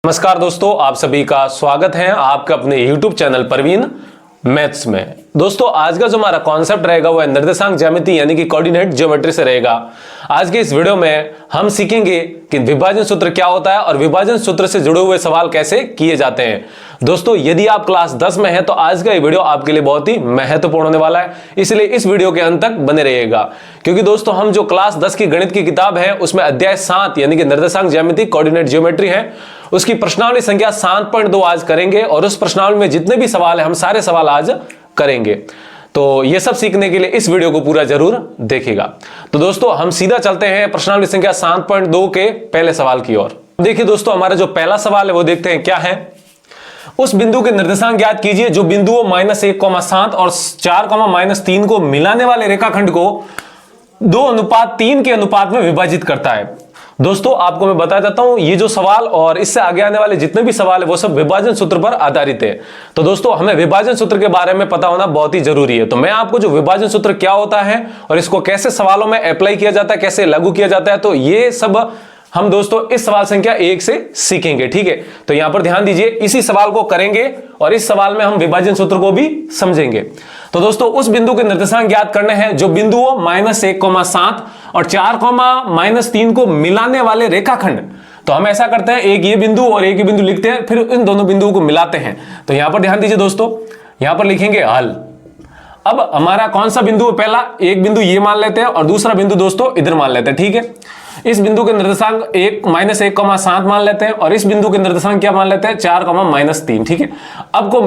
नमस्कार दोस्तों, आप सभी का स्वागत है आपका अपने YouTube चैनल परवीन मैथ्स में। दोस्तों आज का जो हमारा कॉन्सेप्ट रहेगा वो है निर्देशांक ज्यामिति यानी कि कोऑर्डिनेट ज्योमेट्री से रहेगा। आज के इस वीडियो में हम सीखेंगे कि विभाजन सूत्र क्या होता है और विभाजन सूत्र से जुड़े हुए सवाल कैसे किए जाते हैं। दोस्तों यदि आप क्लास 10 में हैं तो आज का ये वीडियो आपके लिए बहुत ही महत्वपूर्ण होने वाला है, इसलिए इस वीडियो के अंत तक बने रहिएगा। क्योंकि दोस्तों हम जो क्लास 10 की गणित की किताब है उसमें अध्याय 7 यानी कि निर्देशांक ज्यामिति कोऑर्डिनेट ज्योमेट्री है, उसकी प्रश्नावली संख्या 7.2 आज करेंगे और उस प्रश्नावली में जितने भी सवाल है हम सारे सवाल आज करेंगे। तो ये सब सीखने के लिए इस वीडियो को पूरा जरूर देखिएगा। तो दोस्तों हम सीधा चलते हैं प्रश्नावली संख्या 7.2 के पहले सवाल की ओर। देखिए दोस्तों हमारा जो पहला सवाल है वो देखते हैं क्या है। उस बिंदु के निर्देशांक ज्ञात कीजिए जो बिंदुओं -1,7 और 4,-3 को मिलाने वाले रेखाखंड को 2:3 के अनुपात में विभाजित करता है। दोस्तों आपको मैं बता देता हूं ये जो सवाल और इससे आगे आने वाले जितने भी सवाल है वो सब विभाजन सूत्र पर आधारित है। तो दोस्तों हमें विभाजन सूत्र के बारे में पता होना बहुत ही जरूरी है। तो मैं आपको जो विभाजन सूत्र क्या होता है और इसको कैसे सवालों में अप्लाई किया जाता है, कैसे लागू किया जाता है, तो ये सब हम दोस्तों इस सवाल संख्या 1 से सीखेंगे। ठीक है, तो यहां पर ध्यान दीजिए, इसी सवाल को करेंगे और इस सवाल में हम विभाजन सूत्र को भी समझेंगे। तो दोस्तों उस बिंदु के निर्देशांक ज्ञात करने हैं जो बिंदुओं -1,7 और 4,-3 को मिलाने वाले रेखाखंड। तो हम ऐसा करते हैं, एक ये बिंदु और एक ये बिंदु लिखते हैं, फिर इन दोनों बिंदुओं को मिलाते हैं। तो यहां पर ध्यान दीजिए दोस्तों, यहां पर लिखेंगे हल। अब हमारा कौन सा बिंदु है, पहला एक बिंदु ये मान लेते हैं और दूसरा बिंदु दोस्तों इधर मान लेते हैं। ठीक है, इस बिंदु के निर्देशांक -1,7 मान लेते हैं और इस बिंदु के निर्देशांक क्या मान लेते हैं, 4,-3। ठीक है, अब को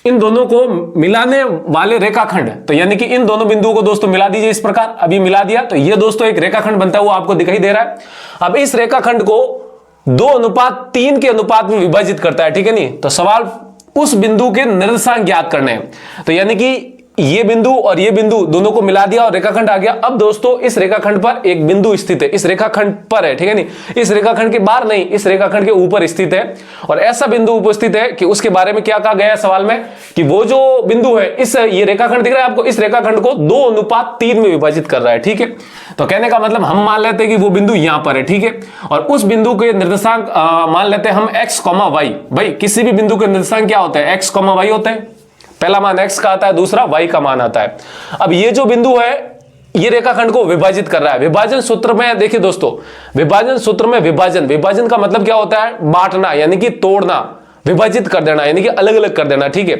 इन दोनों को मिलाने वाले रेखाखंड, तो यानी कि इन दोनों बिंदुओं को दोस्तों मिला दीजिए इस प्रकार। अभी मिला दिया तो ये दोस्तों एक रेखाखंड बनता है, वो आपको दिखाई दे रहा है। अब इस रेखाखंड को 2:3 के अनुपात में विभाजित करता है। ठीक है, नहीं तो सवाल उस बिंदु के निर्देशांक ज्ञात करने हैं। तो यानी कि ये बिंदु और ये बिंदु दोनों को मिला दिया और रेखाखंड आ गया। अब दोस्तों इस रेखाखंड पर एक बिंदु स्थित है, इस रेखाखंड पर है। ठीक है, नहीं इस रेखाखंड के बाहर नहीं, इस रेखाखंड के ऊपर स्थित है और ऐसा बिंदु उपस्थित है कि उसके बारे में क्या कहा गया है सवाल में कि वो जो बिंदु है, इस ये रेखाखंड दिख रहा है आपको, इस रेखाखंड को 2:3 में विभाजित कर रहा है। ठीक है, तो कहने का मतलब हम मान लेते हैं कि वो बिंदु यहां पर है। ठीक है, और उस बिंदु के निर्देशांक मान लेते हैं हम x, y। भाई किसी भी बिंदु के निर्देशांक क्या होता है, x, y होते हैं। पहला मान x का आता है, दूसरा y का मान आता है। अब ये जो बिंदु है ये रेखाखंड को विभाजित कर रहा है। विभाजन सूत्र में देखिए दोस्तों, विभाजन सूत्र में विभाजन का मतलब क्या होता है, बांटना यानी कि तोड़ना, विभाजित कर देना यानी कि अलग अलग कर देना। ठीक है,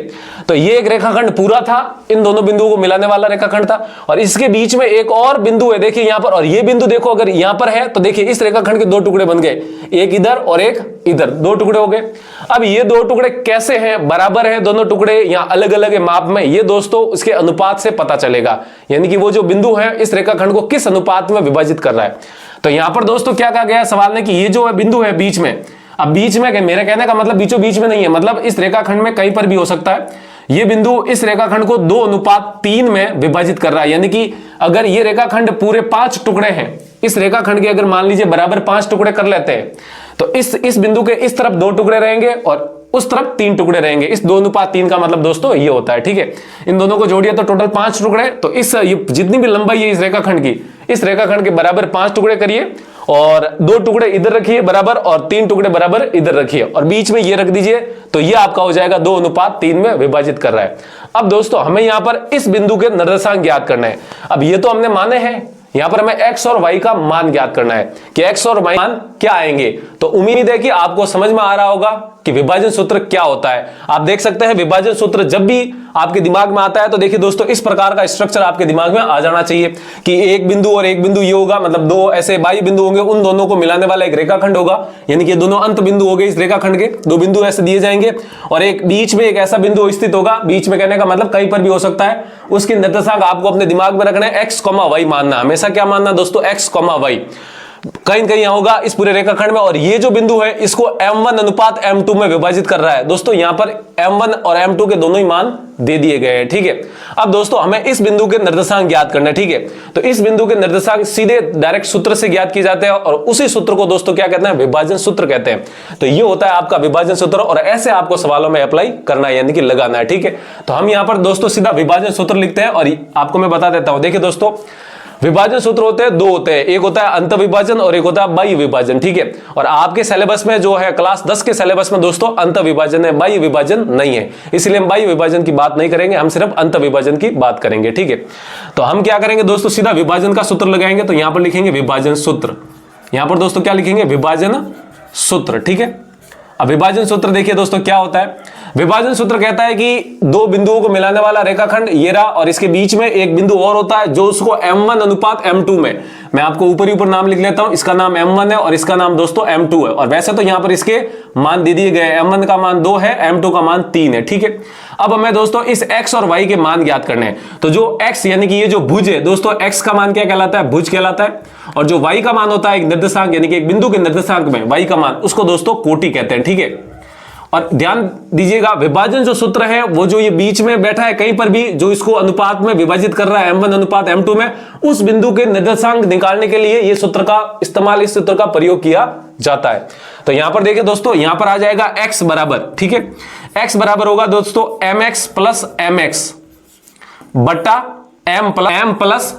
तो ये एक रेखाखंड पूरा था, इन दोनों बिंदुओं को मिलाने वाला रेखाखंड था और इसके बीच में एक और बिंदु है देखिए यहां पर, और ये बिंदु देखो अगर यहां पर है तो देखिए इस रेखाखंड के 2 टुकड़े बन गए, एक इधर और एक इधर, 2 टुकड़े हो गए। अब ये 2 टुकड़े कैसे हैं, बराबर है दोनों टुकड़े या अलग अलग है माप में, ये दोस्तों उसके अनुपात से पता चलेगा। यानी कि वो जो बिंदु है इस रेखाखंड को किस अनुपात में विभाजित कर रहा है। तो यहां पर दोस्तों क्या कहा गया सवाल ने कि ये जो है बिंदु है बीच में, अब बीच में मेरा कहने का मतलब बीचों बीच में नहीं है, मतलब इस रेखाखंड में कहीं पर भी हो सकता है। ये बिंदु इस रेखाखंड को 2:3 में विभाजित कर रहा है। यानी कि अगर ये रेखाखंड पूरे 5 टुकड़े हैं, इस रेखाखंड के अगर मान लीजिए बराबर 5 टुकड़े कर लेते हैं तो इस बिंदु के इस तरफ 2 टुकड़े रहेंगे और उस तरफ 3 टुकड़े रहेंगे। इस 2:3 का मतलब दोस्तों ये होता है। ठीक है, इन दोनों को जोड़िए तो टोटल 5 टुकड़े। तो इस जितनी भी लंबाई है इस रेखाखंड की, इस रेखाखंड के बराबर 5 टुकड़े करिए और 2 टुकड़े इधर रखिए बराबर और 3 टुकड़े बराबर इधर रखिए और बीच में ये रख दीजिए, तो ये आपका हो जाएगा 2:3 में विभाजित कर रहा है। अब दोस्तों हमें यहां पर इस बिंदु के निर्देशांक ज्ञात करना है। अब ये तो हमने माने हैं, यहां पर हमें x और y का मान ज्ञात करना है कि x और y मान क्या आएंगे। तो उम्मीद है कि आपको समझ में आ रहा होगा कि विभाजन सूत्र क्या होता है। आप देख सकते हैं विभाजन सूत्र जब भी आपके दिमाग में आता है तो देखिए दोस्तों इस प्रकार का स्ट्रक्चर आपके दिमाग में आ जाना चाहिए कि एक बिंदु और एक बिंदु ये होगा, मतलब 2 ऐसे बाह्य बिंदु होंगे, उन दोनों को मिलाने वाला एक रेखाखंड होगा, यानी कि दोनों अंत बिंदु हो गए इस रेखाखंड के, 2 बिंदु ऐसे दिए जाएंगे और एक बीच में एक ऐसा बिंदु स्थित होगा। बीच में कहने का मतलब कहीं पर भी हो सकता है, उसके निर्देशांक आपको अपने दिमाग में रखना है, x, y मानना, हमेशा क्या मानना दोस्तों, x, y कहीं कहीं होगा इस पूरे रेखाखंड में। और ये जो बिंदु है इसको m1:m2 में विभाजित कर रहा है। दोस्तों यहां पर m1 और m2 के दोनों ही मान दे दिए गए हैं। ठीक है, अब दोस्तों हमें इस बिंदु के निर्देशांक ज्ञात करना है। ठीक है, तो इस बिंदु के निर्देशांक सीधे डायरेक्ट सूत्र से ज्ञात किए जाते हैं और उसी सूत्र को दोस्तों क्या कहते हैं, विभाजन सूत्र कहते हैं। तो ये होता है आपका विभाजन सूत्र और ऐसे आपको सवालों में अप्लाई करना है यानी कि लगाना है। ठीक है, तो हम यहां पर दोस्तों सीधा विभाजन सूत्र लिखते हैं और आपको मैं बता देता हूं। देखिए दोस्तों विभाजन सूत्र होते हैं, दो होते हैं, एक होता है अंत विभाजन और एक होता है बाह्य विभाजन, ठीक है। और आपके सिलेबस में जो है क्लास 10 के सिलेबस में दोस्तों अंत विभाजन है, बाह्य विभाजन नहीं है, इसलिए हम बाह्य विभाजन की बात नहीं करेंगे, हम सिर्फ अंत विभाजन की बात करेंगे, ठीक है। तो हम क्या करेंगे दोस्तों, सीधा विभाजन का सूत्र लगाएंगे। तो यहां पर लिखेंगे विभाजन सूत्र, यहां पर दोस्तों क्या लिखेंगे, विभाजन सूत्र, ठीक है। अब विभाजन सूत्र देखिए दोस्तों क्या होता है। विभाजन सूत्र कहता है कि दो बिंदुओं को मिलाने वाला रेखाखंड ये रहा, और इसके बीच में एक बिंदु और होता है जो उसको m1 अनुपात m2 में, मैं आपको ऊपर ही ऊपर नाम लिख लेता हूं, इसका नाम m1 है और इसका नाम दोस्तों m2 है। और वैसे तो यहां पर इसके मान दे दिए गए, m1 का मान 2 है, m2 का मान 3 है, ठीक है। अब हमें दोस्तों इस x और y के मान ज्ञात करने हैं। तो जो x यानी कि ये जो भुज है दोस्तों, x का मान क्या कहलाता है, भुज कहलाता है, और जो y का मान होता है एक निर्देशांक यानी कि एक बिंदु के निर्देशांक में y का मान, उसको दोस्तों कोटि कहते हैं, ठीक है। और ध्यान दीजिएगा, विभाजन जो सूत्र है वो जो ये बीच में बैठा है कहीं पर भी, जो इसको अनुपात में विभाजित कर रहा है m1 अनुपात m2 में, उस बिंदु के निर्देशांक निकालने के लिए ये सूत्र का इस्तेमाल, इस सूत्र का प्रयोग किया जाता है। तो यहां पर देखिए दोस्तों, यहां पर आ जाएगा x बराबर, ठीक है, x बराबर होगा दोस्तों mx प्लस mx बट्टा m प्लस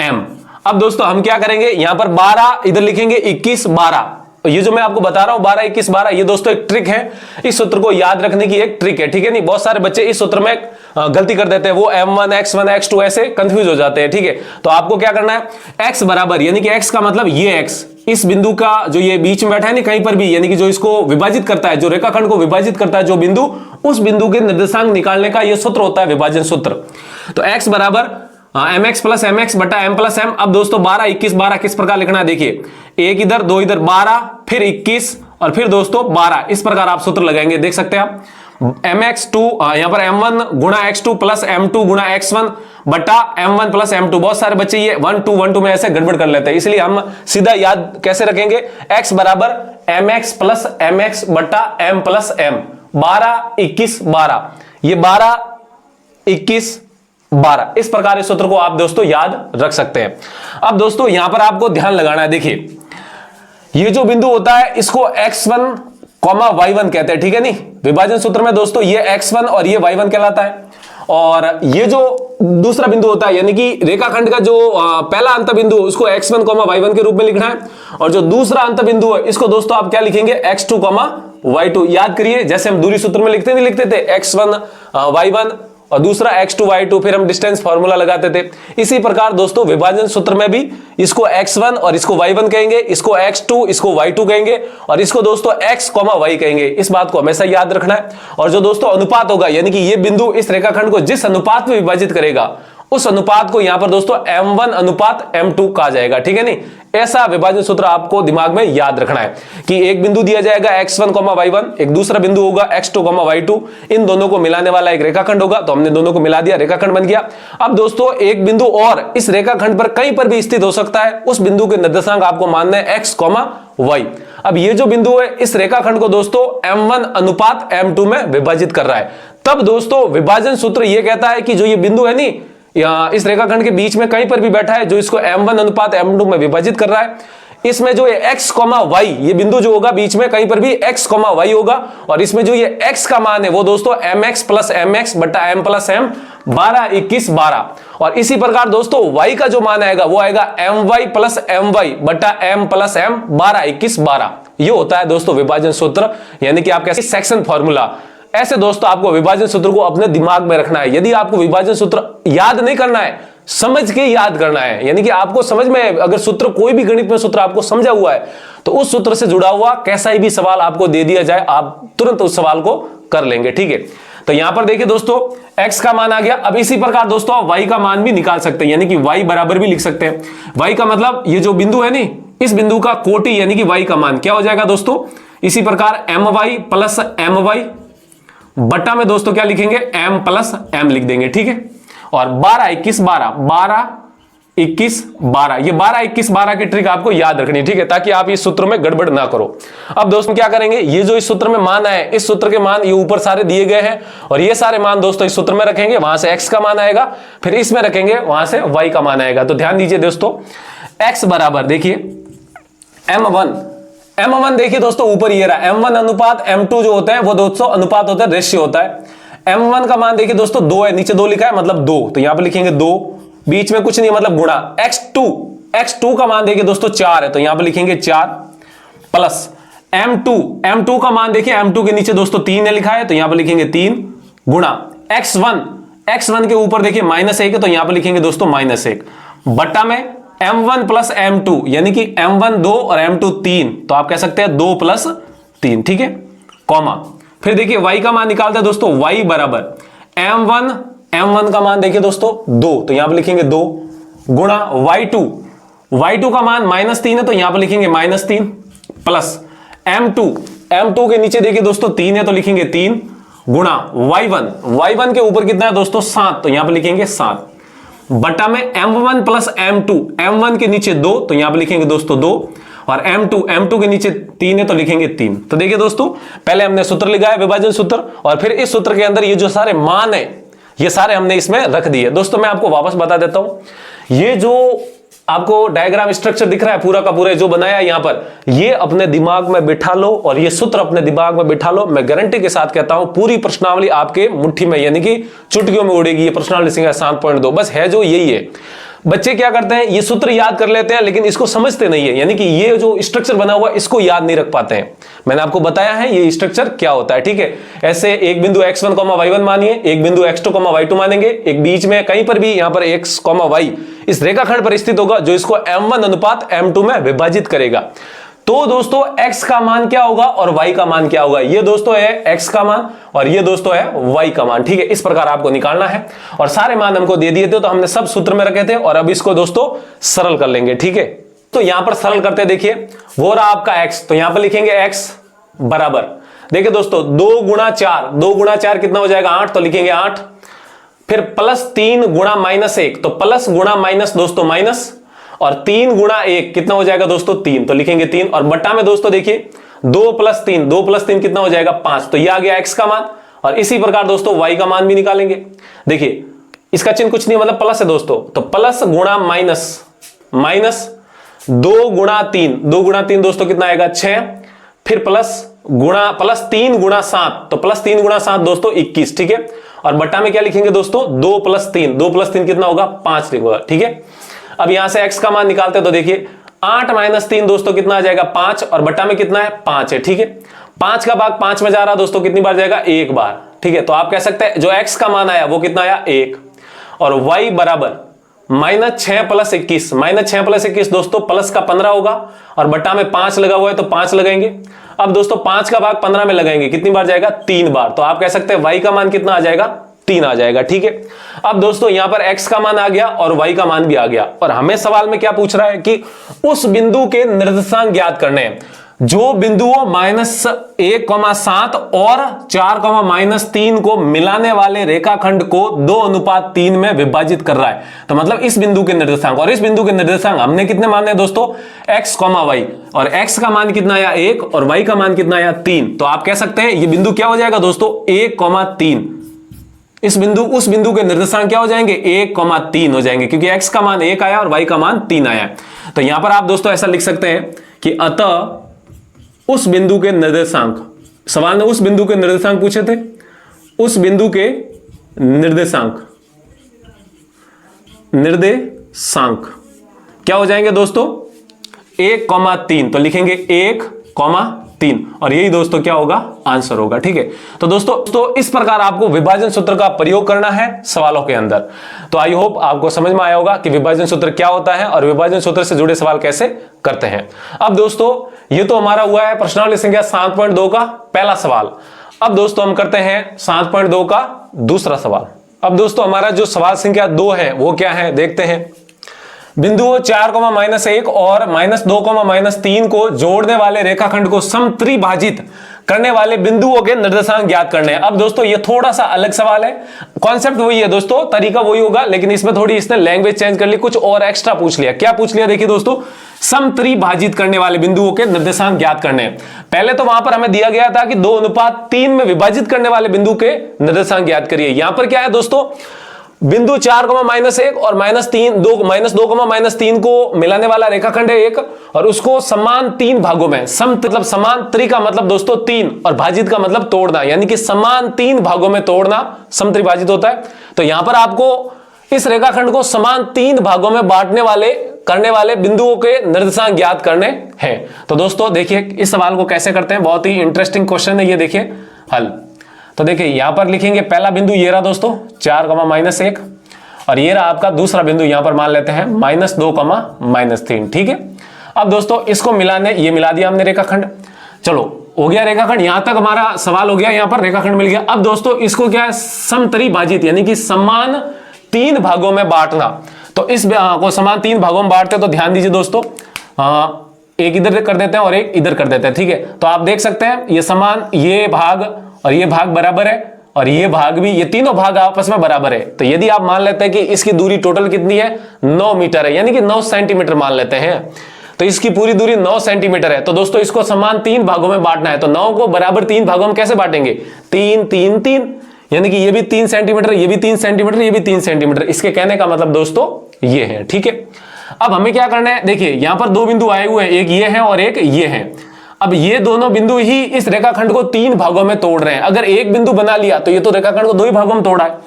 m। अब दोस्तों हम क्या करेंगे, यहां पर 12 इधर लिखेंगे, 21 12, ये जो मैं आपको बता रहा हूं 12 21 12, ये दोस्तों एक ट्रिक है, इस सूत्र को याद रखने की एक ट्रिक है, ठीक है। नहीं, बहुत सारे बच्चे इस सूत्र में गलती कर देते हैं, वो m1 x1 x2 ऐसे कंफ्यूज हो जाते हैं, ठीक है। तो आपको क्या करना है, x बराबर यानी कि x का मतलब ये x, इस बिंदु का जो ये बीच में बैठा है ना कहीं पर भी, यानी कि जो इसको विभाजित करता है, जो रेखाखंड को विभाजित करता है जो बिंदु, उस बिंदु के निर्देशांक निकालने का ये सूत्र होता है विभाजन सूत्र। तो x बराबर mx प्लस mx बटा m प्लस m। अब दोस्तों 12 21 12 किस प्रकार लिखना है, देखिए, एक इधर दो इधर, 12 फिर 21 और फिर दोस्तों 12, इस प्रकार आप सूत्र लगाएंगे, देख सकते हैं आप। mx2 यहां पर m1 गुणा x2 प्लस m2 गुणा x1 बटा m1 प्लस m2। बहुत सारे बच्चे ये 1 2 में ऐसे गड़बड़ कर लेते हैं, इसलिए हम सीधा याद कैसे रखेंगे, x बराबर mx प्लस mx बटा m प्लस m। 12 21 12, ये 12 21 12, इस प्रकार इस सूत्र को आप दोस्तों याद रख सकते हैं। अब दोस्तों यहां पर आपको ध्यान लगाना है, देखिए ये जो बिंदु होता है इसको x1 y1 कहते हैं, ठीक है। नहीं, विभाजन सूत्र में दोस्तों ये x1 और ये y1 कहलाता है, और ये जो दूसरा बिंदु होता है यानी कि रेखाखंड का जो पहला अंत बिंदु उसको x1 y1 के रूप में लिखना है, और जो दूसरा अंत बिंदु है इसको दोस्तों आप क्या लिखेंगे, x2 y2। याद करिए, जैसे हम दूरी सूत्र में लिखते थे x1 y1 और दूसरा x2 y2, फिर हम डिस्टेंस फार्मूला लगाते थे। इसी प्रकार दोस्तों विभाजन सूत्र में भी इसको x1 और इसको y1 कहेंगे, इसको x2 इसको y2 कहेंगे, और इसको दोस्तों x, y कहेंगे। इस बात को हमेशा याद रखना है। और जो दोस्तों अनुपात होगा यानी कि ये बिंदु इस रेखाखंड को जिस अनुपात में विभाजित करेगा, उस अनुपात को यहां पर दोस्तों m1 अनुपात m2 कहा जाएगा, ठीक है। नहीं, ऐसा विभाजन सूत्र आपको दिमाग में याद रखना है कि एक बिंदु दिया जाएगा x1 y1, एक दूसरा बिंदु होगा x2 y2, इन दोनों को मिलाने वाला एक रेखाखंड होगा। तो हमने दोनों को मिला दिया, रेखाखंड बन गया। अब दोस्तों एक बिंदु और इस रेखाखंड पर कहीं पर भी स्थित हो सकता है, उस बिंदु के निर्देशांक आपको मानना है x, y। अब ये जो बिंदु है इस रेखाखंड को दोस्तों m1 अनुपात m2 में विभाजित कर रहा है। तब दोस्तों विभाजन सूत्र यह कहता है कि जो ये बिंदु है नी, इस रेखाखंड के बीच में कहीं पर भी बैठा है, जो इसको m1 अनुपात m2 में विभाजित कर रहा है, इसमें जो ये x, y, ये बिंदु जो होगा बीच में कहीं पर भी x, y होगा, और इसमें जो ये x का मान है वो दोस्तों mx प्लस mx बटा m प्लस m 12 21 12। और इसी प्रकार दोस्तों y का जो मान आएगा वो आएगा my प्लस my बटा m प्लस m 12 21 12। ये होता है दोस्तों विभाजन सूत्र, यानी कि आप कैसे सेक्शन फॉर्मूला। ऐसे दोस्तों आपको विभाजन सूत्र को अपने दिमाग में रखना है। यदि आपको विभाजन सूत्र याद नहीं करना है, समझ के याद करना है, यानी कि आपको समझ में अगर सूत्र, कोई भी गणित में सूत्र आपको समझा हुआ है, तो उस सूत्र से जुड़ा हुआ कैसा ही भी सवाल आपको दे दिया जाए, आप तुरंत उस सवाल को कर लेंगे, ठीक है। तो यहां पर देखिए दोस्तों x का मान आ गया। अब इसी प्रकार दोस्तों आप y का मान भी निकाल सकते हैं, यानी कि y बराबर भी लिख सकते हैं। y का मतलब ये जो बिंदु है नी, इस बिंदु का कोटि यानी कि y का मान क्या हो जाएगा दोस्तों, इसी प्रकार my प्लस my बटा में दोस्तों क्या लिखेंगे, m प्लस m लिख देंगे, ठीक है। और 12 21 12 12 21 12, ये 12 21 12 की ट्रिक आपको याद रखनी है, ठीक है, ताकि आप इस सूत्र में गड़बड़ ना करो। अब दोस्तों क्या करेंगे, ये जो इस सूत्र में मान आए, इस सूत्र के मान ये ऊपर सारे दिए गए हैं, और ये सारे मान दोस्तों इस सूत्र में रखेंगे, वहां से x का मान आएगा, फिर इसमें रखेंगे, वहां से y का मान आएगा। तो ध्यान दीजिए दोस्तों, x बराबर देखिए m1 देखिए दोस्तों ऊपर ये रहा, m1 अनुपात m2 जो होता है वो दोस्तों अनुपात होता है, रेशियो होता है। m1 का मान देखिए दोस्तों 2 है, नीचे 2 लिखा है मतलब 2, तो यहां पर लिखेंगे 2 बीच में कुछ नहीं मतलब गुणा x2 का मान देखिए दोस्तों 4 है तो यहां पर लिखेंगे 4 प्लस m2 का मान देखिए m2 के नीचे दोस्तों 3 है लिखा है तो यहां पर लिखेंगे 3 गुणा x1 के ऊपर देखिए -1 है तो यहां पर लिखेंगे दोस्तों -1 बट्टा में m1 प्लस m2 यानी कि m1 2 और m2 3 तो आप कह सकते हैं 2 प्लस 3 ठीक है कॉमा फिर देखिए y का मान निकालते हैं दोस्तों y बराबर m1 का मान देखिए दोस्तों 2 तो यहां पर लिखेंगे 2 गुणा y2 का मान -3 है तो यहां पर लिखेंगे -3 प्लस m2 के नीचे देखिए दोस्तों 3 है तो लिखेंगे 3 गुणा y1 के ऊपर कितना है दोस्तों 7 तो यहां पर लिखेंगे 7 बटा में m1 प्लस m1 के नीचे 2 तो यहां पर लिखेंगे दोस्तों 2 और m2 के नीचे 3 है तो लिखेंगे 3 तो देखिए दोस्तों पहले हमने सूत्र लिखा है विभाजन सूत्र और फिर इस सूत्र के अंदर ये जो सारे मान है ये सारे हमने इसमें रख दिए। दोस्तों मैं आपको वापस बता देता हूं ये जो आपको डायग्राम स्ट्रक्चर दिख रहा है पूरा का पूरा जो बनाया यहां पर ये अपने दिमाग में बिठा लो और ये सूत्र अपने दिमाग में बिठा लो। मैं गारंटी के साथ कहता हूं पूरी प्रश्नावली आपके मुट्ठी में यानी कि चुटकियों में उड़ेगी। ये प्रश्नावली संख्या 7.2 बस है जो यही है। बच्चे क्या करते हैं ये सूत्र याद कर लेते हैं लेकिन इसको समझते नहीं है यानी कि ये जो स्ट्रक्चर बना हुआ इसको याद नहीं रख पाते हैं। मैंने आपको बताया है ये स्ट्रक्चर क्या होता है ठीक है। ऐसे एक बिंदु x1, y1 मानिए एक बिंदु x2, y2 मानेंगे एक बीच में कहीं पर भी यहां पर x, y इस रेखाखंड पर स्थित होगा जो इसको m1 अनुपात m2 में विभाजित करेगा। तो दोस्तों x का मान क्या होगा और y का मान क्या होगा। ये दोस्तों है x का मान और ये दोस्तों है y का मान ठीक है। इस प्रकार आपको निकालना है और सारे मान हमको दे दिए थे तो हमने सब सूत्र में रखे थे और अब इसको दोस्तों सरल कर लेंगे ठीक है। तो यहां पर सरल करते देखिए वो रहा आपका x तो यहां पर लिखेंगे x बराबर देखिए दोस्तों 2 गुणा 4 कितना हो जाएगा 8 तो लिखेंगे 8 फिर प्लस 3 गुणा -1 तो प्लस गुणा माइनस दोस्तों माइनस और 3 गुणा 1 कितना हो जाएगा दोस्तों 3 तो लिखेंगे 3 और बट्टा में दोस्तों देखिए 2 प्लस 3 कितना हो जाएगा 5 तो ये आ गया x का मान और इसी प्रकार दोस्तों y का मान भी निकालेंगे। देखिए इसका चिन्ह कुछ नहीं मतलब प्लस है दोस्तों तो प्लस गुणा माइनस 2 गुणा 3 दोस्तों कितना आएगा 6 फिर प्लस 3 गुणा 7 तो प्लस 3 गुणा 7 दोस्तों 21 ठीक है और बट्टा में क्या लिखेंगे दोस्तों 2 प्लस 3 कितना होगा 5 लिखोगा ठीक है। अब यहां से x का मान निकालते हैं तो देखिए 8 - 3 दोस्तों कितना आ जाएगा 5 और बट्टा में कितना है 5 है ठीक है। 5 का भाग 5 में जा रहा दोस्तों कितनी बार जाएगा एक बार ठीक है। तो आप कह सकते हैं जो x का मान आया वो कितना आया 1 और y बराबर -6 + 21 दोस्तों प्लस का 15 होगा और बट्टा में 5 लगा हुआ है तो 5 लगाएंगे। अब दोस्तों 5 का भाग 15 में लगाएंगे कितनी बार जाएगा 3 बार तो आप कह सकते हैं y का मान कितना आ जाएगा 3 आ जाएगा ठीक है। अब दोस्तों यहां पर x का मान आ गया और y का मान भी आ गया और हमें सवाल में क्या पूछ रहा है कि उस बिंदु के निर्देशांक ज्ञात करने हैं जो बिंदुओं -1,7 और 4,-3 को मिलाने वाले रेखाखंड को 2:3 में विभाजित कर रहा है। तो मतलब इस बिंदु के निर्देशांक और इस बिंदु के निर्देशांक हमने कितने माने दोस्तों x, y और x का मान कितना आया 1 और y का मान कितना आया 3 तो आप कह सकते हैं ये बिंदु क्या हो जाएगा दोस्तों 1,3 इस बिंदु उस बिंदु के निर्देशांक क्या हो जाएंगे 1,3 हो जाएंगे क्योंकि x का मान 1 आया और y का मान 3 आया। तो यहां पर आप दोस्तों ऐसा लिख सकते हैं कि अतः उस बिंदु के निर्देशांक सवाल ने उस बिंदु के निर्देशांक पूछे थे उस बिंदु के निर्देशांक क्या हो जाएंगे दोस्तों 1,3 तो लिखेंगे 1,3 और यही दोस्तों क्या होगा आंसर होगा ठीक है। तो दोस्तों इस प्रकार आपको विभाजन सूत्र का प्रयोग करना है सवालों के अंदर। तो आई होप आपको समझ में आया होगा कि विभाजन सूत्र क्या होता है और विभाजन सूत्र से जुड़े सवाल कैसे करते हैं। अब दोस्तों ये तो हमारा हुआ है प्रश्नावली संख्या 7.2 का पहला सवाल। अब दोस्तों हम करते हैं 7.2 का दूसरा सवाल। अब दोस्तों हमारा जो सवाल संख्या 2 है वो क्या है देखते हैं। बिंदुओं 4,-1 और -2,-3 को जोड़ने वाले रेखाखंड को समत्रिभाजित करने वाले बिंदुओं के निर्देशांक ज्ञात करने हैं। अब दोस्तों ये थोड़ा सा अलग सवाल है, कॉन्सेप्ट वही है दोस्तों, तरीका वही होगा, लेकिन इसमें थोड़ी इसने लैंग्वेज चेंज कर ली, कुछ और एक्स्ट्रा पूछ लिया। क्या पूछ लिया देखिए दोस्तों, समत्रिभाजित करने वाले बिंदुओं के निर्देशांक ज्ञात करने हैं। पहले तो वहां पर हमें दिया गया था कि 2:3 में विभाजित करने वाले बिंदु के निर्देशांक ज्ञात करिए। यहां पर क्या है दोस्तों, बिंदु 4,-1 और -2,-3 को मिलाने वाला रेखाखंड है एक, और उसको समान 3 भागों में, सम मतलब समान त्रि का मतलब दोस्तों 3 और भाजित का मतलब तोड़ना, यानी कि समान 3 भागों में तोड़ना समत्रिभाजित होता है। तो यहां पर आपको इस रेखाखंड को समान 3 भागों में करने वाले बिंदुओं के निर्देशांक ज्ञात करने हैं। तो दोस्तों देखिए इस सवाल को कैसे करते हैं, बहुत ही इंटरेस्टिंग क्वेश्चन है ये। देखिए हल, तो देखिए यहां पर लिखेंगे पहला बिंदु ये रहा दोस्तों 4, -1, और ये रहा आपका दूसरा बिंदु, यहां पर मान लेते हैं -2, -3। ठीक है, अब दोस्तों इसको ये मिला दिया हमने रेखाखंड। चलो हो गया रेखाखंड, यहां तक हमारा सवाल हो गया, यहां पर रेखाखंड मिल गया। अब दोस्तों इसको क्या है, समतरी भाजित यानी कि समान 3 भागों में बांटना। तो इस को समान 3 भागों में बांटते हैं, तो ध्यान दीजिए दोस्तों, एक इधर कर देते हैं और एक इधर कर देते हैं। ठीक है, तो आप देख सकते हैं ये समान, ये भाग और ये भाग बराबर है, और ये भाग भी, ये तीनों भाग आपस में बराबर है। तो यदि आप मान लेते हैं कि इसकी दूरी टोटल कितनी है, 9 मीटर है, यानी कि 9 सेंटीमीटर मान लेते हैं, तो इसकी पूरी दूरी 9 सेंटीमीटर है। तो दोस्तों इसको समान 3 भागों में बांटना है, तो 9 को बराबर 3 भागों में कैसे बांटेंगे, 3, 3, 3, यानी कि ये भी 3 सेंटीमीटर, ये भी 3 सेंटीमीटर, ये भी 3 सेंटीमीटर। इसके कहने का मतलब दोस्तों ये है। ठीक है, अब हमें क्या करना है, देखिए यहां पर 2 बिंदु आए हुए हैं, एक ये है और एक ये है। अब ये दोनों बिंदु ही इस रेखाखंड को 3 भागों में तोड़ रहे हैं। अगर एक बिंदु बना लिया तो ये तो रेखाखंड को 2 ही भागों में तोड़ा है,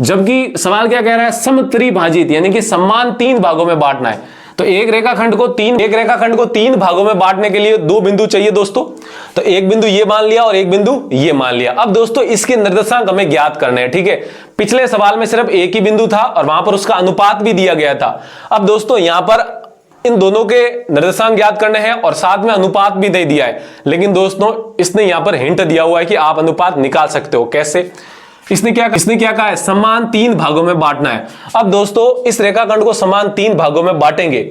जबकि सवाल क्या कह रहा है, समत्रिभाजित यानी कि समान 3 भागों में बांटना है। तो एक रेखाखंड को 3 भागों में बांटने के लिए 2 बिंदु चाहिए दोस्तों। तो एक बिंदु ये मान लिया और एक बिंदु ये मान लिया। अब दोस्तों इसके निर्देशांक हमें ज्ञात करने हैं। ठीक है, पिछले सवाल में सिर्फ एक ही बिंदु था और वहां पर उसका अनुपात भी दिया गया था। अब दोस्तों यहां पर इन दोनों के निर्देशांक ज्ञात करने हैं और साथ में अनुपात भी दे दिया है। लेकिन दोस्तों इसने यहां पर हिंट दिया हुआ है कि आप अनुपात निकाल सकते हो। कैसे, इसने क्या कहा है, समान 3 भागों में बांटना है। अब दोस्तों इस रेखाखंड को समान 3 भागों में बांटेंगे।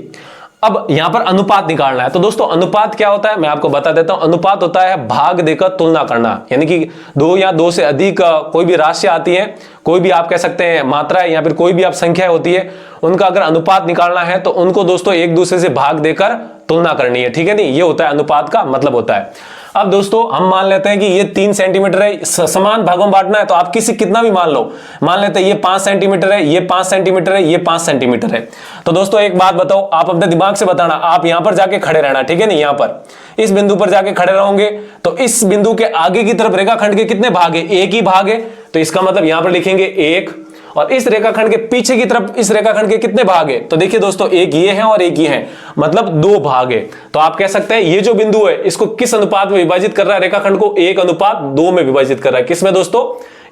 अब यहां पर अनुपात निकालना है। तो दोस्तों अनुपात क्या होता है, मैं आपको बता देता हूं। अनुपात होता है भाग देकर तुलना करना, यानी कि 2 या 2 से अधिक कोई भी राशि आती है, कोई भी आप कह सकते हैं मात्रा है, या फिर कोई भी आप संख्या होती है, उनका अगर अनुपात निकालना है तो उनको दोस्तों एक दूसरे से भाग देकर तुलना करनी है। ठीक है, नहीं, ये होता है अनुपात का मतलब होता है। अब दोस्तों हम मान लेते हैं कि ये 3 सेंटीमीटर है, समान भागों में बांटना है, तो आप कितना भी मान लो, मान लेते हैं ये 5 सेंटीमीटर है, ये 5 सेंटीमीटर है, ये 5 सेंटीमीटर है। तो दोस्तों एक बात बताओ, आप अपने दिमाग से बताना, आप यहां पर जाके खड़े रहना। ठीक है, नहीं, यहां पर इस बिंदु पर जाके खड़े रहोगे तो इस बिंदु के आगे की तरफ रेखाखंड के कितने भाग है, एक ही भाग है। तो इसका मतलब यहां पर लिखेंगे 1, और इस रेखाखंड के पीछे की तरफ इस रेखाखंड के कितने भाग है, तो देखिए दोस्तों एक ये है और एक ये है, मतलब 2 भाग है। तो आप कह सकते हैं ये जो बिंदु है इसको किस अनुपात में विभाजित कर रहा है, रेखाखंड को 1:2 में विभाजित कर रहा है। किसमें दोस्तों,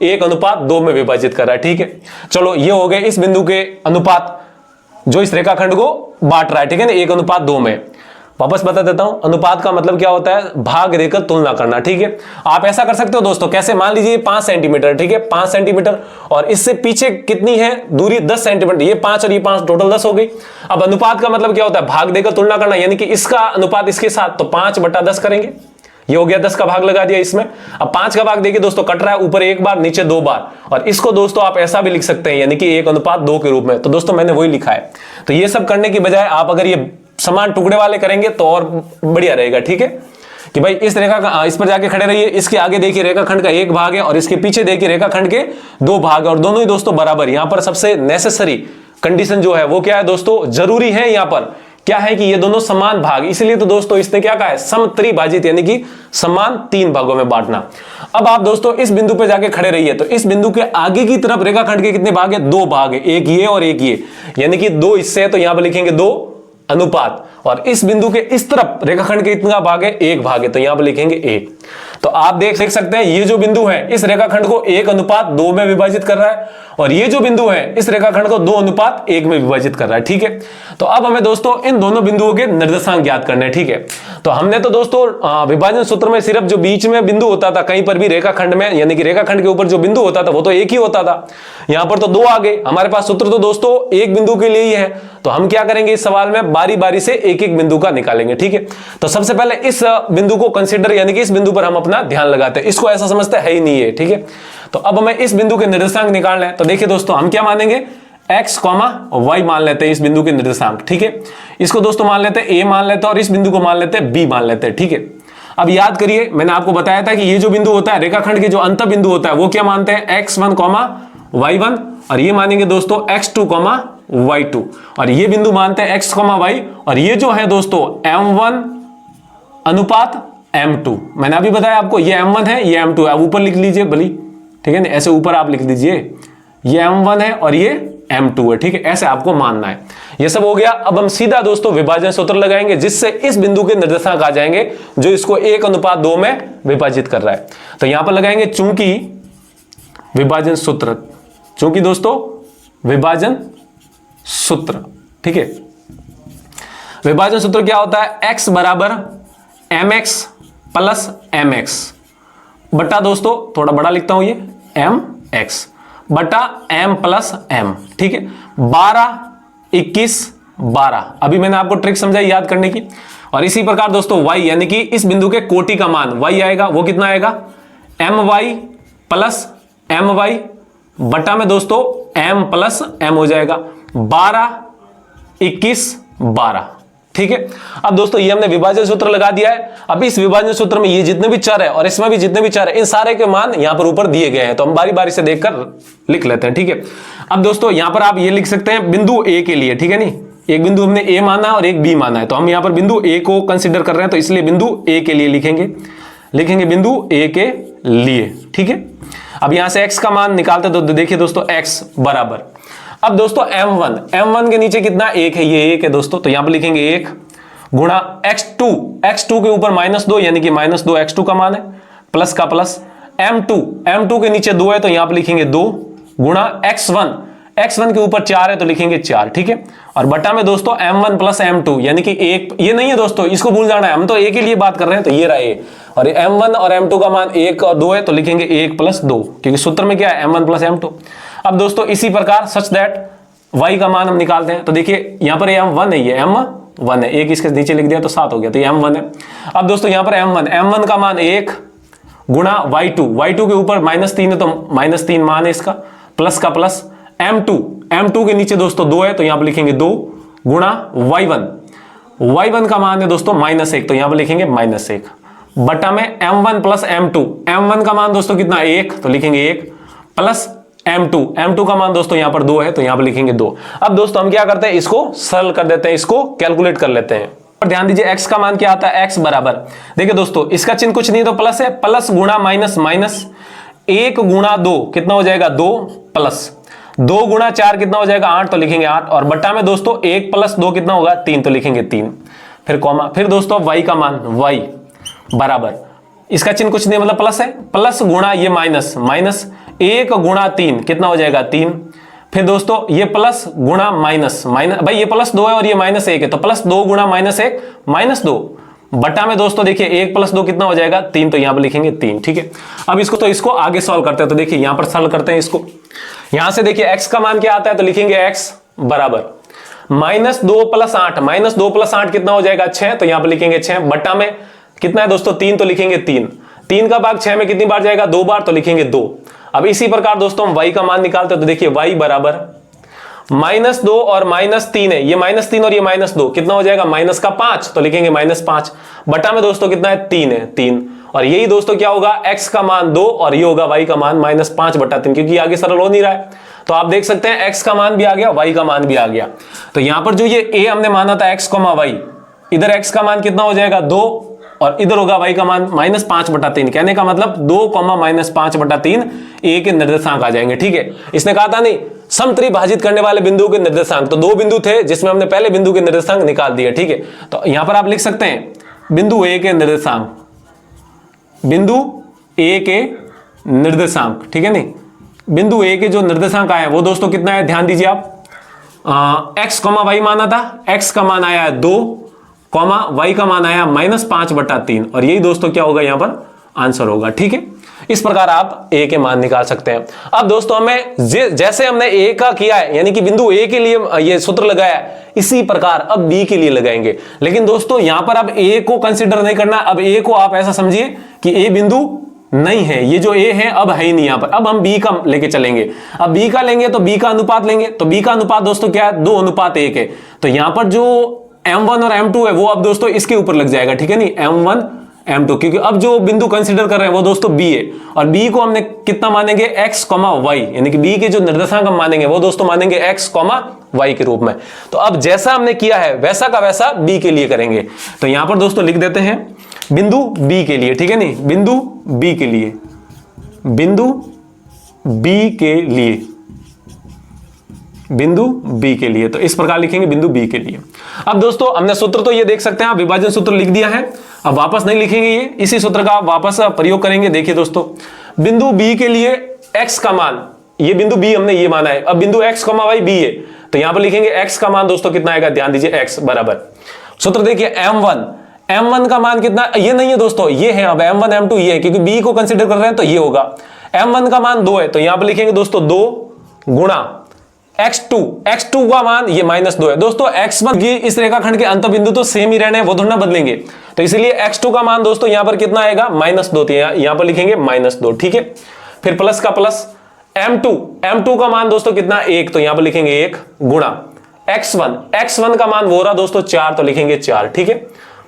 1:2 में विभाजित कर रहा है। ठीक है, चलो ये हो गए इस बिंदु के अनुपात जो इस रेखाखंड को बांट रहा है। ठीक है ना, 1:2 में। वापस बता देता हूं, अनुपात का मतलब क्या होता है, भाग देकर तुलना करना। ठीक है, आप ऐसा कर सकते हो दोस्तों, कैसे, मान लीजिए 5 सेंटीमीटर, ठीक है, 5 सेंटीमीटर, और इससे पीछे कितनी है दूरी, 10 सेंटीमीटर, ये 5 और ये 5 टोटल 10 हो गई। अब अनुपात का मतलब क्या होता है, भाग देकर तुलना करना, यानी कि इसका अनुपात इसके साथ, तो 5/10 करेंगे। ये हो गया, 10 का भाग लगा दिया इसमें। अब 5 का भाग देखिए दोस्तों, कट रहा है ऊपर 1 बार, नीचे 2 बार, और इसको दोस्तों आप ऐसा भी लिख सकते हैं, यानी कि 1:2 के रूप में। तो दोस्तों मैंने वही लिखा है। तो ये सब करने की बजाय आप अगर ये समान टुकड़े वाले करेंगे तो और बढ़िया रहेगा। ठीक है, कि भाई इस रेखा का, इस पर जाके खड़े रहिए, इसके आगे देखिए रेखाखंड का 1 भाग है और इसके पीछे देखिए रेखाखंड के 2 भाग है, और दोनों ही दोस्तों बराबर। यहां पर सबसे नेसेसरी कंडीशन जो है वो क्या है दोस्तों, जरूरी है यहां पर क्या है कि ये दोनों समान भाग, इसलिए तो दोस्तों इसने क्या कहा है, समत्रिभाजित यानी कि समान 3 भागों में बांटना। अब आप दोस्तों इस बिंदु पे जाके खड़े रहिए, तो इस बिंदु के आगे की तरफ रेखाखंड के कितने भाग है, 2 भाग है, एक ये और एक ये, यानी कि 2 हिस्से है, तो यहां पर लिखेंगे 2 अनुपात, और इस बिंदु के इस तरफ रेखाखंड के कितना भाग है, 1 भाग है, तो यहां पर लिखेंगे 1। तो आप देख सकते हैं ये जो बिंदु है इस रेखाखंड को 1:2 में विभाजित कर रहा है, और ये जो बिंदु है इस रेखाखंड को 2:1 में विभाजित कर रहा है। ठीक है, तो अब हमें दोस्तों इन दोनों बिंदुओं के निर्देशांक ज्ञात करने हैं। ठीक है, तो हमने तो दोस्तों विभाजन सूत्र में सिर्फ जो बीच में बिंदु होता था, कहीं पर भी रेखाखंड में, यानी कि रेखाखंड के ऊपर जो बिंदु होता था वो तो एक ही होता था। यहां पर तो 2 आ गए, हमारे पास सूत्र तो दोस्तों एक बिंदु के लिए ही है। तो हम क्या करेंगे, इस सवाल में बारी बारी से एक एक बिंदु का निकालेंगे। ठीक है, तो सबसे पहले इस बिंदु को कंसीडर, यानी कि इस बिंदु पर हम अपना ध्यान लगाते हैं, इसको ऐसा समझते है ही नहीं है। ठीक है, तो अब हमें इस बिंदु के निर्देशांक निकालना है। तो देखिए दोस्तों हम क्या मानेंगे, x, y मान लेते हैं इस बिंदु के निर्देशांक। ठीक है, इसको दोस्तों मान लेते हैं a मान लेते हैं, और इस बिंदु को मान लेते हैं b मान लेते हैं। ठीक है, अब याद करिए मैंने आपको बताया था कि ये जो बिंदु होता है रेखाखंड के जो अंत बिंदु होता है वो क्या मानते हैं, x1, y1, और ये मानेंगे दोस्तों x2, y2, और ये बिंदु मानते हैं x, y, और ये जो है दोस्तों m1 अनुपात m2। मैंने अभी बताया आपको, ये m1 है, ये m2 है। अब ऊपर लिख लीजिए भली, ठीक है ना, ऐसे ऊपर आप लिख दीजिए, ये m1 है और ये m2 है, ठीक है, ऐसे आपको मानना है। ये सब हो गया। अब हम सीधा दोस्तों विभाजन सूत्र लगाएंगे जिससे इस बिंदु के निर्देशांक आ जाएंगे जो इसको 1:2 में विभाजित कर रहा है। तो यहां पर लगाएंगे चूंकि विभाजन सूत्र, चूंकि दोस्तों विभाजन सूत्र, ठीक है, विभाजन सूत्र क्या होता है, x बराबर mx प्लस mx बटा दोस्तों थोड़ा बड़ा लिखता हूं ये mx बटा m प्लस m, ठीक है। 12 21 12, अभी मैंने आपको ट्रिक समझाई याद करने की। और इसी प्रकार दोस्तों y यानी कि इस बिंदु के कोटि का मान y आएगा, वो कितना आएगा my प्लस my बटा में दोस्तों m प्लस m हो जाएगा 12 21 12, ठीक है। अब दोस्तों ये हमने विभाजन सूत्र लगा दिया है। अब इस विभाजन सूत्र में ये जितने भी चर है और इसमें भी जितने भी चर है इन सारे के मान यहां पर ऊपर दिए गए हैं, तो हम बारी बारी से देखकर लिख लेते हैं, ठीक है। अब दोस्तों यहां पर आप ये लिख सकते हैं बिंदु ए के लिए, ठीक है, नहीं एक बिंदु हमने ए माना और एक बी माना है, तो हम यहां पर बिंदु ए को कंसिडर कर रहे हैं, तो इसलिए बिंदु ए के लिए लिखेंगे बिंदु ए के लिए, ठीक है। अब यहां से x का मान निकालते तो देखिए दोस्तों x बराबर, अब दोस्तों m1 के नीचे कितना 1 है, ये 1 है दोस्तों, तो यहां पर लिखेंगे 1 गुणा x2 के ऊपर -2 यानी कि -2 x2 का मान है, प्लस का प्लस m2 के नीचे 2 है तो यहां पर लिखेंगे 2 गुणा x1 के ऊपर 4 है तो लिखेंगे 4, ठीक है। और बटा में दोस्तों m1 प्लस m2 यानी कि 1, ये नहीं है दोस्तों, इसको भूल जाना है, हम तो a के लिए बात कर रहे हैं, तो ये रहा a, और m1 और m2 का मान 1 और 2 है तो लिखेंगे 1 प्लस 2, क्योंकि सूत्र में क्या है m1 प्लस m2। अब दोस्तों इसी प्रकार सच दैट y का मान हम निकालते हैं, तो देखिए यहां पर m1 है, ये m1 है, एक इसके नीचे लिख दिया तो 7 हो गया, तो ये m1 है। अब दोस्तों यहां पर m1 का मान 1 गुणा y2 के ऊपर -3 है तो -3 मान है इसका, प्लस का प्लस m2 के नीचे दोस्तों 2 है तो यहां पर लिखेंगे 2 गुणा y1 का मान है दोस्तों -1 तो यहां पर लिखेंगे -1 बटा में m1 प्लस m1 का मान दोस्तों कितना 1 तो लिखेंगे 1 प्लस m2 का मान दोस्तों यहां पर 2 है तो यहां पर लिखेंगे 2। अब दोस्तों हम क्या करते हैं, इसको सरल कर देते हैं, इसको कैलकुलेट कर लेते हैं। और ध्यान दीजिए x का मान क्या आता है, x बराबर, देखिए दोस्तों इसका चिन्ह कुछ नहीं तो प्लस है, प्लस गुणा माइनस, 1 गुणा 2 कितना हो जाएगा 2, प्लस 2 गुणा 4 कितना हो जाएगा 8 तो लिखेंगे 8, और बटा में दोस्तों 1 प्लस 2 कितना होगा 3 तो लिखेंगे 3, फिर कॉमा, फिर दोस्तों y का मान y बराबर, इसका चिन्ह कुछ नहीं मतलब प्लस है, प्लस गुणा ये माइनस, 1 गुणा 3 कितना हो जाएगा 3, फिर दोस्तों ये प्लस गुणा माइनस, भाई ये प्लस 2 है और ये -1 है तो प्लस 2 गुणा -1 -2 बटा में दोस्तों देखिए 1 प्लस 2 कितना हो जाएगा 3 तो यहां पर लिखेंगे 3, ठीक है। अब इसको आगे सॉल्व करते हैं, तो देखिए यहां पर सॉल्व करते हैं इसको, यहां से देखिए x का मान क्या आता है तो लिखेंगे x बराबर -2 प्लस 8, -2 प्लस 8 कितना हो जाएगा 6 तो यहां पर लिखेंगे 6 बटा में कितना है दोस्तों 3 तो लिखेंगे 3 का भाग 6 में कितनी बार जाएगा 2 बार तो लिखेंगे 2। अब इसी प्रकार दोस्तों हम y का मान निकालते हैं, तो देखिए y बराबर -2 और -3 है, ये -3 और ये -2 कितना हो जाएगा -5 तो लिखेंगे -5 बटा में दोस्तों कितना है 3 है 3, और यही दोस्तों क्या होगा x का मान 2 और ये होगा y का मान -5 बटा 3, क्योंकि आगे सरल हो नहीं रहा है। तो आप देख सकते हैं x का मान भी आ गया, y का मान भी आ गया। तो यहां पर जो ये a हमने माना था x, y, इधर x का मान कितना हो जाएगा 2 और इधर होगा y का मान -5 बटा 3, कहने का मतलब 2, -5 बटा 3 a के निर्देशांक आ जाएंगे, ठीक है। इसने कहा था नहीं समत्रिभाजित करने वाले बिंदु के निर्देशांक, तो 2 बिंदु थे जिसमें हमने पहले बिंदु के निर्देशांक निकाल दिए, ठीक है। तो यहां पर आप लिख सकते हैं बिंदु a के निर्देशांक, बिंदु a के निर्देशांक, ठीक है नहीं, बिंदु a के जो निर्देशांक आए वो दोस्तों कितना है, ध्यान दीजिए आप x, y माना था, x का मान आया है 2, y का मान आया -5 बटा 3, और यही दोस्तों क्या होगा यहाँ पर आंसर होगा, ठीक है। इस प्रकार आप a के मान निकाल सकते हैं। अब दोस्तों हमें जैसे हमने a का किया है यानी कि बिंदु a के लिए ये सूत्र लगाया है, इसी प्रकार अब b के लिए लगाएंगे। लेकिन दोस्तों यहां पर अब a को कंसीडर नहीं करना, अब a को आप ऐसा समझिए कि a बिंदु नहीं है, ये जो a है अब है ही नहीं यहां पर, अब हम b का लेके चलेंगे। अब b का लेंगे तो b का अनुपात लेंगे, तो b का अनुपात दोस्तों क्या है 2:1 है, तो यहां पर जो m1 और m2 है वो अब दोस्तों इसके ऊपर लग जाएगा, ठीक है नहीं, m1 m2, क्योंकि अब जो बिंदु कंसीडर कर रहे हैं वो दोस्तों b है, और b को हमने कितना मानेंगे x, y, यानी कि b के जो निर्देशांक हम मानेंगे वो दोस्तों मानेंगे x, y के रूप में। तो अब जैसा हमने किया है वैसा का वैसा b के लिए करेंगे, तो यहां पर दोस्तों लिख देते हैं बिंदु b के लिए, ठीक है नहीं, बिंदु b के लिए, बिंदु b के लिए बिंदु बी के लिए। तो इस प्रकार लिखेंगे बिंदु बी के लिए। अब दोस्तों हमने सूत्र तो ये देख सकते हैं, आप विभाजन सूत्र लिख दिया है, अब वापस नहीं लिखेंगे, ये इसी सूत्र का आप वापस प्रयोग करेंगे। देखिए दोस्तों, बिंदु बी के लिए x का मान, ये बिंदु बी हमने ये माना है, अब बिंदु x, y बी है, तो यहां पर लिखेंगे x का मान दोस्तों कितना आएगा, ध्यान दीजिए x बराबर, सूत्र देखिए m1 का मान कितना, ये नहीं है दोस्तों, ये है, अब m1 m2 ये है, क्योंकि b को कंसीडर कर रहे हैं तो ये होगा। m1 का मान 2 है, तो यहां पर लिखेंगे दोस्तों 2 गुणा x2 का मान ये -2 है। दोस्तों x1 की इस रेखाखंड के अंत बिंदु तो सेम ही रहने हैं, वो थोड़ा ना बदलेंगे, तो इसलिए x2 का मान दोस्तों यहां पर कितना आएगा, -2, यहां पर लिखेंगे -2, ठीक है। फिर प्लस का प्लस, m2 का मान दोस्तों कितना, 1, तो यहां पर लिखेंगे 1 गुणा x1 का मान वो रहा दोस्तों 4, तो लिखेंगे 4, ठीक है।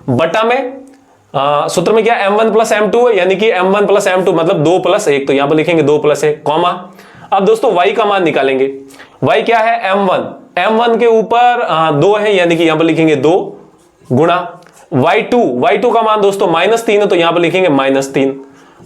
बटा में सूत्र में क्या m1 प्लस m2 है, यानी कि m1 प्लस m2 मतलब 2 + 1, तो यहां पर लिखेंगे 2 + 1, कॉमा। अब दोस्तों y का मान निकालेंगे, y क्या है, m1 के ऊपर 2 है, यानी कि यहां पर लिखेंगे 2 गुणा y2 का मान दोस्तों -3 है, तो यहां पर लिखेंगे -3,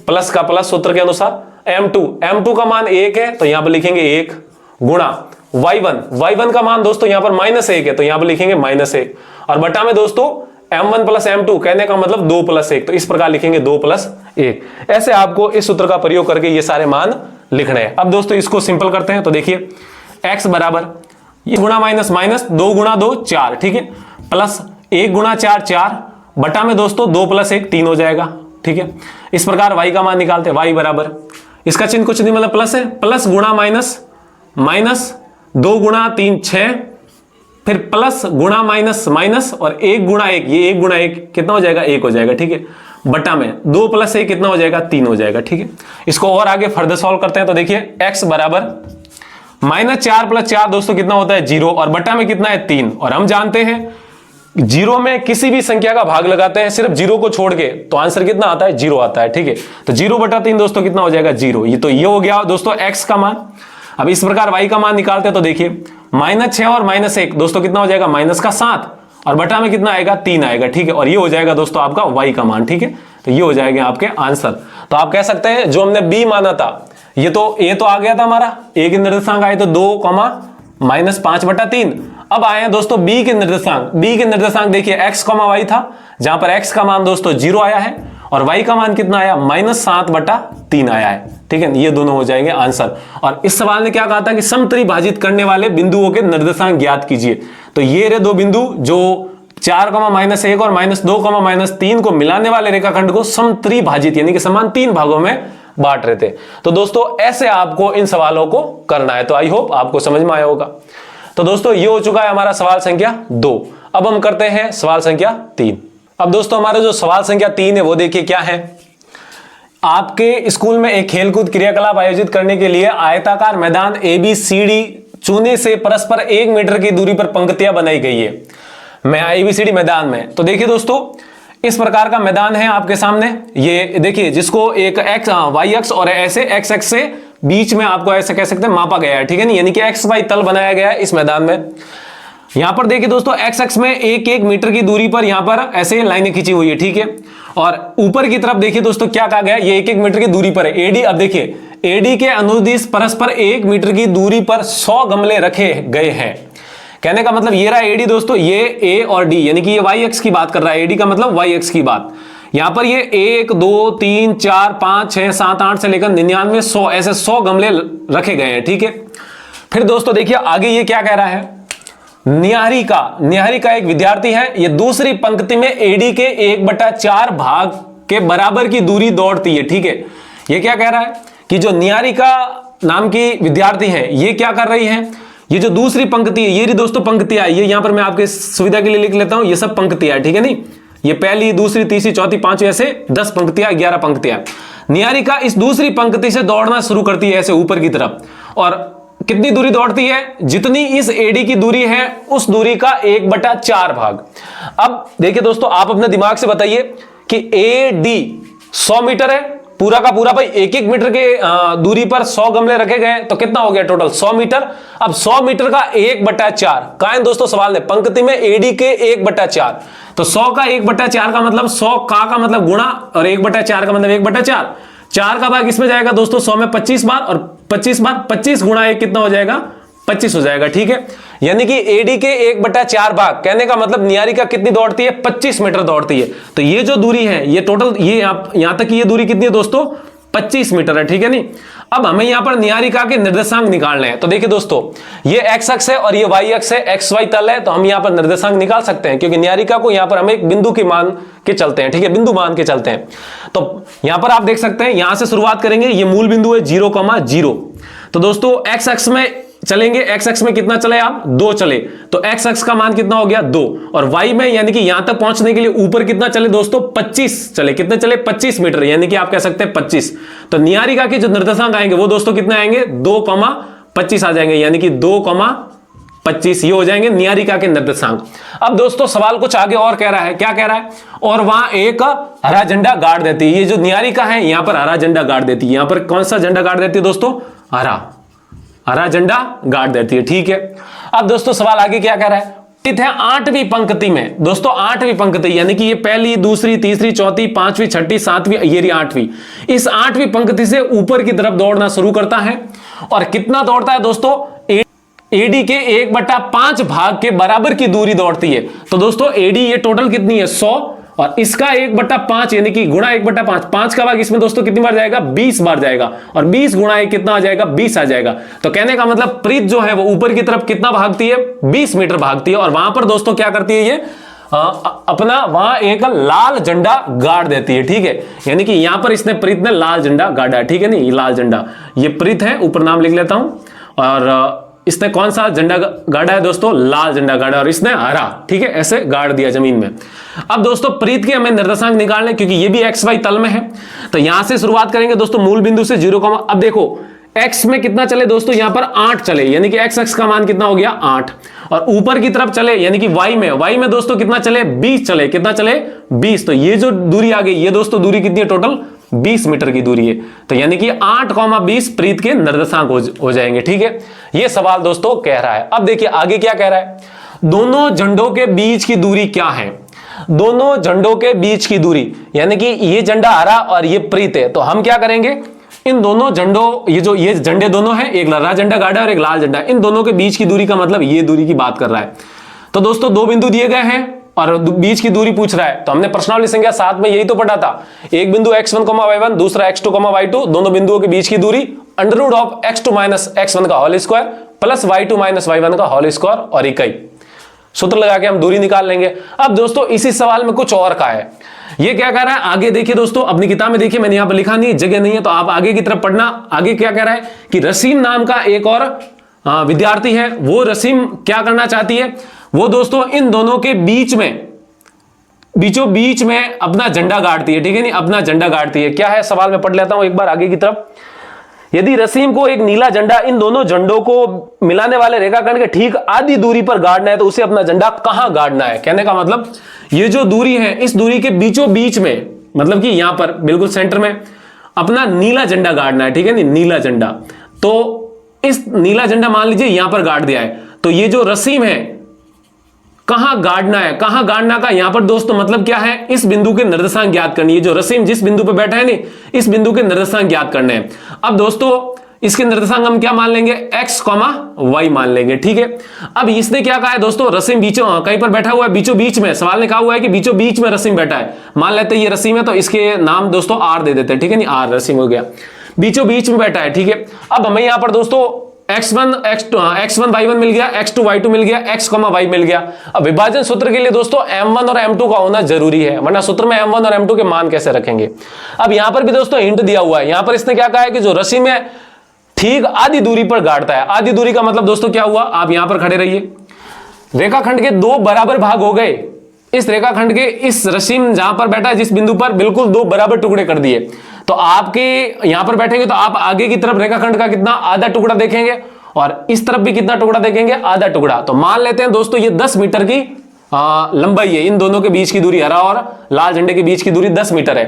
प्लस का प्लस सूत्र के अनुसार m2 का मान 1 है, तो यहां पर लिखेंगे 1 गुणा y1 का मान दोस्तों यहां पर -1 है, तो यहां पर लिखेंगे -1, और बटा में दोस्तों m1 प्लस m2 कहने का मतलब 2 + 1, तो इस प्रकार लिखेंगे 2 + 1। ऐसे आपको इस सूत्र का प्रयोग करके ये सारे मान लिखने हैं। अब दोस्तों इसको सिंपल करते हैं, तो देखिए x बराबर ये गुणा माइनस 2 गुणा 2 4, ठीक है, प्लस 1 गुणा 4 4, बटा में दोस्तों 2 + 1 3 हो जाएगा, ठीक है। इस प्रकार y का मान निकालते हैं, y बराबर, इसका चिन्ह कुछ नहीं मतलब प्लस है, प्लस गुणा माइनस 2 गुणा 3 6, फिर प्लस गुणा माइनस और 1 गुणा 1, ये 1 गुणा 1 कितना हो जाएगा, 1 हो जाएगा, ठीक है। बटा में 2 + 1 कितना हो जाएगा, 3 हो जाएगा, ठीक है। इसको और आगे फर्दर सॉल्व करते हैं, तो देखिए x बराबर -4 + 4 दोस्तों कितना होता है, 0, और बटा में कितना है, 3, और हम जानते हैं 0 में किसी भी संख्या का भाग लगाते हैं सिर्फ 0 को छोड़ के, तो आंसर कितना आता है, 0 आता है, ठीक है। तो 0/3 दोस्तों कितना हो जाएगा, 0, ये तो ये हो गया दोस्तों x का मान। अब इस प्रकार y का मान निकालते हैं, तो देखिए -6 और -1 दोस्तों कितना हो जाएगा, -7, और बटा में कितना आएगा, 3 आएगा, ठीक है, और ये हो जाएगा दोस्तों आपका y का मान, ठीक है। तो ये हो जाएगा आपके आंसर। तो आप कह सकते हैं जो हमने b माना था, ये तो आ गया था हमारा, a के निर्देशांक आए तो 2, -5/3। अब आए हैं दोस्तों b के निर्देशांक देखिए x, y था, जहां पर x का मान दोस्तों 0 आया है, और y का मान कितना आया, -7/3 आया है, ठीक है। ये दोनों हो जाएंगे आंसर। और इस सवाल ने क्या कहा था कि समत्रिभाजित करने वाले बिंदुओं के निर्देशांक ज्ञात कीजिए। तो ये रहे दो बिंदु जो 4, -1 और -2, -3 को मिलाने वाले रेखाखंड को समत्रिभाजित यानी कि समान 3 भागों में बांट रहे थे। तो दोस्तों ऐसे आपको इन सवालों को करना है। तो आई होप आपको समझ में आया होगा। तो दोस्तों ये हो चुका है हमारा सवाल संख्या 2। अब हम करते हैं सवाल संख्या 3। अब दोस्तों हमारा जो सवाल संख्या 3 है वो देखिए क्या है। आपके स्कूल में एक खेलकूद क्रियाकलाप आयोजित करने के लिए आयताकार मैदान ABCD चूने से परस्पर 1 मीटर की दूरी पर पंक्तियां बनाई गई है। मैं ABCD मैदान में, तो देखिए दोस्तों इस प्रकार का मैदान है आपके सामने। ये देखिए जिसको एक y अक्ष और ऐसे x अक्ष से बीच में आपको ऐसे कह सकते हैं मापा गया है, ठीक है नहीं, यानी कि XY तल बनाया गया है इस मैदान में। यहां पर देखिए दोस्तों x अक्ष में 1-1 मीटर की दूरी पर यहां पर ऐसे लाइनें खींची हुई है, ठीक है। और ऊपर की तरफ देखिए दोस्तों क्या कहा गया, ये 1-1 मीटर की दूरी पर है AD। अब देखिए AD के अनुदिश परस्पर 1 मीटर की दूरी पर 100 गमले रखे गए हैं। कहने का मतलब ये रहा AD दोस्तों, ये A और D यानी कि ये y अक्ष की बात कर रहा है, AD का मतलब y अक्ष की बात। यहां पर ये 1 2 3 4 5 6 7 8 से लेकर 99 100 ऐसे 100 गमले रखे गए हैं, ठीक है। फिर दोस्तों देखिए आगे ये क्या कह रहा है, निहारिका एक विद्यार्थी है, ये दूसरी पंक्ति में AD के 1/4 भाग के बराबर की दूरी दौड़ती है, ठीक है। ये क्या कह रहा है कि जो निहारिका नाम की विद्यार्थी है ये क्या कर रही है, ये जो दूसरी पंक्ति है, ये दोस्तों पंक्तियां, ये यहां पर मैं आपके सुविधा के लिए लिख लेता हूं, ये सब पंक्तियां, ठीक है नहीं, ये पहली दूसरी तीसरी चौथी पांचवी ऐसे 10 पंक्तियां 11 पंक्तियां। निहारिका इस दूसरी पंक्ति से दौड़ना शुरू करती है ऐसे ऊपर की तरफ, और कितनी दूरी दौड़ती है, जितनी इस AD की दूरी है उस दूरी का 1/4 भाग। अब देखिए दोस्तों आप अपने दिमाग से बताइए कि AD 100 मीटर है, पूरा का पूरा भाई 1-1 मीटर के दूरी पर 100 गमले रखे गए, तो कितना हो गया टोटल 100 मीटर। अब 100 मीटर का 1/4 कहा है दोस्तों सवाल ने, पंक्ति में AD के 1/4, तो 100 का 1/4 का मतलब 100 का मतलब गुणा, और 1/4 का मतलब 1/4, 4 का भाग इसमें जाएगा दोस्तों 100 में 25 बार, और 25 बार 25 गुणा 1 कितना हो जाएगा 25 हो जाएगा। ठीक है, यानी कि एडी के 1/4 भाग, कहने का मतलब न्यारिका कितनी दौड़ती है, 25 मीटर दौड़ती है। तो ये जो दूरी है, ये टोटल, ये यहां तक की ये दूरी कितनी है दोस्तों, 25 मीटर है। ठीक है नहीं, अब हमें यहां पर न्यारिका के निर्देशांक निकालने हैं। तो देखिए दोस्तों, ये एक्स अक्ष है और ये वाई अक्ष है, एक्स वाई तल है, तो हम यहां पर निर्देशांक निकाल सकते हैं, क्योंकि न्यारिका को यहां पर हम एक बिंदु की मान के चलते हैं। ठीक है, बिंदु मान के चलते हैं। तो यहां पर आप देख सकते हैं, यहां से शुरुआत करेंगे, ये मूल बिंदु है 0,0। तो दोस्तों एक्स अक्ष में चलेंगे, एक्स अक्ष में कितना चले आप, 2 चले, तो एक्स अक्ष का मान कितना हो गया, 2। और वाई में यानी कि यहां तक पहुंचने के लिए ऊपर कितना चले दोस्तों, 25 चले। कितने चले, 25 मीटर, यानी कि आप कह सकते हैं 25। तो न्यारिका के जो निर्देशांक आएंगे वो दोस्तों कितने आएंगे, 2,25 आ जाएंगे, यानी कि 2,25 ये हो जाएंगे न्यारिका के निर्देशांक। अब दोस्तों सवाल कुछ आगे और कह रहा है, क्या कह रहा है, और वहां एक हरा झंडा गाड़ देती है। ये जो न्यारिका है यहां पर हरा झंडा गाड़ देती है। यहां पर कौन सा झंडा गाड़ देती है दोस्तों, हरा झंडा गाड़ देती है। ठीक है, अब दोस्तों सवाल आगे क्या कह रहा है, है 8वीं पंक्ति में दोस्तों, 8वीं पंक्ति यानी कि ये पहली, दूसरी, तीसरी, चौथी, 5वीं, 6ठी, 7वीं, ये रही 8वीं। इस 8वीं पंक्ति से ऊपर की तरफ दौड़ना शुरू करता है, और कितना दौड़ता है दोस्तों, एडी के 1/5 भाग के बराबर की दूरी दौड़ती है। तो दोस्तों एडी ये टोटल कितनी है, 100, और इसका 1/5 यानी कि गुणा 1/5, 5 का भाग इसमें दोस्तों कितनी बार जाएगा, 20 बार जाएगा, और 20 गुणा 1 कितना आ जाएगा, 20 आ जाएगा। तो कहने का मतलब प्रीत जो है वो ऊपर की तरफ कितना भागती है, 20 मीटर भागती है, और वहां पर दोस्तों क्या करती है, ये अपना वहां एक लाल झंडा गाड़ देती है। ठीक है, यानी कि यहां पर इसने प्रीत ने लाल झंडा गाड़ा है। ठीक है नहीं, लाल झंडा, ये प्रीत है, ऊपर नाम लिख लेता हूं, और इसने कौन सा झंडा गाड़ा है दोस्तों, लाल झंडा गाड़ा, और इसने हरा, ठीक है, ऐसे गाड़ दिया जमीन में। अब दोस्तों प्रीत के हमें निर्देशांक निकालने, क्योंकि ये भी एक्स वाई तल में है। तो यहां से शुरुआत करेंगे दोस्तों, मूल बिंदु से 0, अब देखो एक्स में कितना चले दोस्तों, यहां पर 8 चले, यानी कि एक्स अक्ष का मान कितना हो गया, 8, और ऊपर की तरफ चले यानी कि वाई में दोस्तों कितना चले, 20 चले, कितना चले, 20। तो ये जो दूरी आ गई, ये दोस्तों दूरी कितनी है, टोटल 20 मीटर की दूरी है। तो यानी कि 8,20 प्रीत के निर्देशांक हो जाएंगे। ठीक है, ये सवाल दोस्तों कह रहा है। अब देखिए आगे क्या कह रहा है, दोनों झंडों के बीच की दूरी क्या है, दोनों झंडों के बीच की दूरी, यानी कि ये झंडा हरा और ये प्रीत है, तो हम क्या करेंगे, इन दोनों झंडों, ये झंडे दोनों हैं, एक हरा झंडा गाड़ा और एक लाल झंडा, इन दोनों के बीच की दूरी का मतलब ये दूरी की बात कर रहा है। तो दोस्तों 2 बिंदु दिए गए हैं और बीच की दूरी पूछ रहा है, तो हमने प्रश्नावली संख्या 7 में यही तो पढ़ा था, एक बिंदु x1, y1, दूसरा x2, y2, दोनों बिंदुओं के बीच की दूरी √x2 - x1 का whole square plus y2 - y1 का होल स्क्वायर और इकाई, सूत्र लगा के हम दूरी निकाल लेंगे। अब दोस्तों इसी सवाल में कुछ और का है, ये क्या कह रहा है, आगे देखिए दोस्तों, अपनी किताब में देखिए, मैंने यहां पर लिखा नहीं, जगह नहीं है, तो आप आगे की तरफ पढ़ना। आगे क्या कह रहा है कि रसीम नाम का एक और विद्यार्थी है, वो रसीम क्या करना चाहती है, वो दोस्तों इन दोनों के बीचों बीच में अपना झंडा गाड़ती है। ठीक है नहीं, अपना झंडा गाड़ती है। क्या है सवाल में पढ़ लेता हूं एक बार आगे की तरफ, यदि रसीम को एक नीला झंडा इन दोनों झंडों को मिलाने वाले रेखाखंड के ठीक आधी दूरी पर गाड़ना है, तो उसे अपना झंडा कहां गाड़ना है। कहने का मतलब ये जो दूरी है, इस दूरी के बीचों बीच में, मतलब कि यहां पर बिल्कुल सेंटर में अपना नीला झंडा गाड़ना है। ठीक है नहीं, नीला झंडा, तो इस नीला झंडा मान लीजिए यहां पर गाड़ दिया है, तो ये जो रसीम है कहां गाड़ना है, कहां गाड़ना का यहां पर दोस्तों मतलब क्या है, इस बिंदु के निर्देशांक ज्ञात करनी है। जो रसीम जिस बिंदु पे बैठा है नहीं, इस बिंदु के निर्देशांक ज्ञात करने हैं। अब दोस्तों इसके निर्देशांक हम क्या मान लेंगे, x, y मान लेंगे। ठीक है, अब इसने क्या कहा है दोस्तों, रसीम बीचों कहीं पर बैठा हुआ है, बीचों बीच में, सवाल ने कहा हुआ है कि बीचों बीच में रसीम बैठा है, मान लेते हैं ये रसीम है, तो इसके नाम दोस्तों r दे देते हैं। ठीक है नहीं, r रसीम हो गया, बीचों बीच में बैठा है। ठीक है, अब हमें यहां पर दोस्तों x1 y1 मिल गया, x2 y2 मिल गया, x, y मिल गया। अब विभाजन सूत्र के लिए दोस्तों m1 और m2 का होना जरूरी है, वरना सूत्र में m1 और m2 के मान कैसे रखेंगे। अब यहां पर भी दोस्तों हिंट दिया हुआ है, यहां पर इसने क्या कहा है कि जो रसीम है ठीक आधी दूरी पर गाड़ता है। आधी दूरी का मतलब दोस्तों क्या हुआ, आप यहां पर खड़े रहिए, रेखाखंड के 2 बराबर भाग हो गए, इस रेखाखंड के इस रसीम जहां पर बैठा है जिस बिंदु पर, बिल्कुल 2 बराबर टुकड़े कर दिए। तो आपके यहां पर बैठेंगे तो आप आगे की तरफ रेखाखंड का कितना, आधा टुकड़ा देखेंगे, और इस तरफ भी कितना टुकड़ा देखेंगे, आधा टुकड़ा। तो मान लेते हैं दोस्तों ये 10 मीटर की लंबाई है, इन दोनों के बीच की दूरी, हरा और लाल झंडे के बीच की दूरी 10 मीटर है।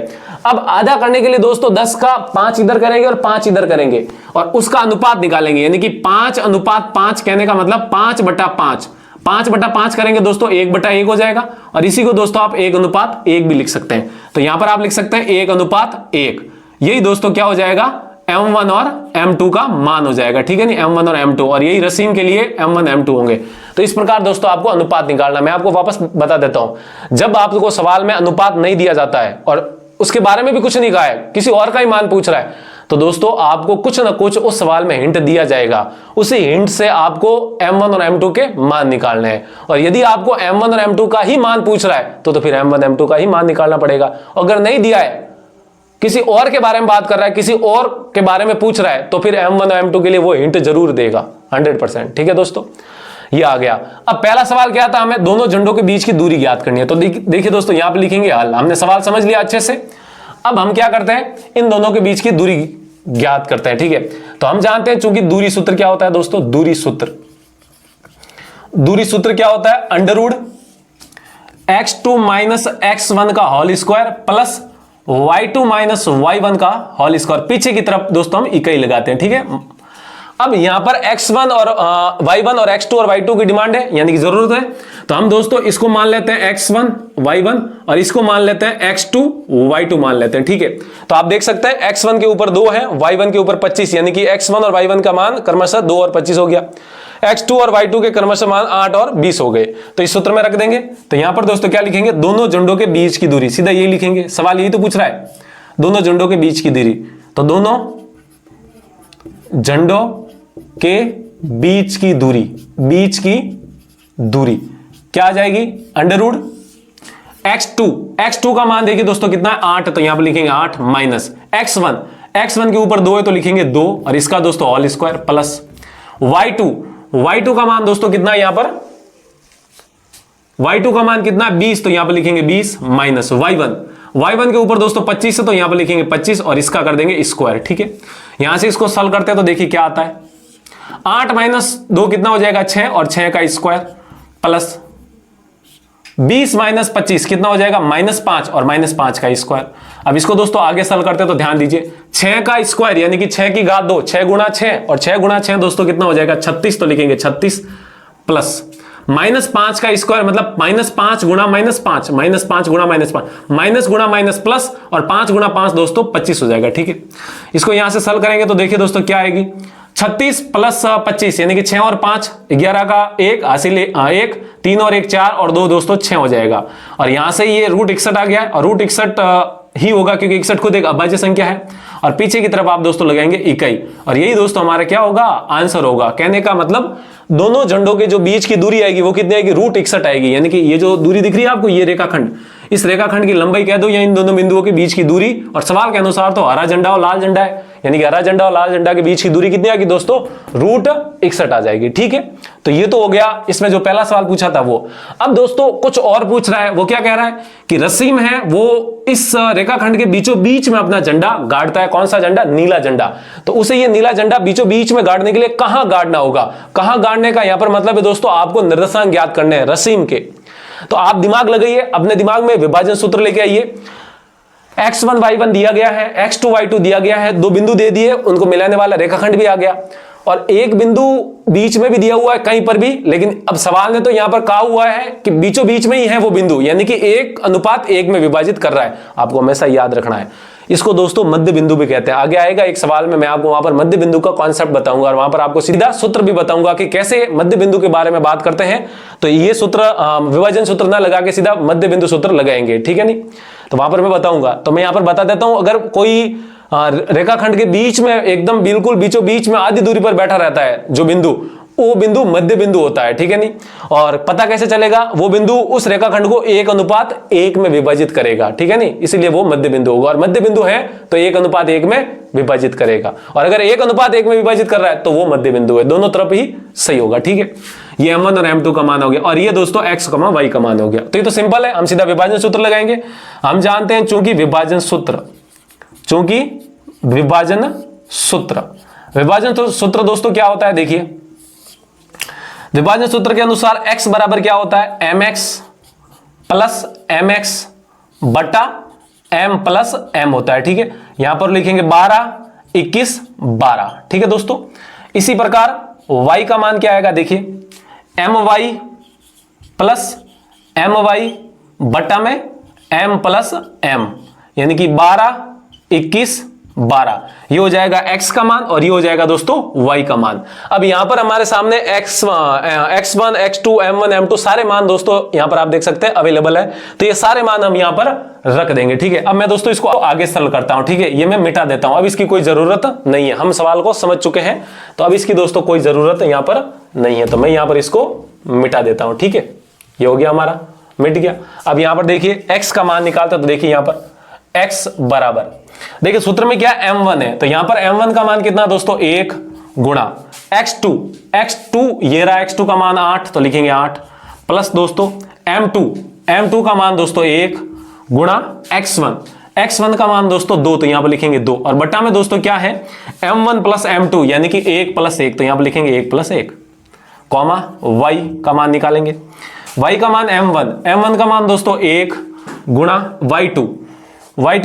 अब आधा करने के लिए दोस्तों 10 का 5 इधर करेंगे और 5 इधर करेंगे, और उसका अनुपात निकालेंगे, यानी कि 5:5, कहने का मतलब 5/5, 5/5 करेंगे दोस्तों 1/1 हो जाएगा, और इसी को दोस्तों आप 1:1 भी लिख सकते हैं। तो यहां पर आप लिख सकते हैं 1:1, यही दोस्तों क्या हो जाएगा, m1 और m2 का मान हो जाएगा, ठीक है नहीं, m1 और m2, और यही रसीम के लिए m1 m2 होंगे। तो इस प्रकार दोस्तों आपको अनुपात निकालना, मैं आपको वापस बता देता हूं, जब आपको सवाल में अनुपात नहीं दिया जाता है और उसके बारे में भी कुछ नहीं कहा है, किसी और का ही मान पूछ रहा है, तो दोस्तों आपको कुछ ना कुछ उस सवाल में हिंट दिया जाएगा, उसी हिंट से आपको m1 और m2 के मान निकालने हैं। और यदि आपको m1 और m2 का ही मान पूछ रहा है तो फिर m1 m2 का ही मान निकालना पड़ेगा। अगर नहीं दिया है, किसी और के बारे में बात कर रहा है, किसी और के बारे में पूछ रहा है, तो फिर m1 और m2 के लिए वो हिंट जरूर देगा 100%, ठीक है दोस्तों। ये आ गया। अब पहला सवाल क्या था, हमें दोनों झंडों के बीच की दूरी ज्ञात करनी है। तो देखिए दोस्तों, यहां पे लिखेंगे हल, हमने सवाल समझ लिया अच्छे से। अब हम क्या करते हैं, इन दोनों के बीच की दूरी ज्ञात करते हैं, ठीक है। तो हम जानते हैं, चूंकि दूरी सूत्र क्या होता है दोस्तों, दूरी सूत्र क्या होता है, अंडरवुड x2 माइनस x1 का whole square plus y2 minus y1 का होल स्क्वायर। पीछे की तरफ दोस्तों हम इकाई लगाते हैं, ठीक है। अब यहां पर x1 और y1 और x2 और y2 की डिमांड है, यानी कि जरूरत है, तो हम दोस्तों इसको मान लेते हैं x1 y1 और इसको मान लेते हैं x2 y2 मान लेते हैं, ठीक है। तो आप देख सकते हैं x1 के ऊपर 2 है, y1 के ऊपर 25, यानी कि x1 और y1 का मान क्रमशः 2 और 25 हो गया। x2 और y2 के क्रमशः मान 8 और 20 हो गए। तो इस सूत्र में रख देंगे। तो यहां पर दोस्तों क्या लिखेंगे, दोनों झंडों के बीच की दूरी, सीधा यही लिखेंगे, सवाल यही तो पूछ रहा है, दोनों झंडों के बीच की दूरी। तो दोनों झंडों के बीच की दूरी क्या आ जाएगी, अंडरवुड x2 का मान देखिए दोस्तों कितना है, 8, तो यहां पर लिखेंगे 8 माइनस x1 के ऊपर 2 है तो लिखेंगे 2 और इसका दोस्तों होल स्क्वायर प्लस y2 का मान दोस्तों कितना है, यहां पर y2 का मान कितना है 20, तो यहां पर लिखेंगे 20 माइनस y1 के ऊपर दोस्तों 25 है तो यहां पर लिखेंगे 25 और इसका कर देंगे स्क्वायर, ठीक है। यहां से इसको सॉल्व करते हैं तो देखिए क्या आता है, 8 माइनस 2 कितना हो जाएगा 6 और 6 का स्क्वायर प्लस 20 माइनस 25 कितना हो जाएगा -5 और -5 का स्क्वायर। अब इसको दोस्तों आगे सॉल्व करते हैं तो ध्यान दीजिए, 6 का स्क्वायर यानी कि 6 की घात 2, 6 गुणा 6 और 6 गुणा 6 दोस्तों कितना हो जाएगा 36, तो लिखेंगे 36 प्लस -5 का स्क्वायर मतलब -5 गुणा -5, -5 गुणा -5, माइनस गुणा माइनस प्लस और 5 गुणा 5 दोस्तों 25 हो जाएगा, ठीक है। इसको यहां से सॉल्व करेंगे तो देखिए दोस्तों क्या आएगी, 36 प्लस 25 यानी कि 6 और 5 11 का 1 हासिल 1, 3 और 1 4 और 2 दोस्तों 6 हो जाएगा। और यहां से ये रूट 61 आ गया और रूट 61 ही होगा क्योंकि 61 खुद एक अभाज्य संख्या है। और पीछे की तरफ आप दोस्तों लगाएंगे इकाई और यही दोस्तों हमारा क्या होगा, आंसर होगा। कहने का मतलब दोनों झंडों के जो बीच की दूरी आएगी वो कितनी आएगी, रूट 61 आएगी। यानी कि ये जो दूरी दिख रही है आपको, ये रेखाखंड, इस रेखाखंड की लंबाई कह दो या इन दोनों बिंदुओं के बीच की दूरी। और सवाल के अनुसार तो हरा झंडा और लाल झंडा है, यानी कि हरा झंडा और लाल झंडा के बीच की दूरी कितनी आएगी दोस्तों, रूट 61 आ जाएगी, ठीक है। तो ये तो हो गया इसमें जो पहला सवाल पूछा था वो। अब दोस्तों कुछ और पूछ रहा है, वो क्या कह रहा है कि रसीम है वो इस रेखाखंड के बीचों बीच में अपना झंडा गाड़ता है। कौन सा झंडा, नीला झंडा। तो उसे ये नीला झंडा बीचों बीच में गाड़ने के लिए कहां गाड़ना होगा, कहां गाड़ने का यहां पर मतलब है दोस्तों आपको निर्देशांक ज्ञात करने हैं रसीम के। तो आप दिमाग लगाइए, अपने दिमाग में विभाजन सूत्र लेके आइए। x1 y1 दिया गया है, x2 y2 दिया गया है, दो बिंदु दे दिए, उनको मिलाने वाला रेखाखंड भी आ गया और एक बिंदु बीच में भी दिया हुआ है कहीं पर भी। लेकिन अब सवाल ने तो यहां पर कहा हुआ है कि बीचों बीच में ही है वो बिंदु, यानी कि 1:1 में विभाजित कर रहा है। आपको हमेशा याद रखना है, इसको दोस्तों मध्य बिंदु भी कहते हैं। आगे आएगा एक सवाल में मैं आपको वहां पर मध्य बिंदु का कॉन्सेप्ट बताऊंगा और वहां पर आपको सीधा सूत्र भी बताऊंगा कि कैसे मध्य बिंदु के बारे में बात करते हैं। तो ये सूत्र विभाजन सूत्र ना लगा के सीधा मध्य बिंदु सूत्र लगाएंगे, ठीक है नहीं। तो वहां पर मैं बताऊंगा। तो मैं यहां पर बता देता हूं, अगर कोई रेखाखंड के बीच में एकदम बिल्कुल बीचों बीच में आधी दूरी पर बैठा रहता है जो बिंदु, वो बिंदु मध्य बिंदु होता है, ठीक है नहीं। और पता कैसे चलेगा, वो बिंदु उस रेखाखंड को 1:1 में विभाजित करेगा, ठीक है नहीं, इसीलिए वो मध्य बिंदु होगा। और मध्य बिंदु है तो 1:1 में विभाजित करेगा, और अगर 1:1 में विभाजित कर रहा है तो वो मध्य बिंदु है, दोनों तरफ ही सही होगा, ठीक है। ये m1 और m2 का मान हो गया और ये दोस्तों x, y का मान हो गया। तो ये तो सिंपल है, हम सीधा विभाजन सूत्र लगाएंगे। हम जानते हैं चूंकि विभाजन सूत्र दोस्तों क्या होता है, देखिए विभाजन सूत्र के अनुसार x बराबर क्या होता है, mx प्लस mx बटा m प्लस m होता है, ठीक है। यहां पर लिखेंगे 12, 21, 12, ठीक है दोस्तों। इसी प्रकार y का मान क्या आएगा, देखिए my प्लस my बटा में m प्लस m, यानी कि 12, 21, 12। ये हो जाएगा x का मान और ये हो जाएगा दोस्तों y का मान। अब यहां पर हमारे सामने x1 x2 m1 m2 सारे मान दोस्तों यहां पर आप देख सकते हैं अवेलेबल है, तो ये सारे मान हम यहां पर रख देंगे। ठीक है, अब मैं दोस्तों इसको आगे सरल करता हूं। ठीक है, ये मैं मिटा देता हूं, अब इसकी कोई जरूरत नहीं है, हम सवाल को समझ चुके हैं, तो अब इसकी दोस्तों कोई जरूरत यहां पर नहीं है, तो मैं यहां पर इसको मिटा देता हूं। ठीक है, ये हो गया हमारा, मिट गया। अब यहां पर देखिए x का मान निकालते तो देखिए यहां पर x बराबर, देखिए सूत्र में क्या m1 है, तो यहां पर m1 का मान कितना दोस्तों 1 गुणा x2 ये रहा x2 का मान 8, तो लिखेंगे 8 प्लस दोस्तों m2 का मान दोस्तों 1 गुणा x1 का मान दोस्तों 2, तो यहां पर लिखेंगे 2 और बटा में दोस्तों क्या है m1 प्लस m2 यानी कि 1 प्लस 1, तो यहां पर लिखेंगे 1 प्लस 1 कॉमा y का मान निकालेंगे, y का मान m1 का मान दोस्तों 1 गुणा y2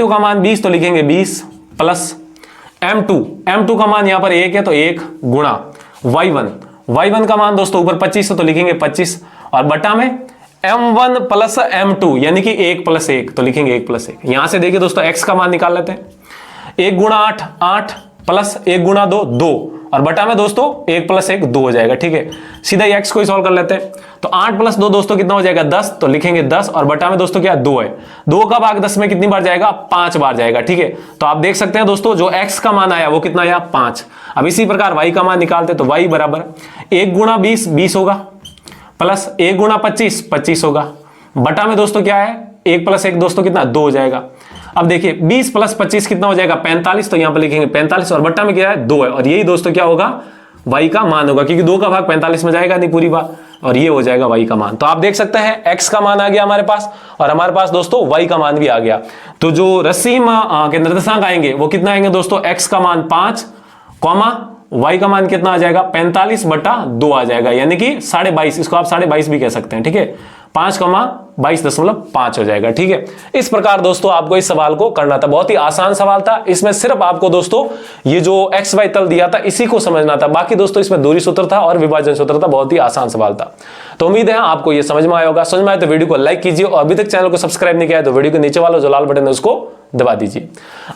का मान 20, तो लिखेंगे 20 प्लस m2 का मान यहां पर 1 है तो 1 गुणा y1 का मान दोस्तों ऊपर 25 है तो लिखेंगे 25 और बटा में m1 प्लस m2 यानी कि 1 प्लस 1, तो लिखेंगे 1 प्लस 1। यहां से देखिए दोस्तों x का मान निकाल लेते हैं, 1 गुणा 8 प्लस 1 गुणा 2 और बटा में दोस्तों 1 प्लस 1 2 हो जाएगा। ठीक है, सीधा ही x को ही सॉल्व कर लेते हैं, तो 8 प्लस 2 दोस्तों कितना हो जाएगा 10, तो लिखेंगे 10 और बटा में दोस्तों क्या 2 है, 2 का भाग 10 में कितनी बार जाएगा 5 बार जाएगा। ठीक है, तो आप देख सकते हैं दोस्तों जो x का मान आया वो कितना आया 5। अब इसी प्रकार y का मान निकालते तो y बराबर 1 गुणा 20 होगा प्लस 1 गुणा 25 होगा, बटा में दोस्तों क्या है 1 प्लस 1 दोस्तों कितना 2 हो जाएगा। अब देखिए 20 प्लस 25 कितना हो जाएगा 45, तो यहां पर लिखेंगे 45 और बट्टा में क्या है 2 है और यही दोस्तों क्या होगा y का मान होगा, क्योंकि 2 का भाग 45 में जाएगा नहीं पूरी बार, और ये हो जाएगा y का मान। तो आप देख सकते हैं x का मान आ गया हमारे पास और हमारे पास दोस्तों y का मान भी आ गया। तो जो रसीम के निर्देशांक आएंगे वो कितना आएंगे दोस्तों, x का मान 5 कॉमा y का मान कितना आ जाएगा 45/2 आ जाएगा, यानी कि 22.5, इसको आप 22.5 भी कह सकते हैं। ठीक है, 5,22.5 हो जाएगा। ठीक है, इस प्रकार दोस्तों आपको इस सवाल को करना था, बहुत ही आसान सवाल था। इसमें सिर्फ आपको दोस्तों ये जो एक्स वाई तल दिया था इसी को समझना था, बाकी दोस्तों इसमें दूरी सूत्र था और विभाजन सूत्र था, बहुत ही आसान सवाल था। तो उम्मीद है आपको ये समझ में आया होगा। समझ में आए तो वीडियो को लाइक कीजिए और अभी तक चैनल को सब्सक्राइब नहीं किया है तो वीडियो के नीचे वाला जो लाल बटन है उसको दबा दीजिए।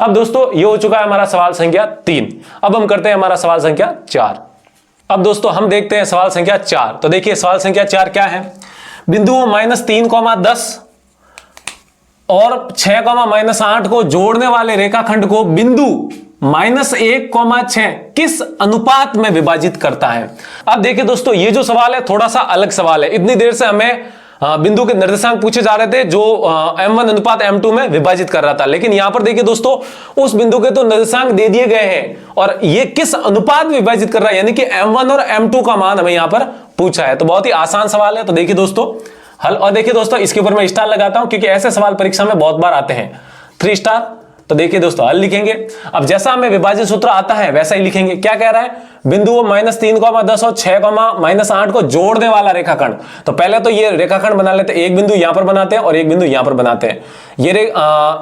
अब दोस्तों ये हो चुका है हमारा सवाल संख्या 3। अब हम करते हैं हमारा सवाल संख्या 4। अब दोस्तों हम देखते हैं सवाल संख्या 4। तो देखिए सवाल संख्या 4 क्या है, बिंदुओं -3,10 और 6,-8 को जोड़ने वाले रेखाखंड को बिंदु -1,6 किस अनुपात में विभाजित करता है। अब देखिए दोस्तों ये जो सवाल है थोड़ा सा अलग सवाल है। इतनी देर से हमें बिंदु के निर्देशांक पूछे जा रहे थे जो m1 अनुपात m2 में विभाजित कर रहा था, लेकिन यहां पर देखिए दोस्तों उस बिंदु के तो निर्देशांक दे दिए गए हैं और ये किस अनुपात में विभाजित कर रहा है, यानी कि m1 और m2 का मान हमें यहां पर पूछा है। तो बहुत ही आसान सवाल है। तो देखिए दोस्तों हल, और देखिए दोस्तों इसके ऊपर मैं स्टार लगाता हूं क्योंकि ऐसे सवाल परीक्षा में बहुत बार आते हैं, 3 स्टार। तो देखिए दोस्तों हल लिखेंगे। अब जैसा हमें विभाजन सूत्र आता है वैसा ही लिखेंगे। क्या कह रहा है, बिंदुओं -3,10 और 6,-8 को जोड़ने वाला रेखाखंड। तो पहले तो ये रेखाखंड बना लेते हैं, एक बिंदु यहां पर बनाते हैं और एक बिंदु यहां पर बनाते हैं। ये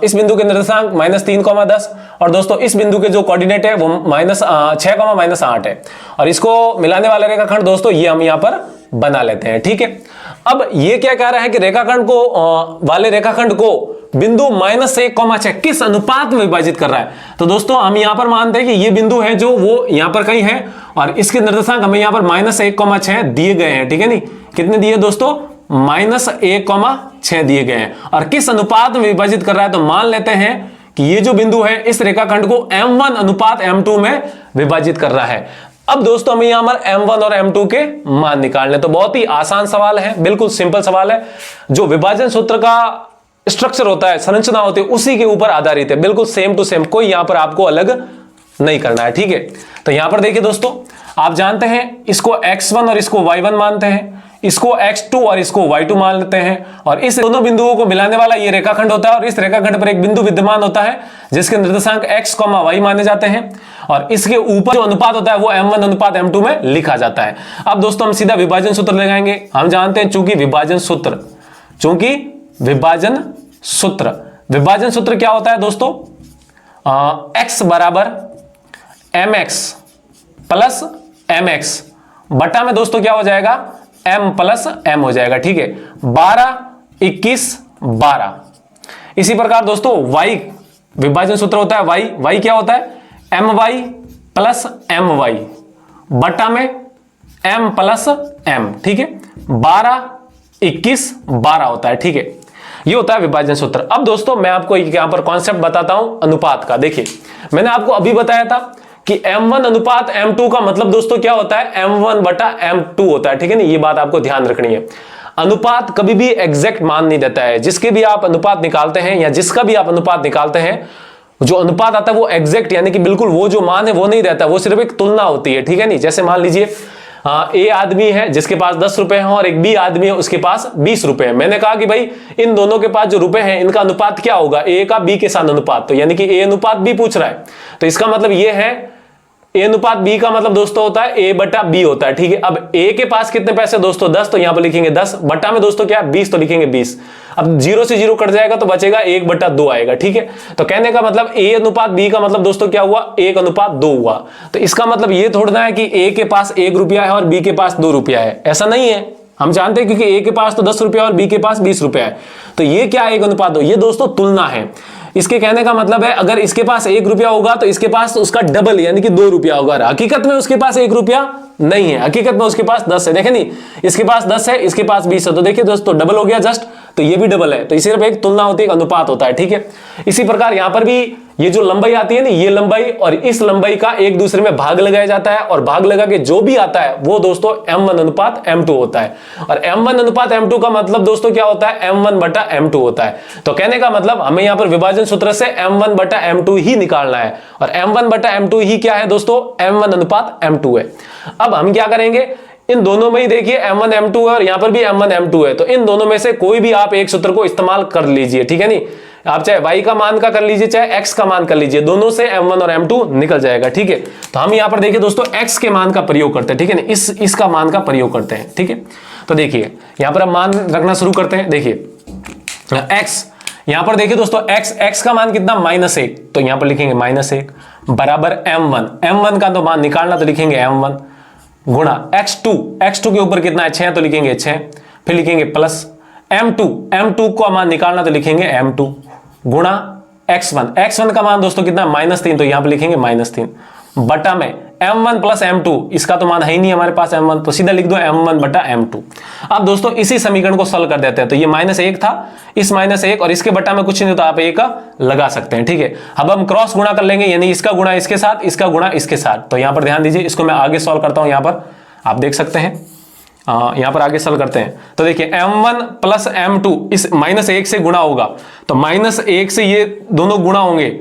इस बिंदु के निर्देशांक -3,10 और दोस्तों इस बिंदु के जो कोऑर्डिनेट है वो -6,-8 है और इसको मिलाने वाला रेखाखंड दोस्तों ये हम यहां पर बना लेते हैं। ठीक है, अब ये क्या कह रहा है कि रेखाखंड को वाले रेखाखंड को बिंदु -1,6 किस अनुपात में विभाजित कर रहा है। तो दोस्तों हम यहां पर मानते हैं कि ये बिंदु है जो वो यहां पर कहीं है और इसके निर्देशांक हमें यहां पर -1,6 दिए गए हैं। ठीक है, नहीं कितने दिए दोस्तों, -1,6 दिए गए हैं और किस अनुपात में विभाजित कर रहा है। तो मान लेते हैं कि ये जो बिंदु है इस रेखाखंड को m1 अनुपात m2 में विभाजित कर रहा है। अब दोस्तों हमें यहां पर m1 और m2 के मान निकालने। तो बहुत ही आसान सवाल है, बिल्कुल सिंपल सवाल है। जो विभाजन सूत्र का स्ट्रक्चर होता है, संरचना होती है, उसी के ऊपर आधारित है, बिल्कुल सेम टू सेम, कोई यहां पर आपको अलग नहीं करना है। ठीक है, तो यहां पर देखिए दोस्तों आप जानते हैं इसको x1 और इसको y1 मानते हैं, इसको x2 और इसको y2 मान लेते हैं और इस दोनों बिंदुओं को मिलाने वाला ये रेखाखंड होता है और इस रेखाखंड पर एक बिंदु विद्यमान होता है जिसके निर्देशांक x, y माने जाते हैं और इसके ऊपर जो अनुपात होता है वो m1 अनुपात m2 में लिखा जाता है। अब दोस्तों हम सीधा विभाजन सूत्र लगाएंगे। हम जानते हैं चूंकि विभाजन सूत्र क्या होता है दोस्तों, x बराबर mx प्लस mx बटा में दोस्तों क्या हो जाएगा m प्लस m हो जाएगा। ठीक है, 12, 21, 12। इसी प्रकार दोस्तों y विभाजन सूत्र होता है वाई, वाई क्या होता है m y plus m y बटा में एम प्लस एम, ठीक है 12 21 12 होता है, ठीक है ये होता है विभाजन सूत्र। अब दोस्तों मैं आपको यहां पर कॉन्सेप्ट बताता हूं अनुपात का। देखिए मैंने आपको अभी बताया था कि m1 अनुपात m2 का मतलब दोस्तों क्या होता है m1 बटा m2 होता है, ठीक है ना, ये बात आपको ध्यान रखनी है। अनुपात कभी भी एग्जैक्ट मान नहीं देता है, जिसके भी आप अनुपात निकालते हैं या जिसका भी आप अनुपात निकालते हैं, जो अनुपात आता है वो एग्जैक्ट यानी कि बिल्कुल वो जो मान है वो नहीं रहता, वो सिर्फ एक तुलना होती है, ठीक है नहीं। जैसे मान लीजिए ए आदमी है जिसके पास 10 रुपए हैं और एक बी आदमी है उसके पास 20 रुपए हैं। मैंने कहा कि भाई इन दोनों के पास जो रुपए हैं इनका अनुपात क्या होगा, ए का बी के साथ अनुपात, तो यानी कि ए अनुपात बी पूछ रहा है, तो इसका मतलब ये है ए अनुपात बी का मतलब दोस्तों होता है ए बटा बी होता है, ठीक है। अब ए के पास कितने पैसे दोस्तों 10, तो यहां पर लिखेंगे 10 बटा में दोस्तों क्या 20, तो लिखेंगे 20। अब 0 से 0 कट जाएगा तो बचेगा 1 बटा 2 आएगा, ठीक है। तो कहने का मतलब ए अनुपात बी का मतलब दोस्तों क्या हुआ 1 अनुपात 2 हुआ। तो इसका मतलब ये थोड़ा है कि ए के पास 1 रुपया है और बी के पास 2 रुपया है, ऐसा नहीं है। हम जानते हैं क्योंकि ए के पास तो 10 रुपया और बी के पास 20 रुपया है, तो ये क्या 1 अनुपात 2, ये दोस्तों तुलना है। इसके कहने का मतलब है अगर इसके पास 1 रुपया होगा तो इसके पास उसका डबल यानी कि 2 रुपया होगा। हकीकत में उसके पास 1 रुपया नहीं है, हकीकत में उसके पास 10 है। देखें नहीं, इसके पास 10 है, इसके पास 20 है, तो देखिए दोस्तों डबल हो गया जस्ट, तो ये भी डबल है, तो इसी सिर्फ एक तुलना होती है, एक अनुपात होता है, ठीक है। इसी प्रकार यहां पर भी ये जो लंबाई आती है ना, ये लंबाई और इस लंबाई का एक दूसरे में भाग लगाया जाता है और भाग लगा के जो भी आता है वो दोस्तों m1 अनुपात m2 होता है। और m1 अनुपात m2 का मतलब दोस्तों क्या होता है m1 बटा m2 होता है। तो कहने का मतलब हमें यहां पर विभाजन सूत्र से m1 बटा m2 ही निकालना है, और m1 बटा m2 ही क्या है दोस्तों m1 अनुपात m2 है। अब हम क्या करेंगे, इन दोनों में ही देखिए m1 m2 है और यहां पर भी m1 m2 है, तो इन दोनों में से कोई भी आप एक सूत्र को इस्तेमाल कर लीजिए, ठीक है नहीं। आप चाहे y का मान का कर लीजिए चाहे x का मान कर लीजिए, दोनों से m1 और m2 निकल जाएगा, ठीक है। तो हम यहां पर देखिए दोस्तों x के मान का प्रयोग करते हैं, ठीक है ना, इसका मान का प्रयोग करते हैं, ठीक है। तो देखिए यहां पर हम मान रखना शुरू करते हैं। देखिए x यहां पर देखिए दोस्तों x का मान कितना -1, तो यहां पर लिखेंगे -1 बराबर m1 का तो मान निकालना, तो लिखेंगे m1 गुणा x2 के ऊपर कितना है 6, तो लिखेंगे 6, फिर लिखेंगे प्लस m2 को मान निकालना, तो लिखेंगे m2 गुणा x1 का मान दोस्तों कितना -3, तो यहां पर लिखेंगे -3 बटा में m1 प्लस m2, इसका तो मान है ही नहीं हमारे पास m1, तो सीधा लिख दो m1 बटा m2। अब दोस्तों इसी समीकरण को सॉल्व कर देते हैं, तो ये -1 था, इस -1 और इसके बटा में कुछ नहीं, तो आप 1 लगा सकते हैं, ठीक है। अब हम क्रॉस गुणा कर लेंगे, यानी इसका गुणा इसके साथ, इसका गुणा इसके साथ। तो यहां पर ध्यान दीजिए, इसको मैं आगे सॉल्व करता हूं, यहां पर आप देख सकते हैं, यहां पर आगे सॉल्व करते हैं। तो देखिए m1 प्लस m2 इस -1 से गुणा होगा, तो -1 से ये दोनों गुणा होंगे,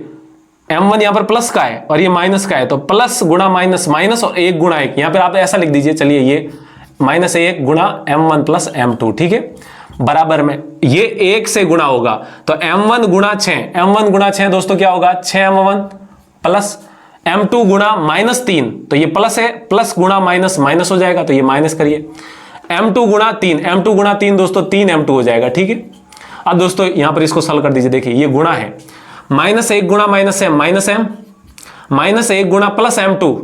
m1 यहां पर प्लस का है और ये माइनस का है, तो प्लस गुणा माइनस, माइनस और 1 गुणा 1, यहां पर आप ऐसा लिख दीजिए, चलिए ये -1 गुणा m1 प्लस m2, ठीक है, बराबर में ये 1 से गुणा होगा, तो m1 गुणा 6 दोस्तों क्या होगा 6m1 प्लस m2 गुणा -3, तो ये प्लस है, प्लस गुणा माइनस, माइनस हो जाएगा, तो ये माइनस करिए, m2 गुणा 3 दोस्तों 3m2 हो जाएगा, ठीक है। अब दोस्तों यहां पर इसको सॉल्व कर दीजिए, देखिए ये गुणा है, -1 गुणा -1 गुणा प्लस m2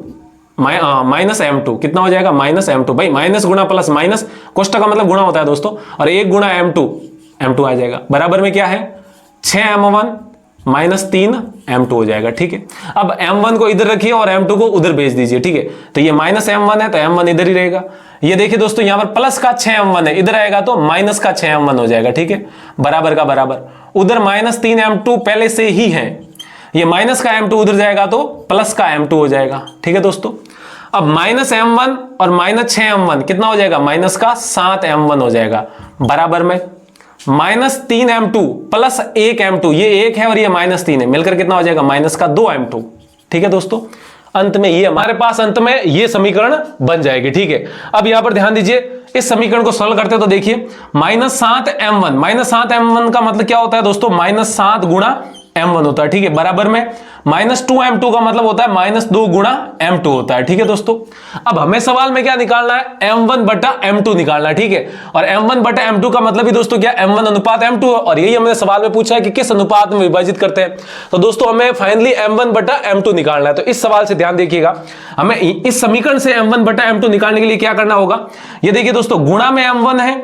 -m2 कितना हो जाएगा -m2, भाई माइनस गुणा प्लस, माइनस कोष्टक का मतलब गुणा होता है दोस्तों, और 1 गुणा m2 आ जाएगा, बराबर में क्या है 6m1 -3m2 हो जाएगा, ठीक है। अब m1 को इधर रखिए और m2 को उधर भेज दीजिए, ठीक है। तो ये -m1 है तो m1 इधर ही रहेगा, ये देखिए दोस्तों यहां पर प्लस का 6m1 है, इधर आएगा तो माइनस का 6m1 हो जाएगा, ठीक है, बराबर का बराबर, उधर -3m2 पहले से ही है, ये माइनस का m2 उधर जाएगा तो प्लस का m2 हो जाएगा, ठीक है दोस्तों। अब -m1 और -6m1 कितना हो जाएगा, माइनस का 7m1 हो जाएगा, बराबर में -3m2 प्लस 1m2, ये 1 है और ये -3 है, मिलकर कितना हो जाएगा माइनस का 2m2, ठीक है दोस्तों। अंत में ये हमारे पास अंत में ये समीकरण बन जाएगी, ठीक है। अब यहां पर ध्यान दीजिए, इस समीकरण को सॉल्व करते हैं तो देखिए -7m1 का मतलब क्या होता है दोस्तों, -7 गुणा m1 होता है, ठीक है, बराबर में -2m2 का मतलब होता है -2 गुणा m2 होता है, ठीक है दोस्तों। अब हमें सवाल में क्या निकालना है, m1 बटा m2 निकालना है, ठीक है। और m1 बटा m2 का मतलब ही दोस्तों क्या, m1 अनुपात m2 है, और यही हमने सवाल में पूछा है कि किस अनुपात में विभाजित करते हैं। तो दोस्तों हमें फाइनली m1 बटा m2 निकालना है। तो इस सवाल से ध्यान देखिएगा, हमें इस समीकरण से m1 बटा m2 निकालने के लिए क्या करना होगा, ये देखिए दोस्तों गुणा में m1 है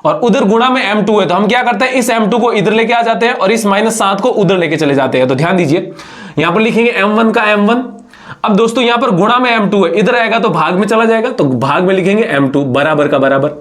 और उधर गुणा में m2 है, तो हम क्या करते हैं, इस m2 को इधर लेके आ जाते हैं और इस -7 को उधर लेके चले जाते हैं। तो ध्यान दीजिए, यहां पर लिखेंगे m1 का m1। अब दोस्तों यहां पर गुणा में m2 है, इधर आएगा तो भाग में चला जाएगा, तो भाग में लिखेंगे m2 बराबर का बराबर।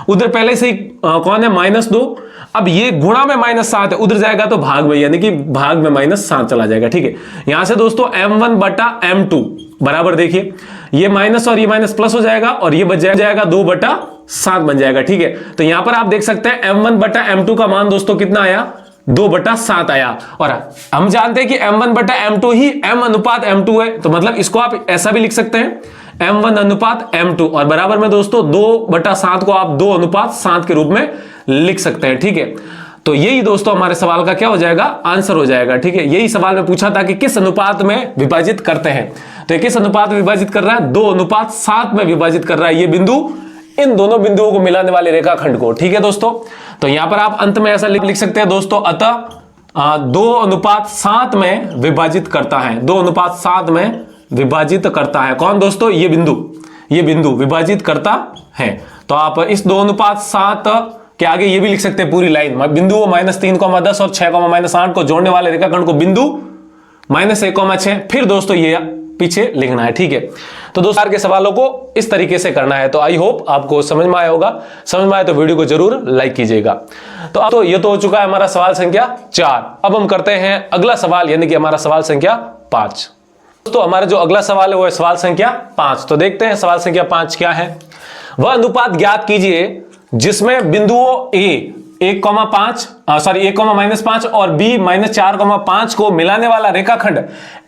उधर पहले से ही कौन है, -2। अब ये गुणा में -7 है, उधर जाएगा तो भाग में, यानी कि भाग में -7 चला जाएगा। ठीक है, यहां से दोस्तों m1 बटा m2 बराबर, देखिए ये माइनस और ये माइनस प्लस हो जाएगा और ये बच जाएगा 2/7 बन जाएगा। ठीक है, तो यहां पर आप देख सकते हैं m1 बटा m2 का मान दोस्तों कितना आया, 2/7 आया। और हम जानते हैं कि m1 बटा m2 ही m अनुपात m2 है, तो मतलब इसको आप ऐसा भी लिख सकते हैं, m1 अनुपात m2, और बराबर में दोस्तों 2/7 को आप 2 अनुपात 7 के रूप में लिख सकते हैं। ठीक है, तो यही दोस्तों हमारे सवाल का क्या हो जाएगा, आंसर हो जाएगा। ठीक है, यही सवाल में पूछा था कि किस अनुपात में विभाजित करते हैं, तो किस अनुपात में विभाजित कर रहा है, 2:7 में विभाजित कर रहा है ये बिंदु इन दोनों बिंदुओं को मिलाने वाले रेखाखंड को। ठीक है दोस्तों, तो यहां पर आप अंत में ऐसा लिख सकते हैं दोस्तों, अतः 2:7 में विभाजित करता है, 2:7 में विभाजित करता है। कौन दोस्तों, ये बिंदु विभाजित करता है। तो आप इस 2:7 के आगे ये भी लिख सकते हैं पूरी लाइन, बिंदु -3,10 और 6,-8 को जोड़ने वाले रेखाखंड को बिंदु -1,6। फिर दोस्तों ये पीछे लिखना है। ठीक है, तो दोस्तों के सवालों को इस तरीके से करना है। तो आई होप आपको समझ में आया होगा, समझ में आए तो वीडियो को जरूर लाइक कीजिएगा। तो अब तो ये तो हो चुका है हमारा सवाल संख्या 4। अब हम करते हैं अगला सवाल, यानी कि हमारा सवाल संख्या 5। दोस्तों हमारा जो अगला सवाल है वो है सवाल संख्या 5। तो देखते हैं सवाल संख्या 5 क्या है। वह अनुपात ज्ञात कीजिए जिसमें बिंदुओं a 1,5 और b -4,5 को मिलाने वाला रेखाखंड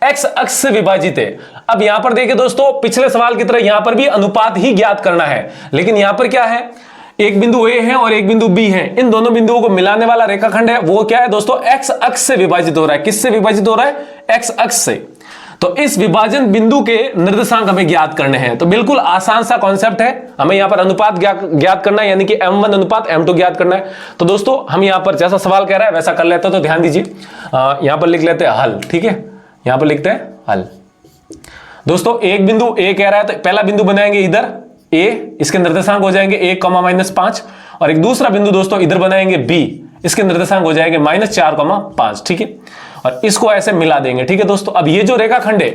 x अक्ष से विभाजित है। अब यहां पर देखिए दोस्तों, पिछले सवाल की तरह यहां पर भी अनुपात ही ज्ञात करना है, लेकिन यहां पर क्या है, एक बिंदु a है और एक बिंदु b है, इन दोनों बिंदुओं को मिलाने वाला रेखाखंड है वो क्या है दोस्तों, x अक्ष से विभाजित हो रहा है। किससे विभाजित हो रहा है, x अक्ष से। तो इस विभाजन बिंदु के निर्देशांक हमें ज्ञात करने हैं। तो बिल्कुल आसान सा कॉन्सेप्ट है, हमें यहां पर अनुपात ज्ञात करना है, यानी कि m1 अनुपात m2 ज्ञात करना है। तो दोस्तों हम यहां पर जैसा सवाल कह रहा है वैसा कर लेते हैं। तो ध्यान दीजिए, यहां पर लिख लेते हैं हल। ठीक है, यहां पर लिखते हैं हल। दोस्तों एक बिंदु a कह रहा है, तो पहला बिंदु बनाएंगे इधर a, इसके निर्देशांक हो जाएंगे 1,-5, और एक दूसरा बिंदु दोस्तों इधर बनाएंगे b, इसके निर्देशांक हो जाएंगे -4,5। ठीक है, और इसको ऐसे मिला देंगे। ठीक है दोस्तों, अब ये जो रेखाखंड है,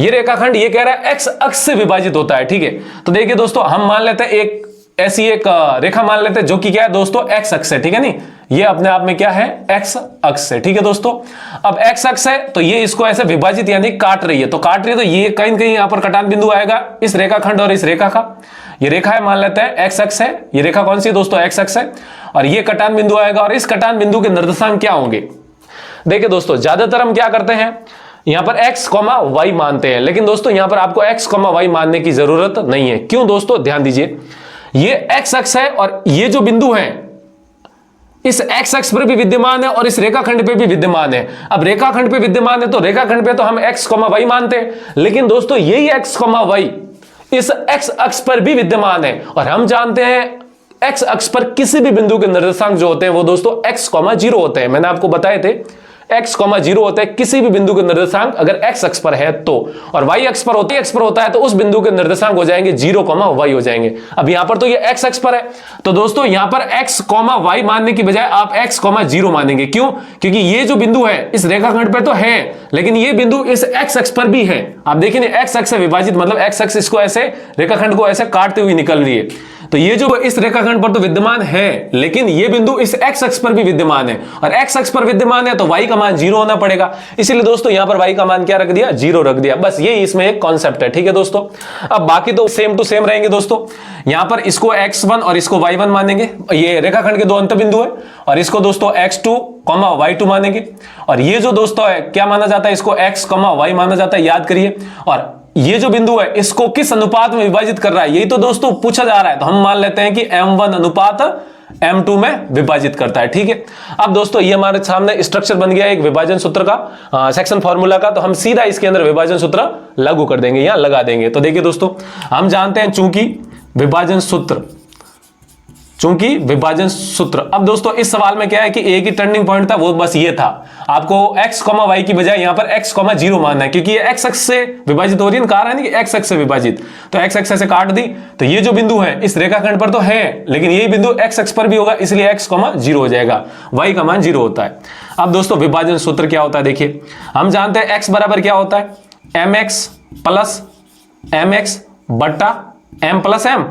ये रेखाखंड ये कह रहा है x अक्ष से विभाजित होता है। ठीक है, तो देखिए दोस्तों हम मान लेते हैं ऐसी एक रेखा मान लेते हैं जो कि क्या है दोस्तों, x अक्ष है। ठीक है, नहीं ये अपने आप में क्या है, x अक्ष है। ठीक है दोस्तों, अब x अक्ष है तो ये इसको ऐसे विभाजित यानी काट रही है, तो काट रही है तो ये कहीं न कहीं यहां पर कटान बिंदु आएगा इस रेखाखंड और इस रेखा का। ये रेखा है, मान लेते हैं x अक्ष है, ये रेखा कौन सी है दोस्तों, x अक्ष है, और ये कटान बिंदु आएगा, और इस कटान बिंदु के निर्देशांक क्या होंगे। देखिए दोस्तों ज्यादातर हम क्या करते हैं, यहां पर x, y मानते हैं, लेकिन दोस्तों यहां पर आपको x, y मानने की जरूरत नहीं है। क्यों दोस्तों, ध्यान दीजिए, ये x अक्ष है और ये जो बिंदु है इस x अक्ष पर भी विद्यमान है और इस रेखाखंड पे भी विद्यमान है। अब रेखाखंड पे विद्यमान है तो रेखाखंड पे तो हम x, y मानते हैं, लेकिन दोस्तों यही x, y इस x अक्ष पर भी विद्यमान है, और हम जानते हैं x अक्ष पर किसी भी बिंदु के निर्देशांक जो होते हैं वो दोस्तों x, 0 होते हैं। मैंने आपको बताए थे x, 0 होता है किसी भी बिंदु के निर्देशांक अगर x अक्ष पर है तो, और y अक्ष पर होता है तो उस बिंदु के निर्देशांक हो जाएंगे 0, y हो जाएंगे। अब यहां पर तो ये x अक्ष पर है, तो दोस्तों यहां पर x, y मानने की बजाय आप x, 0 मानेंगे। क्यों, क्योंकि ये जो बिंदु है इस रेखाखंड पर तो है, लेकिन ये बिंदु इस x अक्ष पर भी है। आप देखिए x अक्ष से विभाजित मतलब x अक्ष इसको ऐसे रेखाखंड को ऐसे काटते हुए निकल रही है, तो ये जो इस रेखाखंड पर तो विद्यमान है, लेकिन ये बिंदु इस x अक्ष पर भी विद्यमान है, और x अक्ष पर विद्यमान है तो y का मान 0 होना पड़ेगा। इसीलिए दोस्तों यहां पर y का मान क्या रख दिया, 0 रख दिया। बस यही इसमें एक कॉन्सेप्ट है। ठीक है दोस्तों, अब बाकी तो सेम टू सेम रहेंगे दोस्तों। यहां पर इसको x1 और इसको y1 मानेंगे, ये रेखाखंड के दो अंत बिंदु है, और इसको दोस्तों x2, y2 मानेंगे, और ये जो दोस्तों है क्या माना जाता है, इसको x, y माना जाता है, याद करिए। और ये जो बिंदु है इसको किस अनुपात में विभाजित कर रहा है, यही तो दोस्तों पूछा जा रहा है। तो हम मान लेते हैं कि m1 अनुपात m2 में विभाजित करता है। ठीक है, अब दोस्तों ये हमारे सामने स्ट्रक्चर बन गया एक विभाजन सूत्र का, सेक्शन फॉर्मूला का, तो हम सीधा इसके अंदर विभाजन सूत्र लागू कर देंगे या लगा देंगे। तो देखिए दोस्तों हम जानते हैं चूंकि विभाजन सूत्र चूंकि विभाजन सूत्र। अब दोस्तों इस सवाल में क्या है कि एक ही टर्निंग पॉइंट था, वो बस ये था, आपको x, y की बजाय यहां पर x, 0 मानना है, क्योंकि ये x अक्ष से विभाजित हो रही है, कहा रहा है ना कि x अक्ष से विभाजित, तो x अक्ष से काट दी, तो ये जो बिंदु है इस रेखाखंड पर तो है, लेकिन यही बिंदु x अक्ष पर भी होगा, इसलिए x, 0 हो जाएगा, y का मान 0 होता है। अब दोस्तों विभाजन सूत्र क्या होता है, देखिए हम जानते हैं x बराबर क्या होता है, mx प्लस mx बट्टा m प्लस m,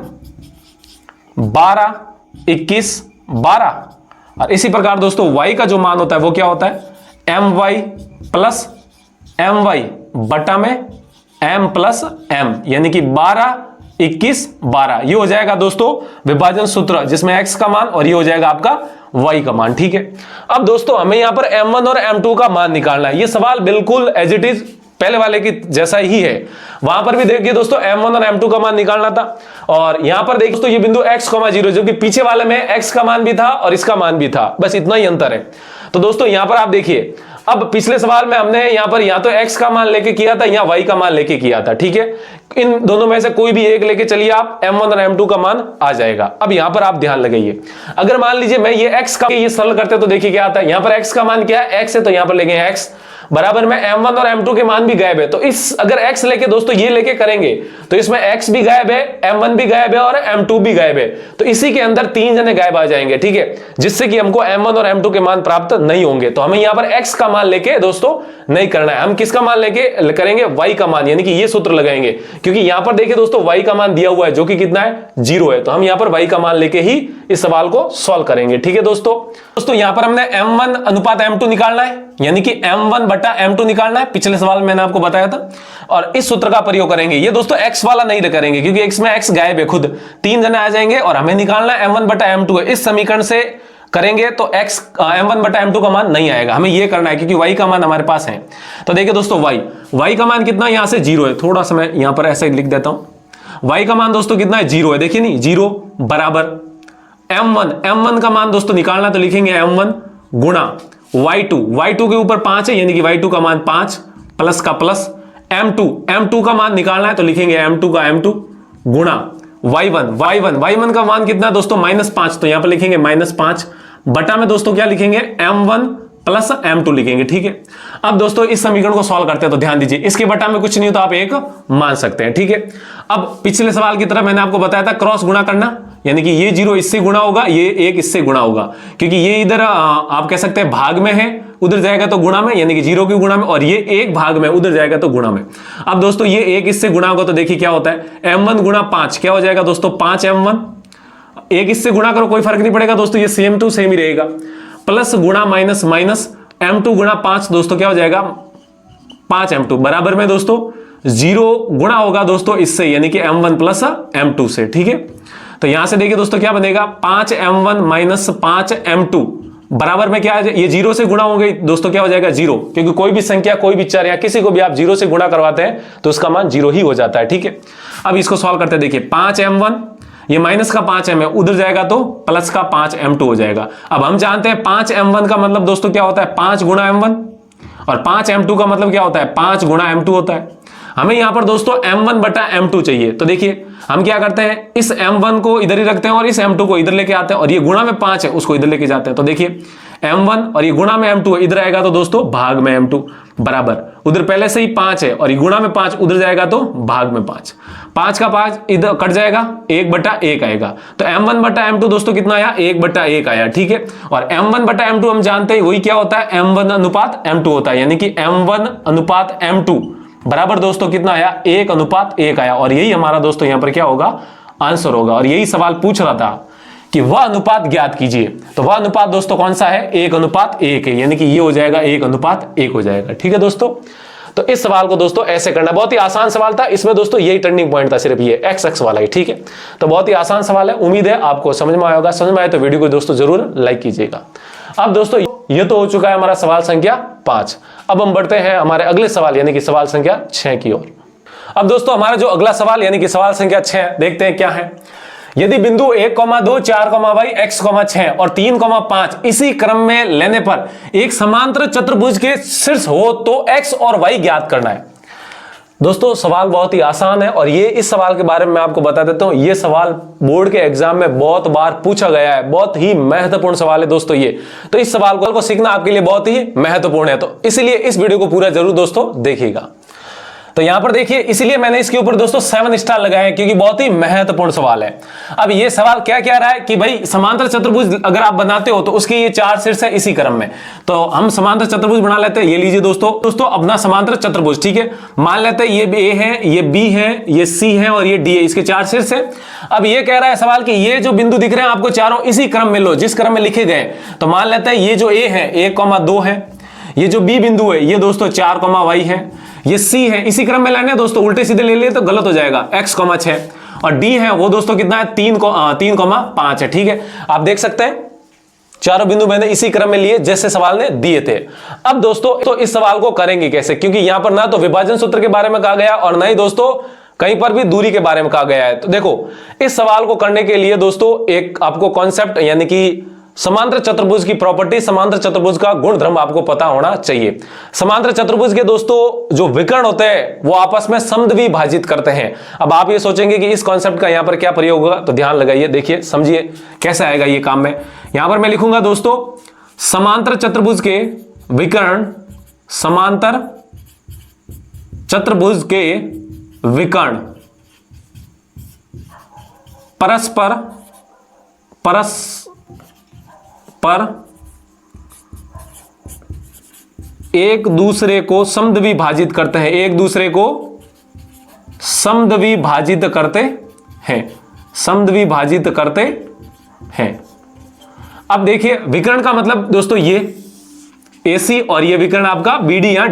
12, 21, 12। और इसी प्रकार दोस्तों y का जो मान होता है वो क्या होता है, my प्लस my बटा में m प्लस m, यानी कि 12, 21, 12। ये हो जाएगा दोस्तों विभाजन सूत्र, जिसमें x का मान और ये हो जाएगा आपका y का मान। ठीक है, अब दोस्तों हमें यहां पर m1 और m2 का मान निकालना है। ये सवाल बिल्कुल एज इट इज पहले वाले की जैसा ही है, वहां पर भी देखिए दोस्तों m1 और m2 का मान निकालना था, और यहां पर देखिए दोस्तों ये बिंदु x, 0, जो कि पीछे वाले में x का मान भी था और इसका मान भी था, बस इतना ही अंतर है। तो दोस्तों यहां पर आप देखिए, अब पिछले सवाल में हमने यहां पर या तो x का मान लेके किया था या y का मान लेके किया था। ठीक है, इन दोनों में से कोई भी एक लेके चलिए आप, m1 और m2 का मान आ जाएगा। अब यहां पर आप ध्यान लगाइए, अगर मान लीजिए मैं ये x का ये सरल करते तो देखिए क्या आता है, यहां पर x का मान क्या है, x है, तो यहां पर लेंगे x बराबर में m1 और m2 के मान भी गायब है, तो इस अगर x लेके दोस्तों ये लेके करेंगे तो इसमें x भी गायब है, m1 भी गायब है और m2 भी गायब है, तो इसी के अंदर 3 जने गायब आ जाएंगे। ठीक है, जिससे कि हमको m1 और m2 के मान प्राप्त नहीं होंगे, तो हमें यहां पर x का मान लेके दोस्तों नहीं करना है, हम किसका मान लेके करेंगे, y का मान, यानी कि ये सूत्र लगाएंगे, क्योंकि यहां पर देखिए दोस्तों y का मान दिया हुआ है जो कि कितना है, 0 है, तो हम यहां पर y का मान लेके ही इस सवाल को सॉल्व करेंगे। ठीक है दोस्तों यहां पर हमने m1 अनुपात m2 निकालना है, यानी कि m1 बटा m2 निकालना है, पिछले सवाल में मैंने आपको बताया था, और इस सूत्र का प्रयोग करेंगे। ये दोस्तों x वाला नहीं करेंगे, क्योंकि x में x गायब है, खुद 3 जने आ जाएंगे, और हमें निकालना है m1 बटा m2 है। इस समीकरण से करेंगे तो x m1 बटा m2 का मान नहीं आएगा, हमें ये करना है क्योंकि y का मान हमारे पास है। तो देखिए दोस्तों y का मान कितना, यहां से 0 है, थोड़ा सा मैं यहां पर ऐसे लिख देता हूं, y का मान दोस्तों कितना है, 0 है, देखिए नहीं, 0 बराबर m1 का मान दोस्तों निकालना, तो लिखेंगे m1 गुणा y2 के ऊपर 5 है, यानी कि y2 का मान 5 प्लस का प्लस m2 का मान निकालना है, तो लिखेंगे m2 का m2 गुणा y1 का मान कितना दोस्तों, -5, तो यहां पर लिखेंगे -5 बटा में दोस्तों क्या लिखेंगे, m1 प्लस m2 लिखेंगे। ठीक है, अब दोस्तों इस समीकरण को सॉल्व करते हैं, तो ध्यान दीजिए, इसके बटा में कुछ नहीं हो तो आप 1 मान सकते हैं। ठीक है, अब पिछले सवाल की तरह मैंने आपको बताया था क्रॉस गुणा करना, यानी कि ये 0 इससे गुणा होगा, ये 1 इससे गुणा होगा, क्योंकि ये इधर आप कह सकते हैं भाग में है, उधर जाएगा तो गुणा में, यानी कि 0 की गुणा में, और ये 1 भाग में, उधर जाएगा तो गुणा में। अब दोस्तों ये 1 इससे गुणा होगा, तो देखिए क्या होता है, m1 गुणा 5 क्या हो जाएगा दोस्तों, 5m1, 1 इससे गुणा करो कोई फर्क नहीं पड़ेगा दोस्तों, ये सेम टू सेम ही रहेगा, प्लस गुणा माइनस m2 गुणा 5 दोस्तों क्या हो जाएगा, 5m2 बराबर में दोस्तों 0 गुणा होगा दोस्तों इससे, यानी कि m1 प्लस m2 से। ठीक है, तो यहां से देखिए दोस्तों क्या बनेगा, 5m1 माइनस 5m2 बराबर में क्या है, ये 0 से गुणा हो गई दोस्तों, क्या हो जाएगा 0, क्योंकि कोई भी संख्या, कोई भी चर या किसी को भी आप 0 से गुणा करवाते हैं तो उसका मान 0 ही हो जाता है। ठीक है, अब इसको सॉल्व करते हैं, देखिए 5m1, ये माइनस का 5m है, उधर जाएगा तो प्लस का 5m2 हो जाएगा। अब हम जानते हैं 5m1 का मतलब दोस्तों क्या होता है, 5 गुणा m1, और 5m2 का मतलब क्या होता है, 5 गुणा m2 होता है। हमें यहां पर दोस्तों m1 बटा m2 चाहिए, तो देखिए हम क्या करते हैं, इस m1 को इधर ही रखते हैं और इस m2 को इधर लेके आते हैं, और ये गुणा में 5 है उसको इधर लेके जाते हैं, तो देखिए m1 और ये गुणा में m2 इधर आएगा तो दोस्तों भाग में m2 बराबर, उधर पहले से ही 5 है और ये गुणा में 5 उधर जाएगा तो भाग में 5 का 5 इधर कट जाएगा, 1 बटा 1 आएगा, तो m1 बटा m2 दोस्तों कितना आया, 1 बटा 1 आया। ठीक है, और m1 बटा m2 हम जानते हैं वही क्या होता है, m1 अनुपात m2 होता है, यानी कि m1 अनुपात m2 बराबर दोस्तों कितना आया, 1 अनुपात 1 आया, और यही हमारा दोस्तों यहां पर क्या होगा, आंसर होगा। और यही सवाल पूछ रहा था कि वह अनुपात ज्ञात कीजिए, तो वह अनुपात दोस्तों कौन सा है, 1 अनुपात 1 है, यानी कि ये हो जाएगा 1 अनुपात 1 हो जाएगा। ठीक है दोस्तों, तो इस सवाल को दोस्तों ऐसे करना, बहुत ही आसान सवाल था, इसमें दोस्तों यही टर्निंग पॉइंट था, सिर्फ ये x अक्ष वाला ही। ठीक है, तो बहुत ही आसान सवाल है, उम्मीद है आपको समझ में आया होगा। समझ में आए तो वीडियो को दोस्तों जरूर लाइक कीजिएगा। अब दोस्तों ये तो हो चुका है हमारा सवाल संख्या 5। अब हम बढ़ते हैं हमारे अगले सवाल यानी कि सवाल संख्या 6 की ओर। अब दोस्तों हमारा जो अगला सवाल यानी कि सवाल संख्या 6, देखते हैं क्या है। यदि बिंदु 1, 2, 4, y, x, 6 और 3, 5 इसी क्रम में लेने पर एक समांतर चतुर्भुज के शीर्ष हो तो x और y ज्ञात करना है। दोस्तों सवाल बहुत ही आसान है और ये इस सवाल के बारे में मैं आपको बता देता हूं। ये सवाल बोर्ड के एग्जाम में बहुत बार पूछा गया है, बहुत ही महत्वपूर्ण सवाल है दोस्तों ये। तो इस सवाल को सीखना आपके लिए बहुत ही महत्वपूर्ण है, तो इसलिए इस वीडियो को पूरा जरूर दोस्तों देखिएगा। तो यहां पर देखिए, इसलिए मैंने इसके ऊपर दोस्तों 7 स्टार लगाए हैं क्योंकि बहुत ही महत्वपूर्ण सवाल है। अब ये सवाल क्या क्या रहा है कि भाई समांतर चतुर्भुज अगर आप बनाते हो तो उसके ये 4 शीर्ष है इसी क्रम में। तो हम समांतर चतुर्भुज बना लेते हैं। ये लीजिए दोस्तों अपना समांतर चतुर्भुज, ठीक है। मान लेते हैं ये A है, ये B है, ये C है और ये D है, इसके 4 शीर्ष है। अब ये कह रहा है सवाल कि ये जो बिंदु दिख रहे हैं आपको चारों इसी क्रम में लो जिस क्रम में लिखे गए। तो मान लेते हैं ये जो A है 1,2 है, ये जो B बिंदु है ये दोस्तों 4,y है, ये C है इसी क्रम में लाना है दोस्तों। उल्टे सीधे ले लिए तो गलत हो जाएगा, x,6 और D है वो दोस्तों कितना है 3,5 है, ठीक है। आप देख सकते हैं चारों बिंदु मैंने इसी क्रम में लिए जैसे सवाल ने दिए थे। अब दोस्तों तो इस सवाल को करेंगे कैसे, क्योंकि यहां पर ना तो विभाजन सूत्र के बारे में कहा गया और ना ही दोस्तों कहीं पर भी दूरी के बारे में कहा गया है। तो देखो इस सवाल को करने के लिए दोस्तों एक आपको कॉन्सेप्ट यानी कि समांतर चतुर्भुज की प्रॉपर्टी, समांतर चतुर्भुज का गुणधर्म आपको पता होना चाहिए। समांतर चतुर्भुज के दोस्तों जो विकर्ण होते हैं वो आपस में समद्विभाजित करते हैं। अब आप ये सोचेंगे कि इस कॉन्सेप्ट का यहां पर क्या प्रयोग होगा, तो ध्यान लगाइए, देखिए समझिए कैसे आएगा ये काम में। यहां पर मैं लिखूंगा दोस्तों समांतर चतुर्भुज के विकर्ण, समांतर चतुर्भुज के विकर्ण परस्पर एक दूसरे को समद्विभाजित करते हैं, एक दूसरे को समद्विभाजित करते हैं, समद्विभाजित करते हैं। अब देखिए विकर्ण का मतलब दोस्तों ये AC और ये विकर्ण आपका BD या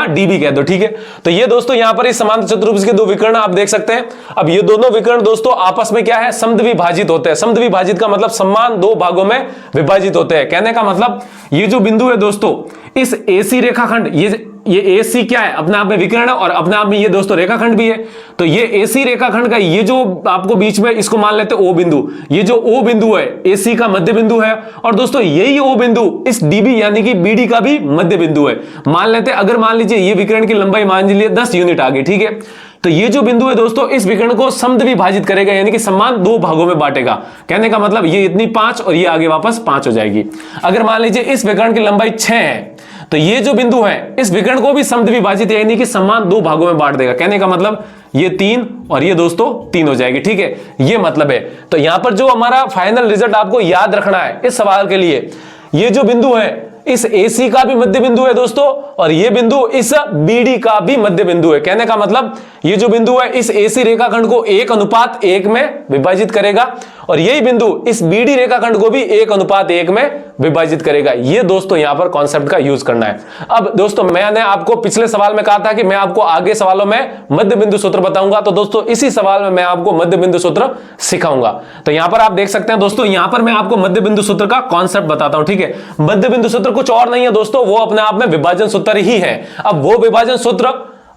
DB कह दो, ठीक है। तो ये दोस्तों यहां पर इस समांतर चतुर्भुज के 2 विकर्ण आप देख सकते हैं। अब ये दोनों विकर्ण दोस्तों आपस में क्या है, समद्विभाजित होते हैं। समद्विभाजित का मतलब समान 2 भागों में विभाजित होते हैं। कहने का मतलब ये जो बिंदु है दोस्तों इस AC रेखाखंड, ये AC क्या है, अपने आप में विकर्ण है और अपने आप में ये दोस्तों रेखाखंड भी है। तो ये AC रेखाखंड का ये जो आपको बीच में इसको मान लेते हैं O बिंदु, ये जो O बिंदु है AC का मध्य बिंदु है और दोस्तों यही O बिंदु इस DB यानी कि BD का भी मध्य बिंदु है। मान लेते हैं अगर मान लीजिए ये विकर्ण की लंबाई मान लीजिए 10 यूनिट आ गई, ठीक है। तो ये जो बिंदु है दोस्तों इस विकर्ण को समद्विभाजित करेगा यानी कि समान 2 भागों में बांटेगा। कहने का मतलब ये इतनी 5 और ये आगे वापस 5 हो जाएगी। अगर मान लीजिए इस विकर्ण की लंबाई 6 है तो ये जो बिंदु है इस विकर्ण को भी समद्विभाजित यानी कि समान 2 भागों में बांट देगा। कहने का मतलब ये 3 और ये दोस्तों 3 हो जाएगी, ठीक है। ये मतलब है। तो यहां पर जो हमारा फाइनल रिजल्ट आपको याद रखना है इस सवाल के लिए, ये जो बिंदु है इस AC का भी मध्य बिंदु है दोस्तों और ये बिंदु इस BD का भी मध्य बिंदु है। कहने का मतलब ये जो बिंदु है इस AC रेखाखंड को 1:1 में विभाजित करेगा और यही बिंदु इस BD रेखाखंड को भी 1:1 में विभाजित करेगा। ये दोस्तों यहां पर कॉन्सेप्ट का यूज करना है। अब दोस्तों मैंने आपको पिछले सवाल में कहा था कि मैं आपको आगे सवालों में मध्य बिंदु सूत्र बताऊंगा, तो दोस्तों इसी सवाल में मैं आपको मध्य बिंदु सूत्र सिखाऊंगा। तो यहां पर आप देख सकते हैं दोस्तों, यहां पर मैं आपको मध्य बिंदु सूत्र का कॉन्सेप्ट बताता हूं, ठीक है। मध्य बिंदु सूत्र कुछ और नहीं है दोस्तों, वो अपने आप में विभाजन सूत्र ही है। अब वो विभाजन सूत्र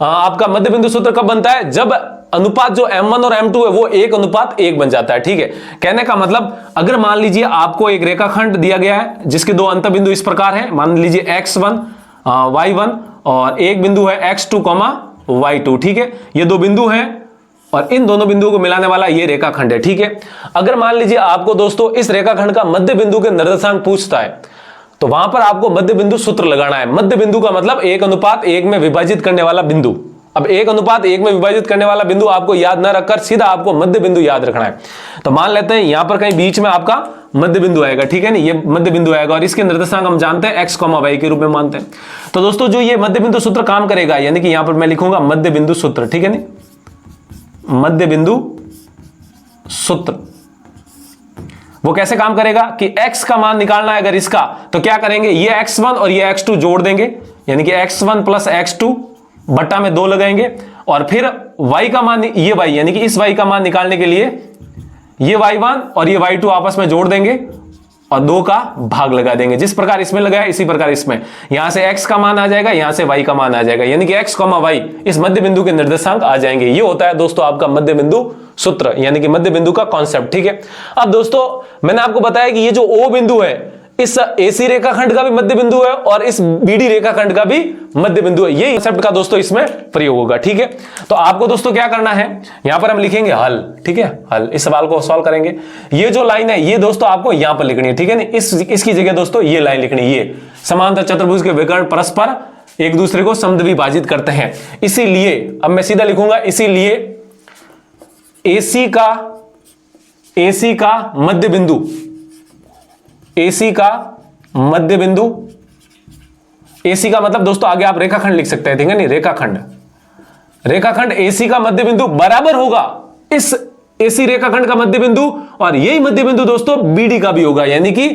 आपका मध्य बिंदु सूत्र कब बनता है, जब अनुपात जो M1 और M2 है वो 1:1 बन जाता है, ठीक है। कहने का मतलब अगर मान लीजिए आपको एक रेखाखंड दिया गया है जिसके 2 अंत बिंदु इस प्रकार है, मान लीजिए x1 y1 और एक बिंदु है x2, y2, ठीक है। ये 2 बिंदु हैं और इन दोनों बिंदुओं को मिलाने वाला ये रेखाखंड है, ठीक है। अगर मान लीजिए आपको दोस्तों इस रेखाखंड का मध्य बिंदु के निर्देशांक पूछता है तो वहां पर आपको मध्य बिंदु सूत्र लगाना है। मध्य बिंदु का मतलब 1:1 में विभाजित करने वाला बिंदु। अब 1:1 में विभाजित करने वाला बिंदु आपको याद ना रखकर सीधा आपको मध्य बिंदु याद रखना है। तो मान लेते हैं यहां पर कहीं बीच में आपका मध्य बिंदु आएगा, ठीक है ना, ये मध्य बिंदु आएगा और इसके निर्देशांक हम जानते हैं x, y के रूप में मानते हैं। तो दोस्तों जो ये मध्य बिंदु सूत्र काम करेगा यानी कि यहां पर मैं लिखूंगा मध्य बिंदु सूत्र, ठीक है ना। मध्य बिंदु सूत्र वो कैसे काम करेगा कि x का मान निकालना है अगर इसका, तो क्या करेंगे, ये x1 और ये x2 जोड़ देंगे यानी कि x1 + x2 बट्टा में 2 लगाएंगे और फिर y का मान, ये y यानी कि इस y का मान निकालने के लिए ये y1 और ये y2 आपस में जोड़ देंगे और 2 का भाग लगा देंगे। जिस प्रकार इसमें लगाया इसी प्रकार इसमें, यहां से x का मान आ जाएगा, यहां से y का मान आ जाएगा यानी कि x, y इस मध्य बिंदु के निर्देशांक आ जाएंगे। ये होता है दोस्तों आपका मध्य बिंदु सूत्र यानी कि मध्य बिंदु का कॉन्सेप्ट, ठीक है। अब दोस्तों मैंने आपको बताया कि ये जो O बिंदु है इस AC रेखाखंड का भी मध्य बिंदु है और इस BD रेखाखंड का भी मध्य बिंदु है। ये कॉन्सेप्ट का दोस्तों इसमें प्रयोग होगा। ठीक है, तो आपको दोस्तों क्या करना है, यहां पर हम लिखेंगे हल। ठीक है, हल, इस सवाल को सॉल्व करेंगे। ये जो लाइन है ये दोस्तों आपको यहां पर लिखनी है। ठीक है ना, इसकी जगह दोस्तों ये लाइन लिखनी है। ये समांतर चतुर्भुज के विकर्ण परस्पर एक दूसरे को समद्विभाजित करते हैं, इसीलिए अब मैं सीधा लिखूंगा, इसीलिए AC का मध्य बिंदु, AC का मध्य बिंदु, AC का मतलब दोस्तों आगे आप रेखाखंड लिख सकते हैं। ठीक है नहीं, रेखाखंड AC का मध्य बिंदु बराबर होगा इस AC रेखाखंड का मध्य बिंदु, और यही मध्य बिंदु दोस्तों BD का भी होगा, यानी कि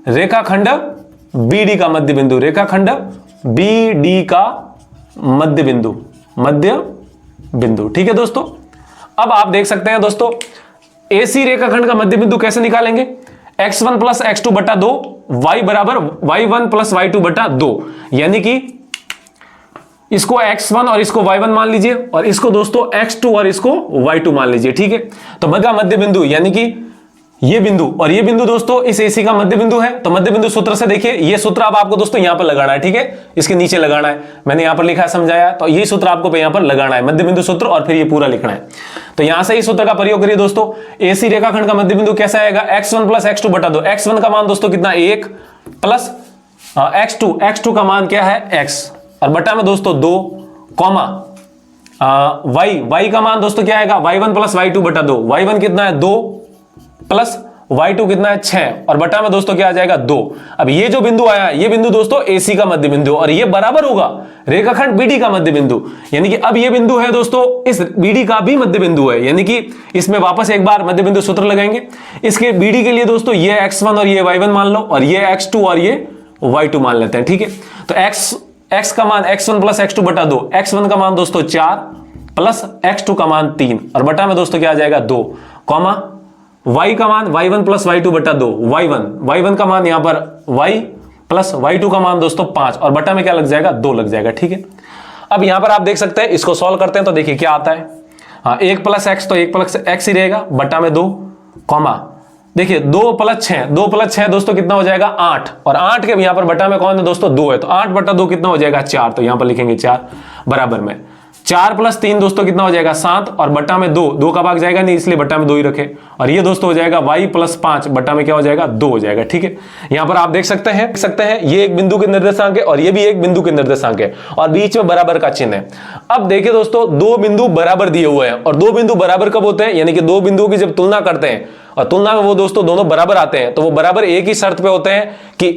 रेखाखंड BD का मध्य बिंदु, रेखाखंड BD का मध्य बिंदु। ठीक है दोस्तों, अब आप देख सकते हैं दोस्तों AC रेखाखंड का मध्य बिंदु कैसे निकालेंगे, x1 प्लस x2 बटा 2, y बराबर y1 प्लस y2 बटा 2, यानी कि इसको x1 और इसको y1 मान लीजिए, और इसको दोस्तों x2 और इसको y2 मान लीजिए। ठीक है, तो मध्य बिंदु यानी कि ये बिंदु और ये बिंदु दोस्तों इस AC का मध्य बिंदु है। तो मध्य बिंदु सूत्र से देखिए, ये सूत्र अब आपको दोस्तों यहां पर लगाना है। ठीक है, इसके नीचे लगाना है, मैंने यहां पर लिखा है, समझाया, तो ये सूत्र आपको यहां पर लगाना है, मध्य बिंदु सूत्र, और फिर ये पूरा लिखना है। तो यहां से इस सूत्र का प्रयोग करिए दोस्तों। AC रेखाखंड का मध्य बिंदु कैसा आएगा, x1 प्लस x2 बटा 2। x1 का मान दोस्तों कितना, 1 प्लस x2 का मान क्या है, x, और बटा में दोस्तों 2, कॉमा y का मान दोस्तों क्या आएगा, y1 प्लस y2 बटा 2। y1 कितना है, 2 प्लस y2 कितना है, 6, और बटा में दोस्तों क्या आ जाएगा, 2। अब ये जो बिंदु आया, ये बिंदु दोस्तों AC का मध्य बिंदु, और ये बराबर होगा रेखाखंड BD का मध्य बिंदु, यानी कि अब ये बिंदु है दोस्तों इस BD का भी मध्य बिंदु है, यानी कि इसमें वापस एक बार मध्य बिंदु सूत्र लगाएंगे। इसके BD के लिए दोस्तों ये x1 और ये y1 मान लो, और ये x2 और ये y2 मान लेते हैं। ठीक है, तो x का मान x1 प्लस x2 बटा 2, x1 का मान दोस्तों 4 प्लस x2 का मान 3, और बटा में दोस्तों क्या आ जाएगा, 2, कॉमा y का मान y1 प्लस y2 बटा 2, y1 का मान यहां पर y प्लस y2 का मान दोस्तों 5, और बटा में क्या लग जाएगा, 2 लग जाएगा। ठीक है, अब यहां पर आप देख सकते हैं, इसको सॉल्व करते हैं तो देखिए क्या आता है। हाँ, 1 प्लस x तो 1 प्लस x ही रहेगा, बटा में 2, कॉमा देखिए 2 प्लस 6 दोस्तों कितना हो जाएगा, 8, और 8 के यहां पर बटा में कौन है दोस्तों, 2 है, तो 8 बटा 2 कितना हो जाएगा, 4, तो यहां पर लिखेंगे 4, बराबर में 4 प्लस 3 दोस्तों कितना हो जाएगा, 7, और बटा में 2 का भाग जाएगा नहीं, इसलिए बटा में 2 ही रखे, और ये दोस्तों हो जाएगा y प्लस 5, बटा में क्या हो जाएगा, 2 हो जाएगा। ठीक है, यहां पर आप देख सकते हैं ये एक बिंदु के निर्देशांक है और ये भी एक बिंदु के निर्देशांक है, और बीच में बराबर का चिन्ह है। अब देखिए दोस्तों, 2 बिंदु बराबर दिए हुए हैं, और 2 बिंदु बराबर कब होते हैं, यानी कि 2 बिंदुओं की जब तुलना करते हैं और तुलना में वो दोस्तों दोनों बराबर आते हैं, तो वो बराबर एक ही शर्त पे होते हैं कि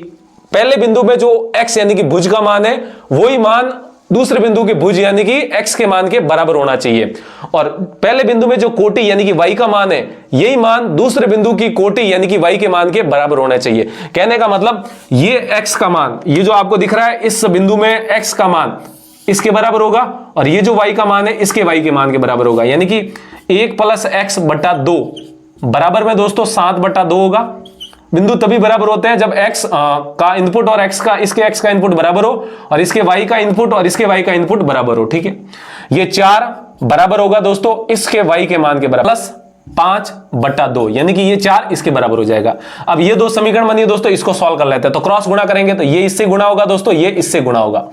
पहले बिंदु में जो x यानी कि भुज का मान है, वही मान दूसरे बिंदु के भुज यानी कि x के मान के बराबर होना चाहिए, और पहले बिंदु में जो कोटि यानी कि y का मान है, यही मान दूसरे बिंदु की कोटि यानी कि y के मान के बराबर होना चाहिए। कहने का मतलब ये x का मान, ये जो आपको दिख रहा है, इस बिंदु में x का मान इसके बराबर होगा, और ये जो y का मान है इसके y के मान के बराबर होगा, यानी कि 1 प्लस x बटा 2 बराबर में दोस्तों 7 बटा 2 होगा। बिंदु तभी बराबर होते हैं जब x का इनपुट और इसके x का इनपुट बराबर हो, और इसके y का इनपुट और इसके y का इनपुट बराबर हो। ठीक है, ये 4 बराबर होगा दोस्तों इसके y के मान के बराबर, प्लस 5 बटा 2, यानी कि ये 4 इसके बराबर हो जाएगा। अब ये 2 समीकरण बनिए दोस्तों, इसको सॉल्व कर लेते हैं। तो क्रॉस गुणा करेंगे तो ये इससे गुणा होगा दोस्तों, ये इससे गुणा होगा,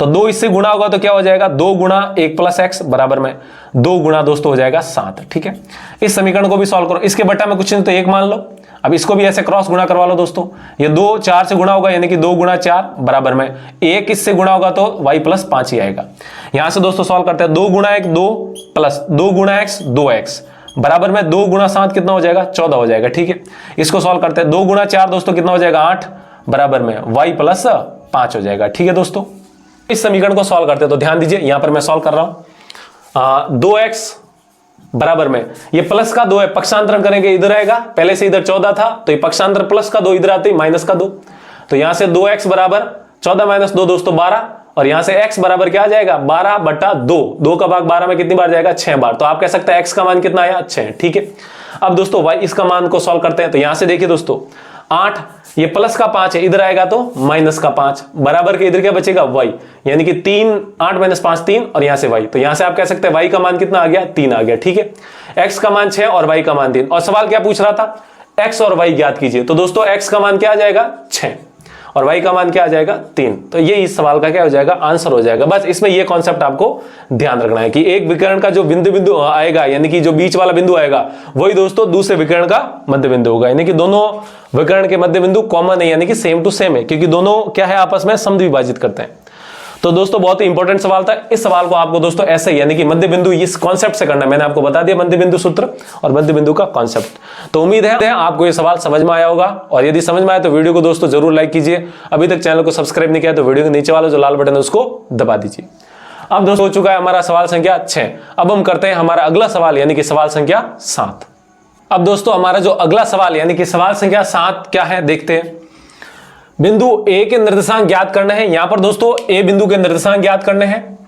तो 2 इससे गुणा होगा तो क्या हो जाएगा, 2 गुणा 1 प्लस x बराबर में 2 गुणा दोस्तों हो जाएगा 7। ठीक है, इस समीकरण को भी सॉल्व करो, इसके बटा में कुछ नहीं तो 1 मान लो। अब इसको भी ऐसे क्रॉस गुणा करवा लो दोस्तों, ये 2 4 से गुणा होगा, यानी कि 2 गुणा 4 बराबर में 1 इससे गुणा होगा तो y प्लस 5 ही आएगा। यहां से दोस्तों सॉल्व करते हैं, 2 गुणा 1 2 प्लस 2 गुणा x 2x बराबर में 2 गुणा 7 कितना हो जाएगा, 14 हो जाएगा। ठीक है, इसको सॉल्व करते हैं, 2 गुणा 4 दोस्तों कितना हो जाएगा, 8 बराबर में y प्लस 5 हो जाएगा। ठीक है दोस्तों, इस समीकरण को सॉल्व करते हैं तो ध्यान दीजिए, यहां पर मैं सॉल्व कर रहा हूं, 2x बराबर में ये प्लस का 2 है, पक्षांतरण करेंगे इधर आएगा, पहले से इधर 14 था तो ये पक्षांतर प्लस का 2 इधर आते ही माइनस का 2, तो यहां से 2x बराबर 14 माइनस 2 दोस्तों 12, और यहां से x बराबर क्या आ जाएगा, 12 बटा 2, 2 का भाग 12 में कितनी बार जाएगा, 6 बार, तो आप कह सकते हैं x का मान कितना आया, 6। ठीक है, अब दोस्तों y इसका मान को सॉल्व करते हैं, तो यहां से देखिए दोस्तों 8, ये प्लस का 5 है, इधर आएगा तो माइनस का 5 बराबर के इधर क्या बचेगा, y, यानी कि 3 8 माइनस 5 3, और यहां से y, तो यहां से आप कह सकते हैं y का मान कितना आ गया, 3 आ गया। ठीक है, x का मान 6 और y का मान 3, और सवाल क्या पूछ रहा था, x और y ज्ञात कीजिए। तो दोस्तों x का मान क्या आ जाएगा 6 और y का मान क्या आ जाएगा 3। तो ये इस सवाल का क्या हो जाएगा आंसर हो जाएगा। बस इसमें ये कॉन्सेप्ट आपको ध्यान रखना है कि एक विकर्ण का जो बिंदु आएगा यानी कि जो बीच वाला बिंदु आएगा वही दोस्तों दूसरे विकर्ण का मध्य बिंदु होगा, यानी कि दोनों विकर्ण के मध्य बिंदु कॉमन है, यानी कि सेम टू सेम है, क्योंकि दोनों क्या है आपस में समद्विभाजित करते हैं। तो दोस्तों बहुत ही इंपॉर्टेंट सवाल था। इस सवाल को आपको दोस्तों ऐसे ही यानी कि मध्य बिंदु इस कॉन्सेप्ट से करना है। मैंने आपको बता दिया मध्य बिंदु सूत्र और मध्य बिंदु का कॉन्सेप्ट। तो उम्मीद है आपको ये सवाल समझ में आया होगा, और यदि समझ में आया तो वीडियो को दोस्तों जरूर लाइक कीजिए। अभी तक चैनल को सब्सक्राइब नहीं किया तो वीडियो के नीचे वाला जो लाल बटन है उसको दबा दीजिए। अब दोस्तों हो चुका है हमारा सवाल संख्या 6। अब हम करते हैं हमारा अगला सवाल यानी कि सवाल संख्या 7। अब दोस्तों हमारा जो अगला सवाल यानी कि सवाल संख्या 7 क्या है देखते हैं। बिंदु ए के निर्देशांक ज्ञात करने हैं। यहां पर दोस्तों ए बिंदु के निर्देशांक ज्ञात करने हैं,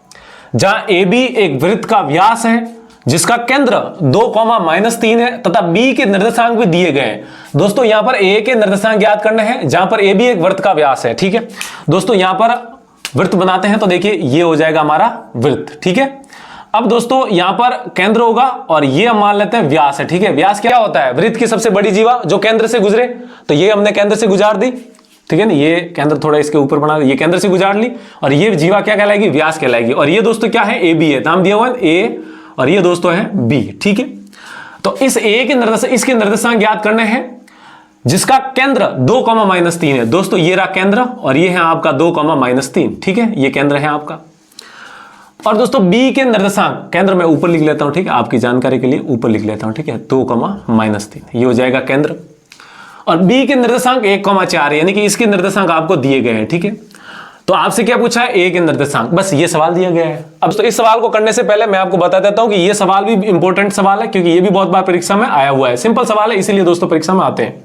जहां ए बी एक वृत्त का व्यास है जिसका केंद्र 2,-3 है तथा बी के निर्देशांक भी दिए गए हैं। दोस्तों यहां पर ए के निर्देशांक ज्ञात करने हैं जहां पर ए बी एक वृत्त का व्यास है। ठीक है दोस्तों, यहां पर वृत्त बनाते हैं तो देखिए ये हो जाएगा हमारा वृत्त। ठीक है, अब दोस्तों यहां पर केंद्र होगा और ये हम मान लेते हैं व्यास है। ठीक है, व्यास क्या होता है वृत्त की सबसे बड़ी जीवा जो केंद्र से गुजरे, तो ये हमने केंद्र से गुजार दी। ठीक है ना, ये केंद्र थोड़ा इसके ऊपर बना, ये केंद्र से गुजार ली और ये जीवा क्या कहलाएगी व्यास कहलाएगी। और ये दोस्तों क्या है ए बी है, नाम दिया हुआ है ए और ये दोस्तों है बी। ठीक है, तो इस ए के निर्देशांक इसके निर्देशांक ज्ञात करने हैं जिसका केंद्र 2,-3 है। दोस्तों ये रहा केंद्र और ये है आपका 2,-3। ठीक है, ये केंद्र है आपका। और दोस्तों बी के निर्देशांक केंद्र मैं ऊपर लिख लेता हूं, ठीक है आपकी जानकारी के लिए ऊपर लिख लेता हूं। ठीक है, 2,-3 ये हो जाएगा केंद्र। और बी के निर्देशांक 1,4 यानी कि इसके निर्देशांक आपको दिए गए हैं। ठीक है, तो आपसे क्या पूछा है ए के निर्देशांक, बस ये सवाल दिया गया है। अब तो इस सवाल को करने से पहले मैं आपको बता देता हूं कि ये सवाल भी इंपॉर्टेंट सवाल है, क्योंकि ये भी बहुत बार परीक्षा में आया हुआ है। सिंपल सवाल है इसीलिए दोस्तों परीक्षा में आते हैं।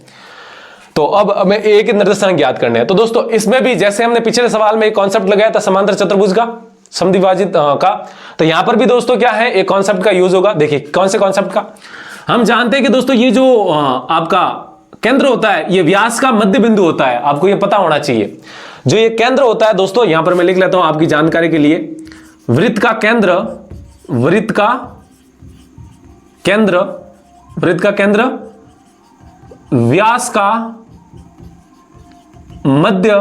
तो अब हमें ए के निर्देशांक ज्ञात करने हैं। तो दोस्तों इसमें भी जैसे हमने पिछले सवाल में एक कॉन्सेप्ट लगाया था समांतर चतुर्भुज का समद्विभाजित का, तो यहां पर भी दोस्तों क्या है एक कॉन्सेप्ट का यूज होगा। देखिए कौन से कॉन्सेप्ट का, हम जानते हैं कि दोस्तों ये जो आपका केंद्र होता है ये व्यास का मध्य बिंदु होता है, आपको ये पता होना चाहिए। जो ये केंद्र होता है दोस्तों, यहां पर मैं लिख लेता हूं आपकी जानकारी के लिए, वृत्त का केंद्र व्यास का मध्य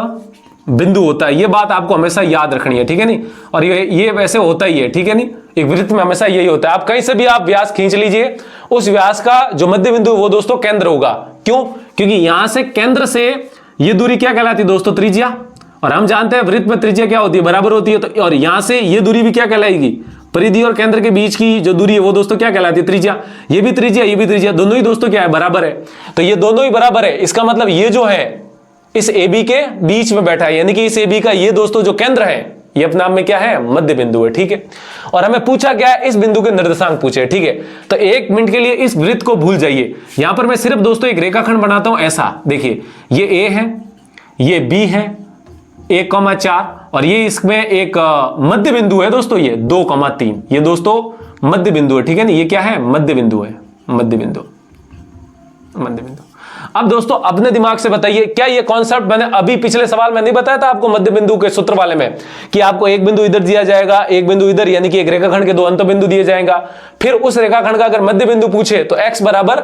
बिंदु होता है। ये बात आपको हमेशा याद रखनी है। ठीक है नहीं, और ये वैसे होता ही है। ठीक है नहीं, एक वृत्त में हमेशा यही होता है। आप कहीं से भी आप व्यास खींच लीजिए, उस व्यास का जो मध्य बिंदु वो दोस्तों केंद्र होगा। क्यों? क्योंकि यहां से केंद्र से ये दूरी क्या कहलाती है दोस्तों त्रिज्या, और हम जानते हैं वृत्त में त्रिज्या क्या होती है बराबर होती है। तो और यहां से ये दूरी भी क्या कहलाएगी, परिधि और केंद्र के बीच की जो दूरी है वो दोस्तों क्या कहलाती है त्रिज्या। ये भी त्रिज्या ये भी त्रिज्या, दोनों ही दोस्तों क्या है बराबर है। तो ये दोनों ही बराबर है, इसका मतलब ये जो है इस ए बी के बीच में बैठा है, यानी कि इस ए बी का ये दोस्तों जो केंद्र है ये अपने आप में क्या है मध्य बिंदु है। ठीक है, और हमें पूछा क्या है इस बिंदु के निर्देशांक पूछे। ठीक है, तो एक मिनट के लिए इस वृत्त को भूल जाइए। यहां पर मैं सिर्फ दोस्तों एक रेखाखंड बनाता हूं ऐसा। देखिए ये ए है, ये बी है 1,4 और ये इसमें एक मध्य बिंदु है दोस्तों ये 2,3, ये दोस्तों मध्य बिंदु है। ठीक है ना, ये क्या है मध्य बिंदु है, मध्य बिंदु। अब दोस्तों अपने दिमाग से बताइए, क्या ये कॉन्सेप्ट मैंने अभी पिछले सवाल में नहीं बताया था आपको मध्य बिंदु के सूत्र वाले में, कि आपको एक बिंदु इधर दिया जाएगा एक बिंदु इधर, यानी कि एक रेखाखंड के दो अंत बिंदु दिए जाएगा। फिर उस रेखाखंड का अगर मध्य बिंदु पूछे तो x बराबर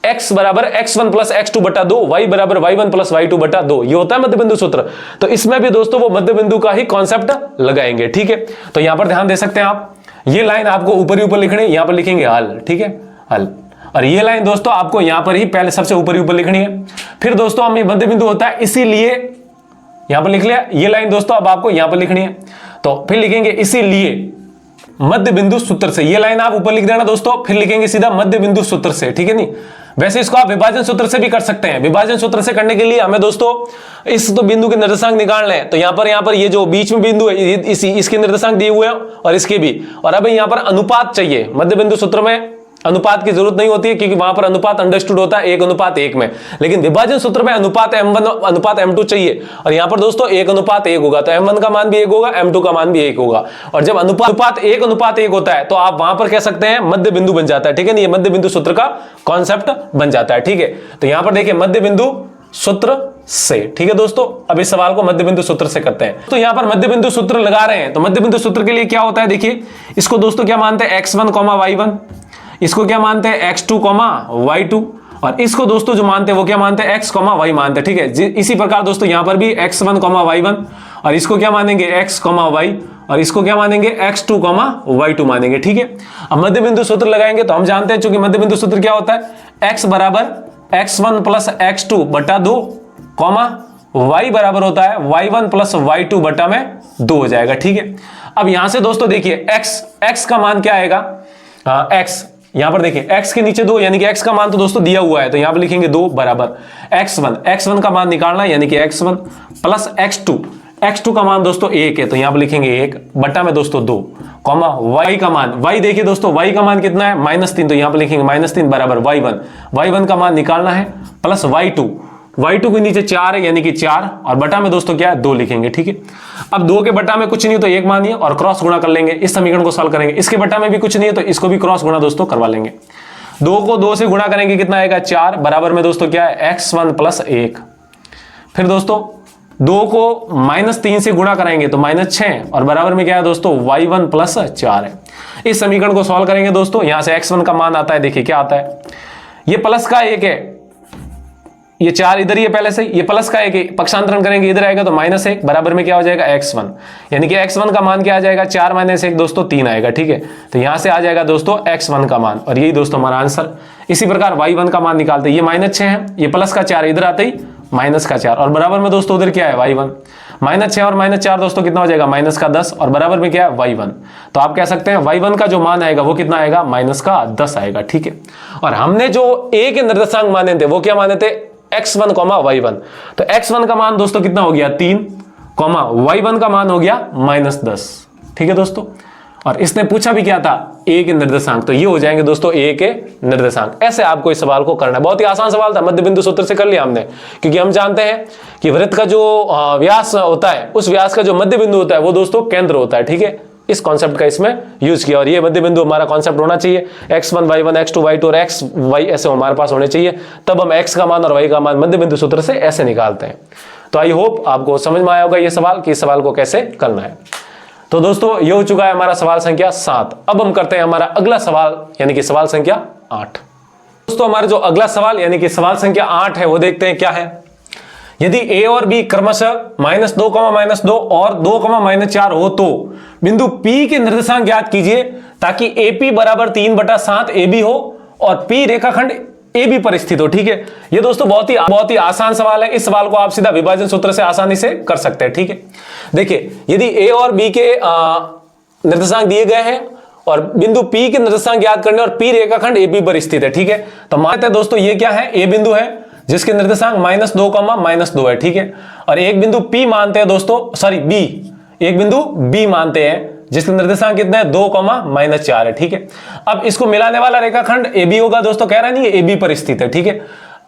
x1 प्लस x2 बटा 2, y बराबर y1 प्लस y2 बटा 2, ये होता है मध्य बिंदु सूत्र। तो इसमें भी दोस्तों वो मध्य बिंदु का ही कॉन्सेप्ट लगाएंगे। ठीक है, तो यहां पर ध्यान दे सकते हैं आप, ये लाइन आपको ऊपर ही ऊपर लिखनी है, यहां पर लिखेंगे हल। ठीक है, हल। और ये लाइन दोस्तों आपको यहां पर ही पहले सबसे ऊपर ही ऊपर लिखनी है। फिर दोस्तों हम ये मध्य बिंदु होता है इसीलिए यहां पर लिख लिया, ये लाइन दोस्तों अब आपको यहां पर लिखनी है। तो फिर लिखेंगे इसीलिए मध्य बिंदु सूत्र से, ये लाइन आप ऊपर लिख देना दोस्तों, फिर लिखेंगे सीधा मध्य बिंदु सूत्र से। ठीक है नहीं, वैसे इसको आप विभाजन सूत्र से भी कर सकते हैं। विभाजन सूत्र से करने के लिए हमें दोस्तों इस तो बिंदु के निर्देशांक निकालने हैं। तो यहां पर ये जो बीच में बिंदु है इसके निर्देशांक दिए हुए हैं और इसके भी, और अब यहां पर अनुपात चाहिए। मध्य बिंदु सूत्र में अनुपात की जरूरत नहीं होती है क्योंकि वहां पर अनुपात अंडरस्टूड होता है 1:1 में, लेकिन विभाजन सूत्र में अनुपात m1 अनुपात m2 चाहिए। और यहां पर दोस्तों 1:1 होगा, तो m1 का मान भी 1 होगा, m2 का मान भी 1 होगा। और जब अनुपात 1:1 होता है तो आप वहां पर कह सकते हैं मध्य बिंदु बन जाता है। ठीक है, ये मध्य बिंदु सूत्र का कॉन्सेप्ट बन जाता है। ठीक है, तो यहां पर देखिए मध्य बिंदु सूत्र से। ठीक है दोस्तों, अब इस सवाल को मध्य बिंदु सूत्र से करते हैं। तो यहां पर मध्य बिंदु सूत्र लगा रहे हैं, तो मध्य बिंदु सूत्र के लिए क्या होता है देखिए, इसको दोस्तों क्या मानते हैं x1, y1, इसको क्या मानते हैं x2, y2, और इसको दोस्तों जो मानते हैं वो क्या मानते हैं, x, y मानते हैं, ठीक है। इसी प्रकार दोस्तों यहां पर भी x1, y1, और इसको क्या मानेंगे, x, y, और इसको क्या मानेंगे, x2, y2 मानेंगे, ठीक है। अब मध्य बिंदु सूत्र लगाएंगे तो हम जानते हैं चूंकि मध्य बिंदु सूत्र क्या होता है, x बराबर x1 प्लस x2 बटा 2, y बराबर होता है y1 प्लस y2 बटा में 2 हो जाएगा, ठीक है। अब यहां से दोस्तों देखिए x का मान क्या आएगा, x यहां पर देखिए x के नीचे 2, यानी कि x का मान तो दोस्तों दिया हुआ है, तो यहां पर लिखेंगे 2 बराबर x1 का मान निकालना, यानी कि x1 प्लस x2 का मान दोस्तों 1 है, तो यहां पर लिखेंगे 1 बटा में दोस्तों 2, y का मान, y देखिए दोस्तों y का मान कितना है, -3, तो यहां पर लिखेंगे -3 बराबर y1 का मान निकालना है, प्लस y2 के नीचे 4 है, यानी कि 4, और बटा में दोस्तों क्या है, 2 लिखेंगे, ठीक है। अब 2 के बटा में कुछ नहीं तो 1 मानिए और क्रॉस गुणा कर लेंगे, इस समीकरण को सॉल्व करेंगे। इसके बटा में भी कुछ नहीं है तो इसको भी क्रॉस गुणा दोस्तों करवा लेंगे। 2 को 2 से गुणा करेंगे कितना आएगा, 4 बराबर में दोस्तों क्या है, x1 प्लस 1। फिर दोस्तों 2 को -3 से गुणा कराएंगे तो -6, और बराबर में क्या है दोस्तों, y1 प्लस 4 है। इस समीकरण को सॉल्व करेंगे दोस्तों, यहां से x1 का मान आता है, देखिए क्या आता है, ये प्लस का 1 है, ये 4 इधर ही है पहले से, ये प्लस का 1 है, पक्षांतरण करेंगे इधर आएगा तो -1 बराबर में क्या हो जाएगा, x1, यानी कि x1 का मान क्या आ जाएगा, 4 - 1 दोस्तों 3 आएगा, ठीक है। तो यहां से आ जाएगा दोस्तों x1 का मान, और यही दोस्तों हमारा आंसर। इसी प्रकार y1 का मान निकालते, ये -6 है, ये प्लस का 4 इधर आते ही -4, और बराबर में दोस्तों उधर क्या है, y1, -6 और -4 दोस्तों कितना हो जाएगा, -10, और बराबर में क्या है, y1। तो आप कह सकते हैं y1 का जो मान आएगा वो कितना आएगा, -10 आएगा, ठीक है। और हमने जो a के निर्देशांक माने थे वो क्या माने थे, x1, y1, तो x1 का मान दोस्तों कितना हो गया, 3, y1 का मान हो गया -10, ठीक है दोस्तों। और इसने पूछा भी क्या था, a के निर्देशांक, तो ये हो जाएंगे दोस्तों a के निर्देशांक। ऐसे आपको इस सवाल को करना है, बहुत ही आसान सवाल था, मध्य बिंदु सूत्र से कर लिया हमने, क्योंकि हम जानते हैं कि वृत्त का जो व्यास होता है, उस व्यास का जो मध्य बिंदु होता है वो दोस्तों केंद्र होता है, ठीक है। इस कॉन्सेप्ट का इसमें यूज किया, और ये मध्य बिंदु हमारा कॉन्सेप्ट होना चाहिए, x1, y1, x2, y2 और x, y ऐसे हमारे पास होने चाहिए, तब हम x का मान और y का मान मध्य बिंदु सूत्र से ऐसे निकालते हैं। तो आई होप आपको समझ में आया होगा ये सवाल, कि इस सवाल को कैसे करना है। तो दोस्तों ये हो चुका है हमारा सवाल संख्या 7। अब हम करते हैं हमारा अगला सवाल, यानी कि सवाल संख्या 8। दोस्तों हमारा जो अगला सवाल यानी कि सवाल संख्या 8 है, वो देखते हैं क्या है। यदि a और b क्रमशः -2, -2 और 2, -4 हो तो बिंदु P के निर्देशांक ज्ञात कीजिए ताकि AP बराबर 3/7 AB हो और P रेखाखंड AB पर स्थित हो, ठीक है। ये दोस्तों बहुत ही आसान सवाल है, इस सवाल को आप सीधा विभाजन सूत्र से आसानी से कर सकते हैं, ठीक है। देखिए यदि a और b के निर्देशांक दिए गए हैं और बिंदु P के निर्देशांक ज्ञात करने और P रेखाखंड AB पर स्थित है, ठीक है। तो मानते हैं दोस्तों ये क्या है, a बिंदु है जिसके निर्देशांक -2, -2 है, ठीक है। और एक बिंदु P मानते हैं दोस्तों, सॉरी B, एक बिंदु B मानते हैं जिसके निर्देशांक कितने हैं, 2, -4 है, ठीक है। अब इसको मिलाने वाला रेखाखंड AB होगा दोस्तों, कह रहा नहीं है AB पर स्थित है, ठीक है।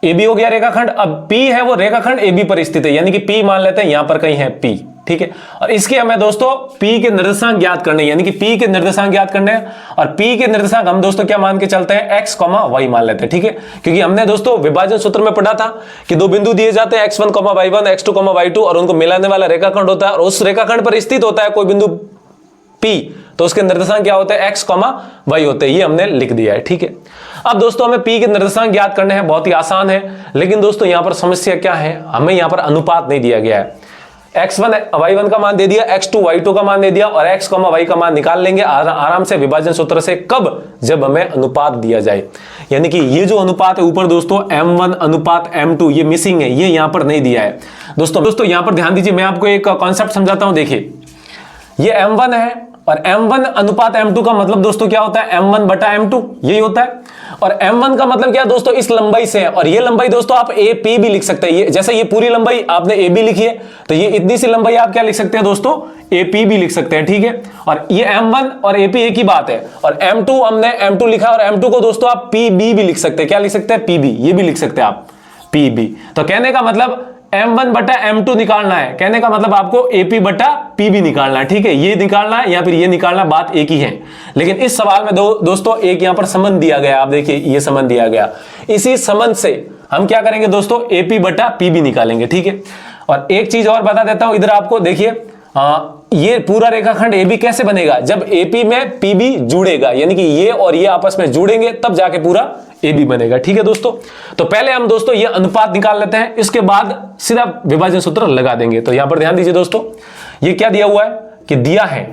AB हो गया रेखाखंड, अब P है वो रेखाखंड AB पर स्थित है, यानी कि P मान लेते हैं यहां पर कहीं है P, ठीक है। और इसके हमें दोस्तों P के निर्देशांक ज्ञात करने, यानी कि P के निर्देशांक ज्ञात करने हैं, और P के निर्देशांक हम दोस्तों क्या मान के चलते हैं, x, y मान लेते हैं, ठीक है। क्योंकि हमने दोस्तों विभाजन सूत्र में पढ़ा था कि दो बिंदु दिए जाते हैं x1, y1, x2, y2, और उनको मिलाने वाला रेखाखंड होता है, और उस रेखाखंड पर स्थित होता है कोई बिंदु P, तो उसके निर्देशांक क्या होते हैं, x, y होते हैं। ये हमने लिख दिया है, ठीक है। अब दोस्तों हमें P के निर्देशांक ज्ञात करने हैं, बहुत ही आसान है, लेकिन दोस्तों यहां पर समस्या क्या है, हमें यहां पर अनुपात नहीं दिया गया है। x1, y1 का मान दे दिया, x2, y2 का मान दे दिया, और x, y का मान निकाल लेंगे आराम से विभाजन सूत्र से, कब, जब हमें अनुपात दिया जाए। यानी कि ये जो अनुपात है ऊपर दोस्तों m1 अनुपात m2, ये मिसिंग है, ये यहां पर नहीं दिया है दोस्तों यहां पर ध्यान दीजिए, मैं आपको एक कॉन्सेप्ट समझाता हूं। देखिए ये m1 है, और m1 अनुपात m2 का मतलब दोस्तों क्या होता है, m1 बटा m2, यही होता है। और m1 का मतलब क्या है दोस्तों, इस लंबाई से है, और ये लंबाई दोस्तों आप AP भी लिख सकते हैं। ये जैसे ये पूरी लंबाई आपने AB लिखी है, तो ये इतनी सी लंबाई आप क्या लिख सकते हैं दोस्तों, AP भी लिख सकते हैं, ठीक है। और ये m1 और AP एक ही बात है, और m2 हमने m2 लिखा, और m2 को दोस्तों आप PB भी लिख सकते हैं, क्या लिख सकते हैं, PB, ये भी लिख सकते हैं आप PB। तो कहने का मतलब m1 बटा m2 निकालना है, कहने का मतलब आपको AP बटा PB निकालना है, ठीक है। ये निकालना है या फिर ये निकालना, बात एक ही है। लेकिन इस सवाल में दोस्तों एक यहां पर संबंध दिया गया, आप देखिए ये संबंध दिया गया, इसी संबंध से हम क्या करेंगे दोस्तों, AP बटा PB निकालेंगे, ठीक है। और एक चीज और बता देता हूं इधर आपको, देखिए ये पूरा रेखाखंड AB कैसे बनेगा? जब AP में PB जुड़ेगा, यानी कि ये और ये आपस में जुड़ेंगे तब जाके पूरा AB बनेगा। ठीक है दोस्तों, तो पहले हम दोस्तों ये अनुपात निकाल लेते हैं, इसके बाद सीधा विभाजन सूत्र लगा देंगे। तो यहां पर ध्यान दीजिए दोस्तों, ये क्या दिया हुआ है कि दिया है,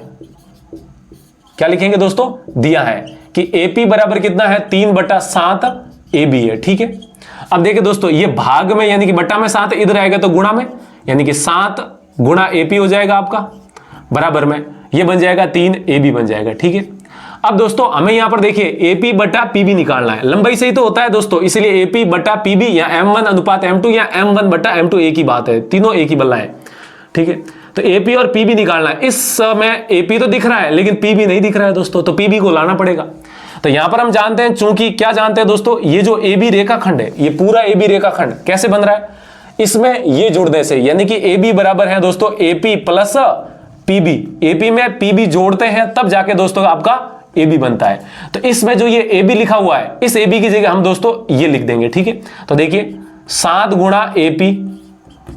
क्या लिखेंगे दोस्तों? दिया है कि AP बराबर कितना है? 3/7 AB है। ठीक है, अब देखिए दोस्तों, ये भाग में यानी कि बट्टा में 7, इधर आएगा तो गुणा में, यानी कि 7 गुणा AP हो जाएगा आपका, बराबर में ये बन जाएगा 3 AB बन जाएगा। ठीक है, अब दोस्तों हमें यहां पर देखिए AP बटा PB निकालना है, लंबाई से ही तो होता है दोस्तों, इसलिए AP बटा PB या M1 अनुपात M2 या M1 बटा M2 एक ही बात है, तीनों एक ही बल्ला है। ठीक है, तो AP और PB निकालना है। इस समय AP तो दिख रहा है लेकिन PB नहीं दिख रहा है दोस्तों, तो PB को लाना पड़ेगा। तो यहां पर हम जानते हैं, चूंकि क्या जानते हैं दोस्तों, ये जो AB रेखाखंड है, ये पूरा AB रेखाखंड कैसे बन रहा है? इसमें ये जुड़ने से, यानी कि AB बराबर है दोस्तों AP प्लस PB, AP में PB जोड़ते हैं तब जाके दोस्तों आपका AB बनता है। तो इसमें जो ये AB लिखा हुआ है, इस AB की जगह हम दोस्तों ये लिख देंगे। ठीक है, तो देखिए 7 गुणा AP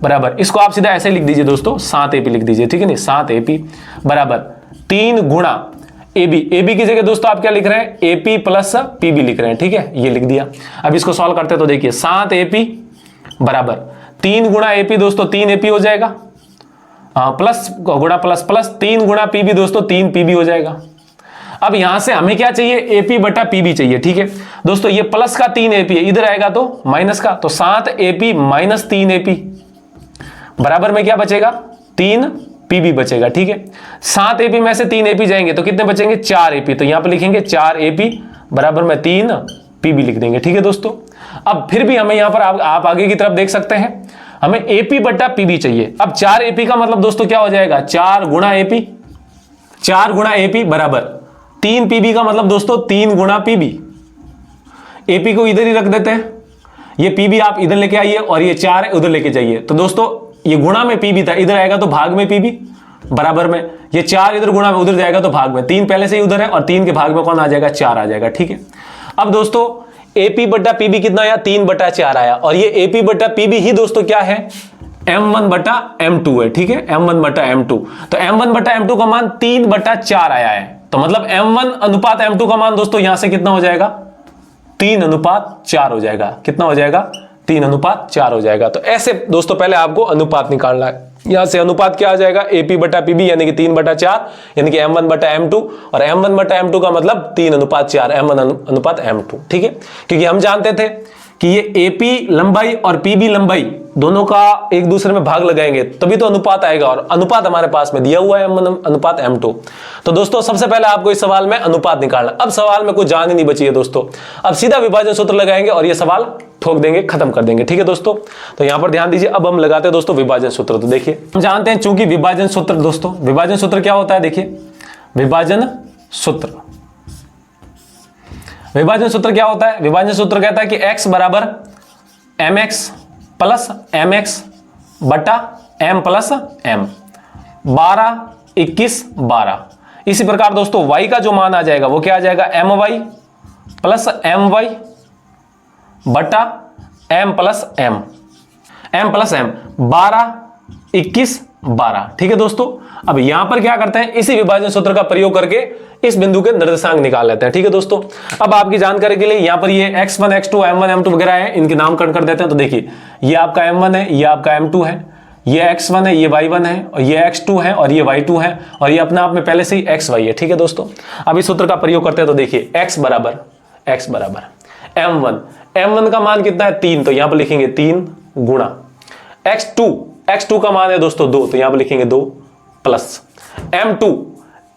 बराबर, इसको आप सीधा ऐसे लिख दीजिए दोस्तों, 7 AP लिख दीजिए। ठीक है, नहीं 7 AP बराबर 3 गुणा AB, AB की जगह दोस्तों आप क्या लिख रहे हैं? AP प्लस PB लिख रहे हैं। ठीक है, ये लिख दिया। अब इसको सॉल्व करते हैं तो देखिए 7 AP बराबर 3 गुणा AP दोस्तों 3 AP हो जाएगा, प्लस गुणा प्लस प्लस 3 गुणा PB दोस्तों 3 PB हो जाएगा। अब यहां से हमें क्या चाहिए? AP बटा PB चाहिए। ठीक है दोस्तों, ये प्लस का 3 AP है, इधर आएगा तो माइनस का, तो 7 AP माइनस 3 AP बराबर में क्या बचेगा? 3 PB बचेगा। ठीक है, 7 AP में से 3 AP जाएंगे तो कितने बचेंगे? 4 AP, तो यहां पर लिखेंगे 4 AP बराबर में 3 PB लिख देंगे। ठीक है दोस्तों, अब फिर भी हमें यहां पर आप आगे की तरफ देख सकते हैं, हमें AP बटा PB चाहिए। अब 4 AP का मतलब दोस्तों क्या हो जाएगा? 4 गुणा AP, 4 गुणा AP बराबर 3 PB का मतलब दोस्तों 3 गुणा PB। AP को इधर ही रख देते हैं, ये PB आप इधर लेके आइए और ये 4 उधर लेके जाइए। तो दोस्तों ये गुणा में PB था, इधर आएगा तो भाग में PB बराबर में, ये 4 इधर गुणा में उधर जाएगा तो भाग में, 3 पहले से ही उधर है और 3 के भाग में कौन आ जाएगा? 4 आ जाएगा। ठीक है, अब दोस्तों AP बटा PB कितना आया? 3/4 आया, और ये AP बटा PB ही दोस्तों क्या है? M1 बटा M2 है। ठीक है, M1 बटा M2, तो M1 बटा M2 का मान 3/4 आया है, तो मतलब M1 अनुपात M2 का मान दोस्तों यहां से कितना हो जाएगा? 3/4 हो जाएगा। कितना हो जाएगा? 3/4 हो जाएगा। तो ऐसे दोस्तों पहले आपको अनुपात निकालना है। यहां से अनुपात क्या आ जाएगा? AP बटा PB यानी कि 3/4, यानी कि M1 बटा M2, और M1 बटा M2 का मतलब 3/4, M1 अनुपात M2। ठीक है, क्योंकि हम जानते थे कि ये AP लंबाई और PB लंबाई दोनों का एक दूसरे में भाग लगाएंगे तभी तो अनुपात आएगा, और अनुपात हमारे पास में दिया हुआ है M1 अनुपात M2। तो दोस्तों सबसे पहले आपको इस सवाल में अनुपात निकालना। अब सवाल में कुछ जान ही नहीं बची है दोस्तों, अब सीधा विभाजन सूत्र लगाएंगे और ये सवाल ठोक देंगे, खत्म कर देंगे। ठीक है दोस्तों, तो यहां पर ध्यान दीजिए, अब हम लगाते हैं दोस्तों विभाजन सूत्र। तो देखिए हम जानते हैं, चूंकि विभाजन सूत्र दोस्तों, विभाजन सूत्र क्या होता है? देखिए विभाजन सूत्र, विभाजन सूत्र क्या होता है? विभाजन सूत्र कहता है कि x बराबर mx प्लस mx बटा m प्लस m, 12 21 12। इसी प्रकार दोस्तों y का जो मान आ जाएगा वो क्या आ जाएगा? my प्लस my बटा m plus m, m plus m, 12 21 12। ठीक है दोस्तों, अब यहां पर क्या करते हैं? इसी विभाजन सूत्र का प्रयोग करके इस बिंदु के निर्देशांक निकाल लेते हैं। ठीक है दोस्तों, अब आपकी जानकारी के लिए यहां पर ये x1 x2 m1 m2 वगैरह है, इनके नामकरण कर देते हैं। तो देखिए ये आपका m1 है, ये आपका m2 है, ये x1 है, ये y1 है, और ये x2 है, और ये y2 है, और ये अपने आप में पहले से ही xy है। ठीक है दोस्तों, अब इस सूत्र का प्रयोग करते हैं। तो देखिए x बराबर m1, m1 का मान कितना है? 3, तो यहां पर लिखेंगे 3 गुणा x2 का मान है दोस्तों 2, तो यहां पर लिखेंगे 2 प्लस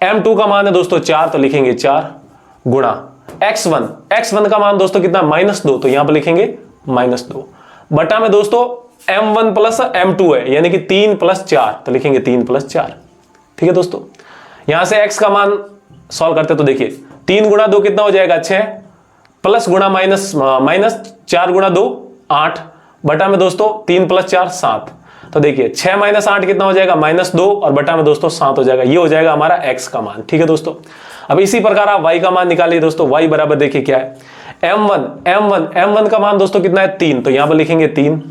m2 का मान है दोस्तों 4, तो लिखेंगे 4 गुणा x1 का मान दोस्तों कितना? -2, तो यहां पर लिखेंगे -2 बटा में दोस्तों m1 प्लस m2 है, यानी कि 3 प्लस 4, तो लिखेंगे 3 प्लस 4। ठीक है दोस्तों, यहां से x का मान सॉल्व करते तो देखिए 3 गुणा 2 कितना हो जाएगा? 6, प्लस गुणा माइनस 4 गुणा 2 8, बटा में दोस्तों 3 प्लस 4 7। तो देखिए 6 माइनस 8 कितना हो जाएगा? -2, और बटा में दोस्तों 7 हो जाएगा। ये हो जाएगा हमारा x का मान। ठीक है दोस्तों, अब इसी प्रकार आप y का मान निकालिए दोस्तों। y बराबर देखिए क्या है? m1 का मान दोस्तों कितना है? 3, तो यहां पर लिखेंगे 3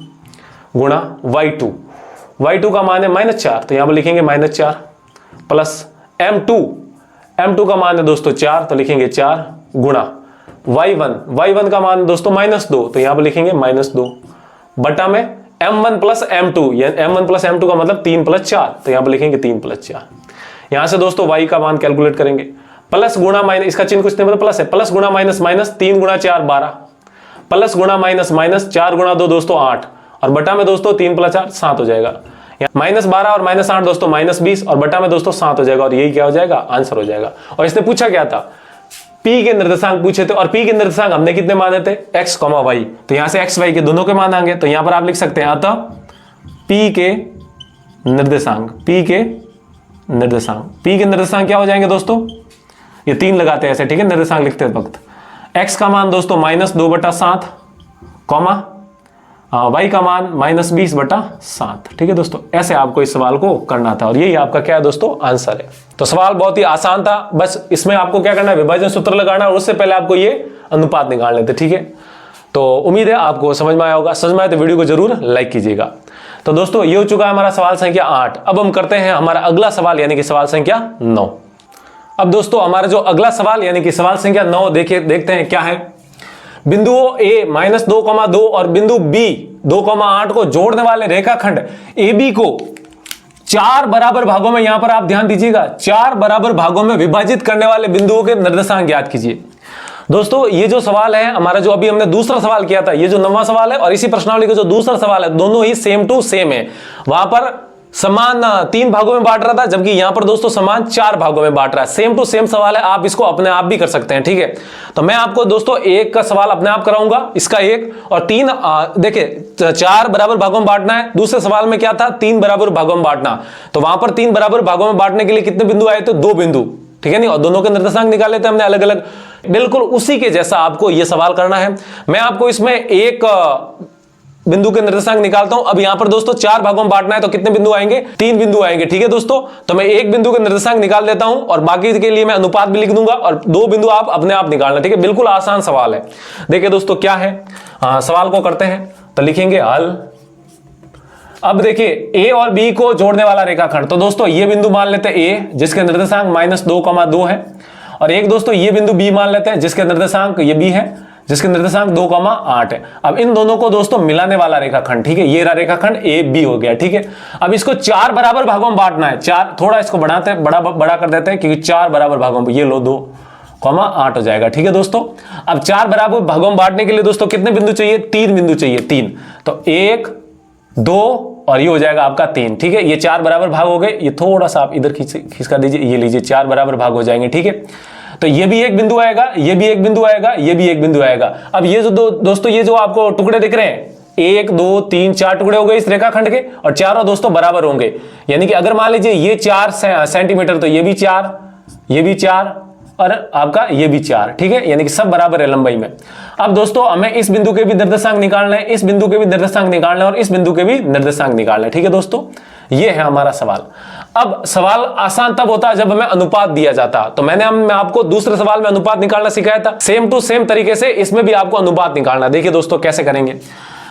गुणा y2 का मान है -4, तो यहां पर लिखेंगे -4 प्लस m2 का मान है दोस्तों 4, तो लिखेंगे 4 गुणा y1 का मान दोस्तों -2, तो यहां पर लिखेंगे -2 बटा में m1 plus m2, m1 plus m2 का मतलब 3 + 4, तो यहां पर लिखेंगे 3 + 4। यहां से दोस्तों y का मान कैलकुलेट करेंगे, प्लस गुणा माइनस, इसका चिन्ह कुछ नहीं मतलब प्लस है, प्लस गुणा माइनस माइनस, 3 गुणा 4 12, प्लस गुणा माइनस माइनस, 4 गुणा 2 दोस्तों 8, और बटा में दोस्तों 3 + 4 7 हो जाएगा। -12 और -8 दोस्तों -20, और बटा में दोस्तों 7 हो जाएगा, और यही क्या हो जाएगा, आंसर हो जाएगा। और इसने पूछा क्या था, P के निर्देशांक पूछे थे, और P के निर्देशांक हमने कितने माने थे, x, y, तो यहां से x, y के दोनों के मान आएंगे, तो यहां पर आप लिख सकते हैं अतः P के निर्देशांक क्या हो जाएंगे दोस्तों, ये 3 लगाते हैं ऐसे, ठीक है, निर्देशांक लिखते वक्त। x का मान दोस्तों -2/7, y का मान -20/7, ठीक है दोस्तों। ऐसे आपको इस सवाल को करना था, और यही आपका क्या है दोस्तों, आंसर है। तो सवाल बहुत ही आसान था, बस इसमें आपको क्या करना है, विभाजन सूत्र लगाना, और उससे पहले आपको ये अनुपात निकाल लेते, ठीक है। तो उम्मीद है आपको समझ में आया होगा, समझ में आए तो वीडियो को जरूर लाइक कीजिएगा। तो दोस्तों ये हो चुका है हमारा सवाल संख्या 8। अब हम करते हैं हमारा अगला सवाल, यानी कि सवाल संख्या 9। अब दोस्तों हमारा जो अगला सवाल यानी कि सवाल संख्या 9 देखते हैं क्या है। बिंदुओं a -2,2 और बिंदु b 2,8 को जोड़ने वाले रेखाखंड AB को 4 बराबर भागों में, यहां पर आप ध्यान दीजिएगा, 4 बराबर भागों में विभाजित करने वाले बिंदुओं के निर्देशांक ज्ञात कीजिए। दोस्तों ये जो सवाल है हमारा, जो अभी हमने दूसरा सवाल किया था, ये जो 9वां सवाल है, और इसी प्रश्नावली का जो दूसरा सवाल है, दोनों ही सेम टू सेम है। वहां पर समान 3 भागों में बांट रहा था, जबकि यहां पर दोस्तों समान 4 भागों में बांट रहा है। सेम टू सेम सवाल है, आप इसको अपने आप भी कर सकते हैं, ठीक है। तो मैं आपको दोस्तों एक का सवाल अपने आप कराऊंगा, इसका एक, और 3 देखिए 4 बराबर भागों में बांटना है। दूसरे सवाल में क्या था, 3 बराबर भागों में बांटना, तो वहां पर 3 बराबर भागों में बांटने के लिए कितने बिंदु आए थे, 2 बिंदु, ठीक है नहीं, और दोनों के निर्देशांक निकाले थे हमने अलग अलग। बिल्कुल उसी के जैसा आपको यह सवाल करना है। मैं आपको इसमें एक बिंदु के निर्देशांक निकालता हूं। अब यहां पर दोस्तों 4 भागों में बांटना है, तो कितने बिंदु आएंगे, 3 बिंदु आएंगे, ठीक है दोस्तों। तो मैं एक बिंदु के निर्देशांक निकाल देता हूं, और बाकी के लिए मैं अनुपात भी लिख दूंगा, और 2 बिंदु आप अपने आप निकालना, ठीक है। बिल्कुल आसान सवाल है। देखिए दोस्तों क्या है, सवाल को करते हैं, तो लिखेंगे हल। अब देखिए a और b को जोड़ने वाला रेखाखंड, तो दोस्तों ये बिंदु मान लेते हैं a, जिसके निर्देशांक -2,2 है, और एक दोस्तों ये बिंदु b मान लेते हैं, जिसके निर्देशांक ये b है, जिसके निर्देशांक 2,8 है। अब इन दोनों को दोस्तों मिलाने वाला रेखाखंड, ठीक है, ये रहा रेखाखंड ए बी हो गया, ठीक है। अब इसको 4 बराबर भागों में बांटना है, 4, थोड़ा इसको बढ़ाते हैं, बड़ा कर देते हैं, क्योंकि 4 बराबर भागों में, ये लो 2,8 हो जाएगा, ठीक है दोस्तों। अब 4 बराबर भागों में बांटने के लिए दोस्तों कितने बिंदु चाहिए, 3 बिंदु चाहिए, 3, तो 1 2 और ये हो जाएगा आपका 3, ठीक है। ये 4 बराबर भाग हो गए, ये थोड़ा सा आप इधर खिसका दीजिए, ये लीजिए 4 बराबर भाग हो जाएंगे, ठीक है। तो ये भी एक बिंदु आएगा, ये भी एक बिंदु आएगा, ये भी एक बिंदु आएगा। अब ये जो दोस्तों ये जो आपको टुकड़े दिख रहे हैं, 1 2 3 4 टुकड़े हो गए इस रेखाखंड के, और चारों दोस्तों बराबर होंगे। यानी कि अगर मान लीजिए ये 4 सेंटीमीटर, तो ये भी 4, ये भी 4, और आपका ये भी 4, ठीक है, यानी कि सब बराबर है लंबाई में। अब दोस्तों हमें इस बिंदु के भी निर्देशांक निकालना है, इस बिंदु के भी निर्देशांक निकालना है, और इस बिंदु के भी निर्देशांक निकालना है, ठीक है दोस्तों। ये है हमारा सवाल। अब सवाल आसान तब होता है जब हमें अनुपात दिया जाता। तो मैं आपको दूसरे सवाल में अनुपात निकालना सिखाया था, सेम टू सेम तरीके से इसमें भी आपको अनुपात निकालना। देखिए दोस्तों कैसे करेंगे,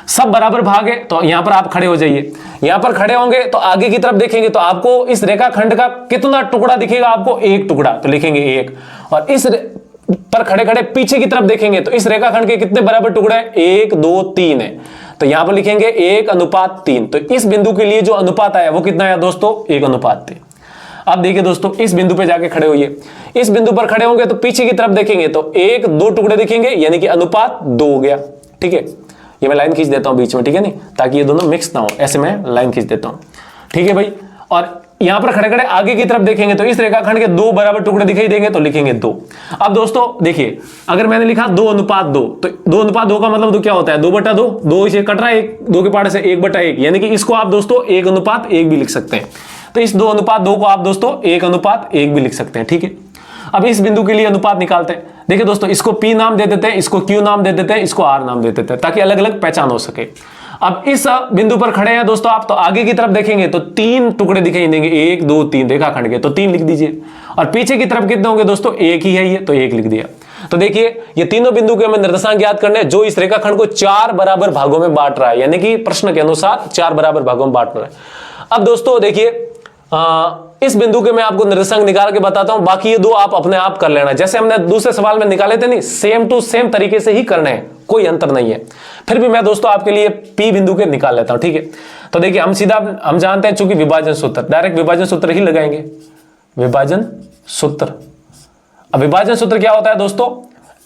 सब बराबर भाग है, तो यहां पर आप खड़े हो जाइए। यहां पर खड़े होंगे तो आगे की तरफ देखेंगे, तो आपको इस रेखाखंड का कितना टुकड़ा दिखेगा, आपको 1 टुकड़ा, तो लिखेंगे 1। और इस पर खड़े खड़े पीछे की तरफ देखेंगे, तो इस रेखाखंड के कितने बराबर टुकड़े हैं, 1 2 3 है, तो यहां पर लिखेंगे 1:3। तो इस बिंदु के लिए जो अनुपात आया वो कितना है दोस्तों, 1:3। अब देखिए दोस्तों इस बिंदु पे जाके खड़े होइए, इस बिंदु पर खड़े होंगे तो पीछे की तरफ देखेंगे, तो 1 2 टुकड़े दिखेंगे, यानी कि अनुपात 2 हो गया, ठीक है। ये मैं लाइन खींच देता हूं बीच में, ठीक है नहीं, ताकि ये दोनों मिक्स ना हो, ऐसे मैं लाइन खींच देता हूं, ठीक है भाई। और यहां पर खड़े खड़े आगे की तरफ देखेंगे, तो इस रेखाखंड के 2 बराबर टुकड़े दिखाई देंगे, तो लिखेंगे 2। अब दोस्तों देखिए, अगर मैंने लिखा 2:2, तो 2:2 का मतलब तो क्या होता है, 2/2, 2 इसे कट रहा है, 2 के पार्ट से 1/1, यानी कि इसको आप दोस्तों 1:1 भी लिख सकते हैं। तो इस 2:2 को आप दोस्तों 1:1 भी लिख सकते हैं, ठीक है। अब इस बिंदु के लिए अनुपात निकालते हैं। देखिए दोस्तों इसको P नाम दे देते हैं, इसको Q नाम दे देते हैं, इसको R नाम दे देते हैं, ताकि अलग अलग पहचान हो सके। अब इस बिंदु पर खड़े हैं दोस्तों आप, तो आगे की तरफ देखेंगे तो 3 टुकड़े दिखाई देंगे, 1 2 3 रेखाखंड के, तो 3 लिख दीजिए। और पीछे की तरफ कितने होंगे दोस्तों, 1 ही है ये, तो 1 लिख दिया। तो देखिए ये तीनों बिंदु के हमें निर्देशांक ज्ञात करने हैं, जो इस रेखाखंड को 4 बराबर भागों में बांट रहा है, यानी कि प्रश्न के अनुसार 4 बराबर भागों में बांट रहा है। अब दोस्तों देखिए इस बिंदु के मैं आपको निर्देशांक निकाल के बताता हूं, बाकी ये दो आप अपने आप कर लेना, जैसे हमने दूसरे सवाल में निकाले थे नहीं, सेम टू सेम तरीके से ही करने हैं, कोई अंतर नहीं है। फिर भी मैं दोस्तों आपके लिए P बिंदु के निकाल लेता हूं, ठीक है। तो देखिए हम जानते हैं चूंकि विभाजन सूत्र, डायरेक्ट विभाजन सूत्र ही लगाएंगे, विभाजन सूत्र। अब विभाजन सूत्र क्या होता है दोस्तों,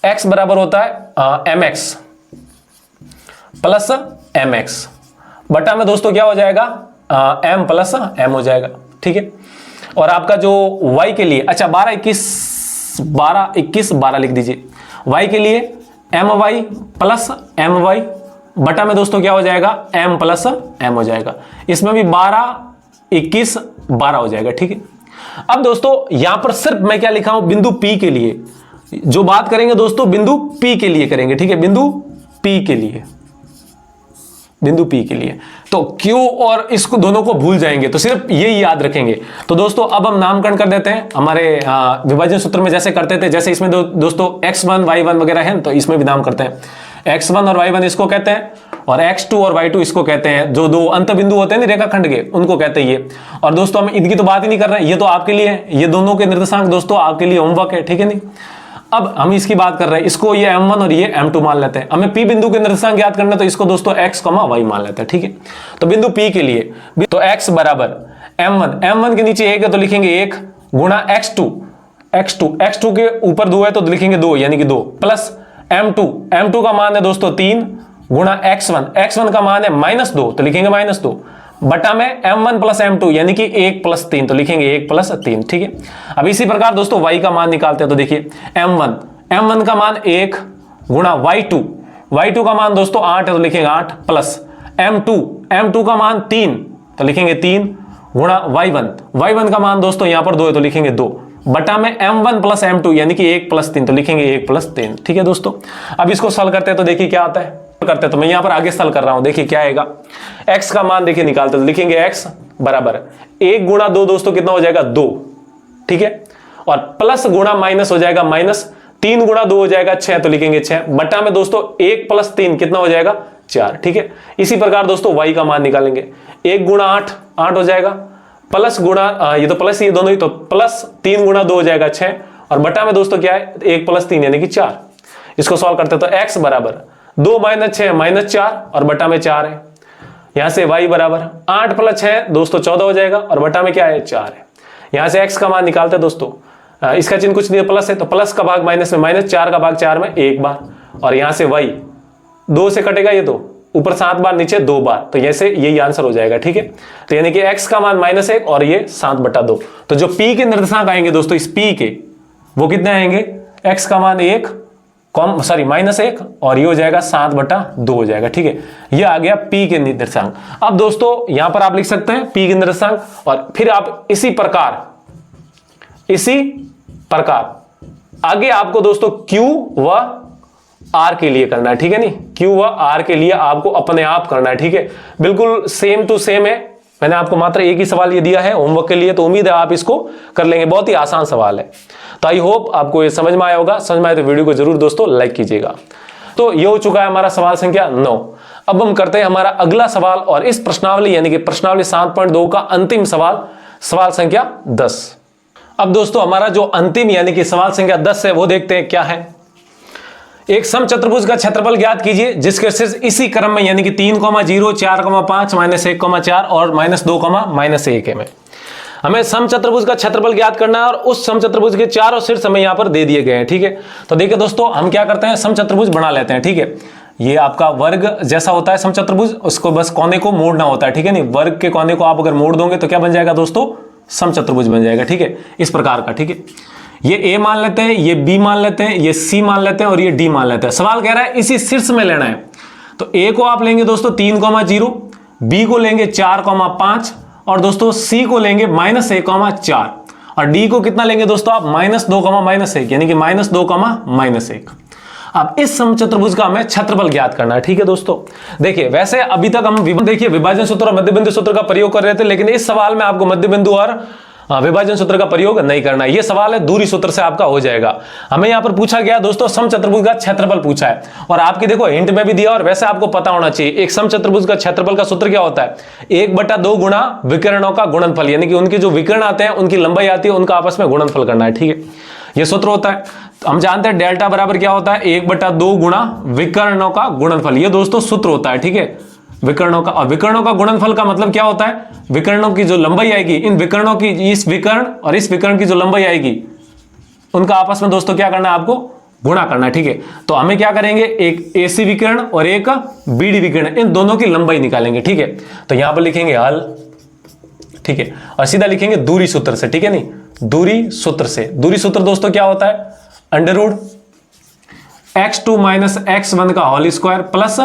x बराबर होता है mx प्लस mx बटा में दोस्तों क्या हो जाएगा m प्लस m हो जाएगा, ठीक है। और आपका जो y के लिए, अच्छा 12 21 12 लिख दीजिए, y के लिए my प्लस my बटा में दोस्तों क्या हो जाएगा m प्लस m हो जाएगा, इसमें भी 12 21 12 हो जाएगा, ठीक है। अब दोस्तों यहां पर सिर्फ मैं क्या लिखा हूं, बिंदु P के लिए जो बात करेंगे दोस्तों, बिंदु P के लिए करेंगे, ठीक है, बिंदु P के लिए, बिंदु P के लिए। तो Q और इसको दोनों को भूल जाएंगे, तो सिर्फ यही याद रखेंगे। तो दोस्तों अब हम नामकरण कर देते हैं हमारे विभाजन सूत्र में जैसे करते थे, जैसे इसमें दोस्तों x1 y1 वगैरह है, तो इसमें भी नाम करते हैं। x1 और y1 इसको कहते हैं, और x2 और y2 इसको कहते हैं, जो दो अंत बिंदु होते हैं ना रेखाखंड के, उनको कहते हैं ये। और दोस्तों हम इनकी तो बात ही नहीं कर रहे हैं, ये तो आपके लिए है, ये दोनों के निर्देशांक दोस्तों आपके लिए होमवर्क है, ठीक है नहीं। अब हम इसकी बात कर रहे हैं, इसको ये m1 और ये m2 मान लेते हैं। हमें P बिंदु के निर्देशांक याद करना है, तो इसको दोस्तों x, y मान लेते हैं, ठीक है। तो बिंदु P के लिए तो x बराबर m1 के नीचे 1 है तो लिखेंगे 1 गुणा x2 के ऊपर 2 है तो लिखेंगे 2 यानी कि 2 प्लस m2 का मान है दोस्तों 3 गुणा x1 का मान है -2 तो लिखेंगे -2 बटा में m1 प्लस m2 यानी कि 1 प्लस 3 तो लिखेंगे 1 प्लस 3, ठीक है। अब इसी प्रकार दोस्तों y का मान निकालते हैं, तो देखिए m1 का मान 1 गुणा y2 का मान दोस्तों 8 है तो लिखेंगे 8 प्लस m2 का मान 3 तो लिखेंगे 3 गुणा y1 का मान दोस्तों यहां पर 2 है तो लिखेंगे 2 बटा में m1 प्लस m2 यानी कि 1 प्लस 3 तो लिखेंगे 1 प्लस 3, ठीक है दोस्तों। अब इसको सॉल्व करते हैं तो देखिए क्या आता है, करते हैं तो मैं यहां पर आगे सॉल्व कर रहा हूं, देखिए क्या आएगा। x का मान देखिए निकालते तो लिखेंगे x बराबर 1 गुणा 2 दोस्तों कितना हो जाएगा 2, ठीक है। और प्लस गुणा माइनस हो जाएगा माइनस, 3 गुणा 2 हो जाएगा 6 तो लिखेंगे 6 बटा में दोस्तों 1 प्लस 3 कितना हो जाएगा 4, ठीक है। इसी प्रकार दोस्तों y का मान निकालेंगे, 1 गुणा 8 हो जाएगा, प्लस गुणा ये तो प्लस ये दोनों ही, तो प्लस 3 गुणा 2 हो जाएगा 6 और बटा में दोस्तों क्या है 1 प्लस 3 यानी कि 4। इसको सॉल्व करते तो x बराबर 2 - 6 -4 और बटा में 4 है। यहां से y बराबर 8 प्लस 6 दोस्तों 14 हो जाएगा और बटा में क्या है 4 है। यहां से x का मान निकालते हैं दोस्तों, इसका चिन्ह कुछ नहीं है, प्लस है तो प्लस का भाग माइनस में -4 का भाग 4 में 1 बार, और यहां से y 2 से कटेगा, ये तो ऊपर 7 बार नीचे 2 बार, तो जैसे यही आंसर हो जाएगा, ठीक है। तो यानी कि x का मान -1 और ये 7/2। तो जो p के निर्देशांक आएंगे दोस्तों इस p के, वो कितने आएंगे, x का मान -1 और ये हो जाएगा 7/2 हो जाएगा, ठीक है। ये आ गया p के निर्देशांक। अब दोस्तों यहां पर आप लिख सकते हैं p के निर्देशांक, और फिर आप इसी प्रकार आगे आपको दोस्तों q व r के लिए करना है, ठीक है नहीं, q व r के लिए आपको अपने आप करना है, ठीक है। बिल्कुल सेम टू सेम है, मैंने आपको मात्र एक ही सवाल ये दिया है होमवर्क के लिए, तो उम्मीद है आप इसको कर लेंगे, बहुत ही आसान सवाल है। तो आई होप आपको ये समझ में आया होगा, समझ में आए तो वीडियो को जरूर दोस्तों लाइक कीजिएगा। तो ये हो चुका है हमारा सवाल संख्या 9। अब हम करते हैं हमारा अगला सवाल, और इस प्रश्नावली यानी कि प्रश्नावली 7.2 का अंतिम सवाल, सवाल संख्या 10। अब दोस्तों हमारा जो अंतिम यानी कि सवाल संख्या 10 है वो देखते हैं क्या है। एक समचतुर्भुज का क्षेत्रफल ज्ञात कीजिए जिसके शीर्ष इसी क्रम में यानी कि 3, 0, 4, 5, -1, 4 और -2, -1 है में। हमें समचतुर्भुज का क्षेत्रफल ज्ञात करना है, और उस समचतुर्भुज के चारों शीर्ष हमें यहाँ पर दे दिए गए हैं, ठीक है। तो देखिए दोस्तों हम क्या करते हैं, समचतुर्भुज बना लेते हैं, ठीक है। ये आपका वर्ग जैसा होता है समचतुर्भुज, उसको बस कोने को मोड़ना होता है, ठीक है नहीं। वर्ग के कोने को आप अगर मोड़ दोगे तो क्या बन जाएगा दोस्तों, समचतुर्भुज बन जाएगा, ठीक है, इस प्रकार का, ठीक है। ये a मान लेते हैं, ये b मान लेते हैं, ये c मान लेते हैं और ये d मान लेते हैं। सवाल कह रहा है इसी शीर्ष में लेना है, तो a को आप लेंगे दोस्तों 3, 0, b को लेंगे 4, 5 और दोस्तों c को लेंगे -1, 4 और d को कितना लेंगे दोस्तों आप -2, -1 यानी कि -2, -1। अब इस समचतुर्भुज का हमें क्षेत्रफल ज्ञात करना है, ठीक है दोस्तों। देखिए वैसे अभी तक हम देखिए विभाजन सूत्र और मध्य बिंदु सूत्र का प्रयोग कर रहे थे, लेकिन इस सवाल में आपको मध्य बिंदु और विभाजन सूत्र का प्रयोग नहीं करना है। ये सवाल है दूरी सूत्र से आपका हो जाएगा। हमें यहां पर पूछा गया दोस्तों समचतुर्भुज का क्षेत्रफल पूछा है, और आपकी देखो हिंट में भी दिया और वैसे आपको पता होना चाहिए। एक समचतुर्भुज का क्षेत्रफल का सूत्र क्या होता है? 1/2 गुणा विकर्णों का गुणनफल, यानी कि उनके जो विकर्ण आते हैं उनकी लंबाई आती है, उनका आपस में गुणनफल करना है। ठीक है, ये सूत्र होता है। हम जानते हैं डेल्टा बराबर क्या होता है? 1/2 गुणा विकर्णों का गुणनफल। ये दोस्तों सूत्र होता है। ठीक है, विकर्णों का, और विकर्णों का गुणनफल का मतलब क्या होता है? विकर्णों की जो लंबाई आएगी, इन विकर्णों की, इस विकर्ण और इस विकर्ण की जो लंबाई आएगी, उनका आपस में दोस्तों क्या करना है? आपको गुणा करना है। ठीक है, तो हमें क्या करेंगे? एक AC विकर्ण और एक BD विकर्ण, इन दोनों की लंबाई निकालेंगे। ठीक है, तो यहां पर लिखेंगे हल। ठीक है, और सीधा लिखेंगे दूरी सूत्र से। ठीक है, नहीं, दूरी सूत्र से। दूरी सूत्र दोस्तों क्या होता है? अंडर x2 माइनस x1 का whole square plus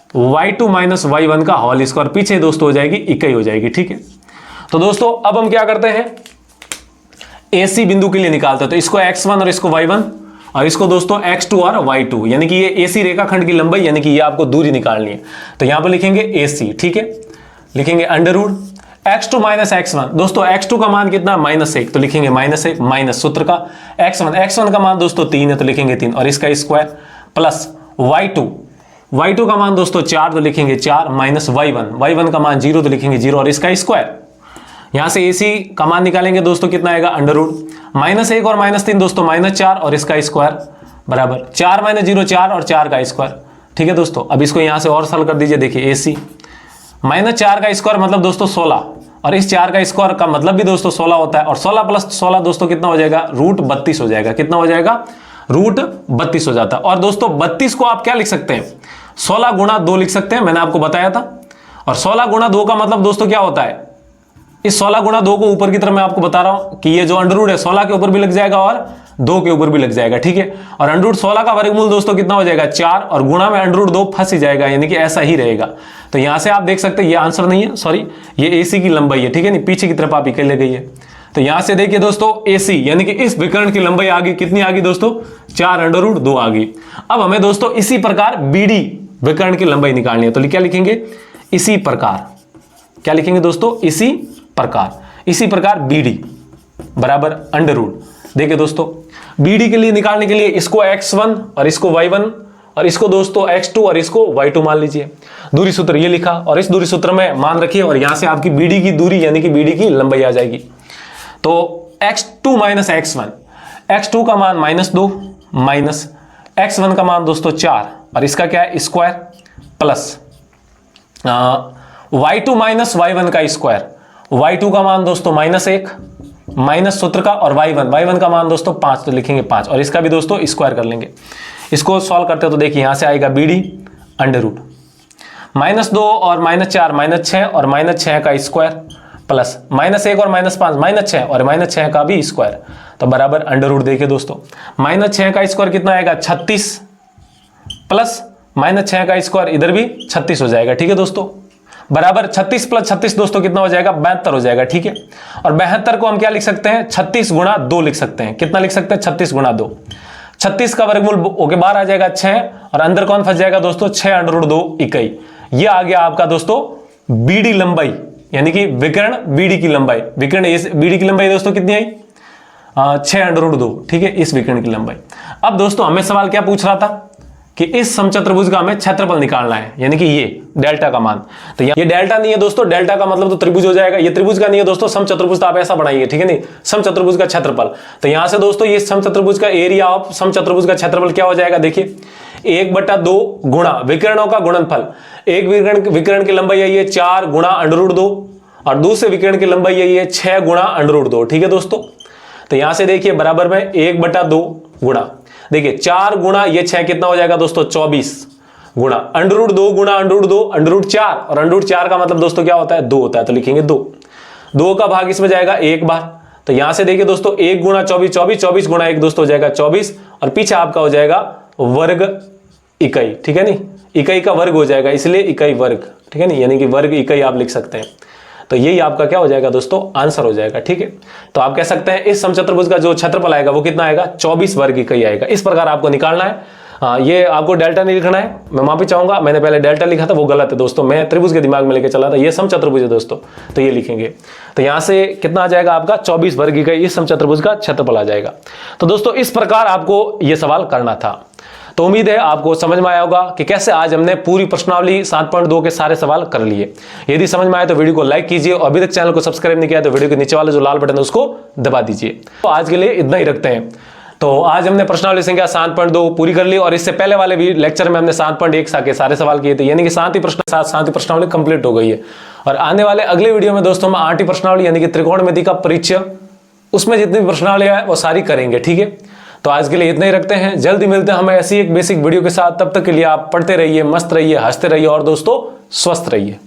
y2 minus y1 का होल स्क्वायर, पीछे दोस्तों हो जाएगी इकाई हो जाएगी। ठीक है, तो दोस्तों अब हम क्या करते हैं? AC बिंदु के लिए निकालते हैं, तो इसको x1 और इसको y1 और इसको दोस्तों x2 और y2, यानी कि ये AC रेखाखंड की लंबाई, यानी कि ये आपको दूरी निकालनी है। तो यहां पर लिखेंगे AC। ठीक है, लिखेंगे अंडर x2 माइनस x1। दोस्तों x2 का मान कितना? -1, तो लिखेंगे -1 माइनस सूत्र का x1 का मान दोस्तों 3 है, तो लिखेंगे 3 और इसका स्क्वायर प्लस y2 का मान दोस्तों 4, तो लिखेंगे 4 माइनस y1 का मान 0, तो लिखेंगे 0 और इसका स्क्वायर। यहां से AC का मान निकालेंगे दोस्तों, कितना आएगा? अंडर -1 और -3 दोस्तों -4 और इसका स्क्वायर बराबर 4 माइनस 0 4 और 4 का स्क्वायर। ठीक है दोस्तों, अब इसको यहां से और सॉल्व कर दीजिए। देखिए AC -4 का स्क्वायर मतलब दोस्तों 16, और इस 4 का स्क्वायर का मतलब भी दोस्तों 16 होता है, और 16 प्लस 16 दोस्तों कितना हो जाएगा? √32 हो जाएगा। कितना हो जाएगा? √32 हो जाता है। और दोस्तों 32 को आप क्या लिख सकते हैं? 16 गुणा 2 लिख सकते हैं, मैंने आपको बताया था। और 16 गुणा 2 का मतलब दोस्तों क्या होता है? इस 16 गुणा 2 को ऊपर की तरफ मैं आपको बता रहा हूं कि ये जो अंडर है 16 के ऊपर भी लग जाएगा और 2 के ऊपर भी लग जाएगा। ठीक है, और अंडर 16 का वर्गमूल दोस्तों कितना हो जाएगा? 4, और गुणा में अंडर 2 फंस ही जाएगा, यानी कि ऐसा ही रहेगा। तो यहां से आप देख सकते हैं ये आंसर नहीं है, सॉरी, ये AC की लंबाई है। ठीक है, नहीं, पीछे की तरफ आप इकाई ले गई है। तो यहां से देखिए दोस्तों AC यानी कि इस विकर्ण की लंबाई आ गई, कितनी आ गई दोस्तों? 4√2 आ गई। अब हमें दोस्तों इसी प्रकार BD विकर्ण की लंबाई निकालनी है, तो क्या लिखेंगे? इसी प्रकार। क्या लिखेंगे दोस्तों? इसी प्रकार BD बराबर अंडर। देखिए दोस्तों BD के लिए निकालने के लिए इसको x1 और इसको y1 और इसको दोस्तों x2 और इसको y2 मान लीजिए। दूरी सूत्र ये लिखा, और इस दूरी सूत्र में मान रखिए, और यहां से आपकी BD की दूरी यानी कि BD की लंबाई आ जाएगी। तो x2 माइनस x1 का मान -2 माइनस x1 का मान दोस्तों 4 और इसका क्या है? Square plus y2 minus y1 का स्क्वायर। y2 का मान दोस्तों -1 माइनस सूत्र का, और y1 का मान दोस्तों 5, तो लिखेंगे 5 और इसका भी दोस्तों स्क्वायर कर लेंगे। इसको सॉल्व करते हो तो देखिए यहां से आएगा BD अंडर -2 और -4 -6 और -6 का स्क्वायर प्लस -1 और -5 -6 और -6 का भी स्क्वायर, तो बराबर अंडर। देखिए दोस्तों -6 का स्क्वायर कितना आएगा? 36 प्लस -6 का स्क्वायर इधर भी 36 हो जाएगा। ठीक है दोस्तों, बराबर 36 प्लस 36 दोस्तों कितना हो जाएगा? 72 हो जाएगा। ठीक है, और 72 को हम क्या लिख सकते हैं? 36 गुणा 2 लिख सकते हैं। कितना लिख सकते हैं? 36 गुणा 2। 36 का वर्गमूल होके बाहर आ जाएगा 6, और अंदर कौन फंस जाएगा दोस्तों? 6√2 इकाई। ये आ गया आपका दोस्तों BD लंबाई, यानी कि विकर्ण BD की लंबाई। विकर्ण BD की लंबाई दोस्तों कितनी आई? 6√2। ठीक है, इस विकर्ण की लंबाई। अब दोस्तों हमें सवाल क्या पूछ रहा था कि इस समचतुर्भुज का हमें क्षेत्रफल निकालना है, यानी कि ये डेल्टा का मान। तो ये डेल्टा नहीं है दोस्तों, डेल्टा का मतलब तो त्रिभुज हो जाएगा, ये त्रिभुज का नहीं है दोस्तों, समचतुर्भुज तो आप ऐसा बनाइए। ठीक है, नहीं, समचतुर्भुज का क्षेत्रफल। तो यहां से दोस्तों ये समचतुर्भुज का एरिया ऑफ समचतुर्भुज का क्षेत्रफल क्या हो जाएगा? देखिए 1/2 गुणा विकर्णों का गुणनफल। एक विकर्ण की लंबाई आई है 4 गुणा √2 और दूसरे विकर्ण की लंबाई आई है 6 गुणा √2। ठीक है दोस्तों, तो यहां से देखिए बराबर में 1/2 गुणा, देखिए 4 गुणा ये 6 कितना हो जाएगा दोस्तों? 24 गुणा √2 गुणा √2 √4, और √4 का मतलब दोस्तों क्या होता है? 2 होता है, तो लिखेंगे 2 का भाग इसमें जाएगा एक बार। तो यहां से देखिए दोस्तों 1 गुणा 24 24 गुणा 1 दोस्तों हो जाएगा 24, और पीछे आपका हो जाएगा वर्ग इकाई। ठीक है, नहीं, इकाई का वर्ग हो जाएगा, इसलिए इकाई वर्ग। ठीक है, नहीं, यानी कि वर्ग इकाई आप लिख सकते हैं। तो यही आपका क्या हो जाएगा दोस्तों? आंसर हो जाएगा। ठीक है, तो आप कह सकते हैं इस समचतुर्भुज का जो क्षेत्रफल आएगा वो कितना आएगा? 24 वर्ग इकाई आएगा। इस प्रकार आपको निकालना है। हाँ, ये आपको डेल्टा नहीं लिखना है, मैं माफी चाहूंगा, मैंने पहले डेल्टा लिखा था वो गलत है दोस्तों, मैं त्रिभुज के दिमाग में लेके चला था, ये समचतुर्भुज है दोस्तों, तो ये लिखेंगे। तो यहां से कितना आ जाएगा आपका 24 वर्ग का इस समचतुर्भुज का क्षेत्रफल आ जाएगा। तो दोस्तों इस प्रकार आपको ये सवाल करना था। तो उम्मीद है आपको समझ में आया होगा कि कैसे आज हमने पूरी प्रश्नावली 7.2 के सारे सवाल कर लिए। यदि समझ में आए तो वीडियो को लाइक कीजिए और अभी तक चैनल को सब्सक्राइब नहीं किया तो वीडियो के नीचे वाला जो लाल बटन है उसको दबा दीजिए। तो आज के लिए इतना ही रखते हैं। तो आज हमने प्रश्नावली संख्या 7.2 पूरी कर ली और इससे पहले वाले भी लेक्चर में हमने 7.1 के सारे सवाल किए थे, यानी कि 7 ही प्रश्नावली कंप्लीट हो गई है। और आने वाले अगले वीडियो में दोस्तों हम 8 प्रश्नावली यानी कि त्रिकोणमिति का परिचय, उसमें जितनी भी प्रश्नावलियां है वो सारी करेंगे। ठीक है, तो आज के लिए इतना ही रखते हैं। जल्दी मिलते हैं हमें ऐसी एक बेसिक वीडियो के साथ। तब तक के लिए आप पढ़ते रहिए, मस्त रहिए, हंसते रहिए और दोस्तों स्वस्थ रहिए।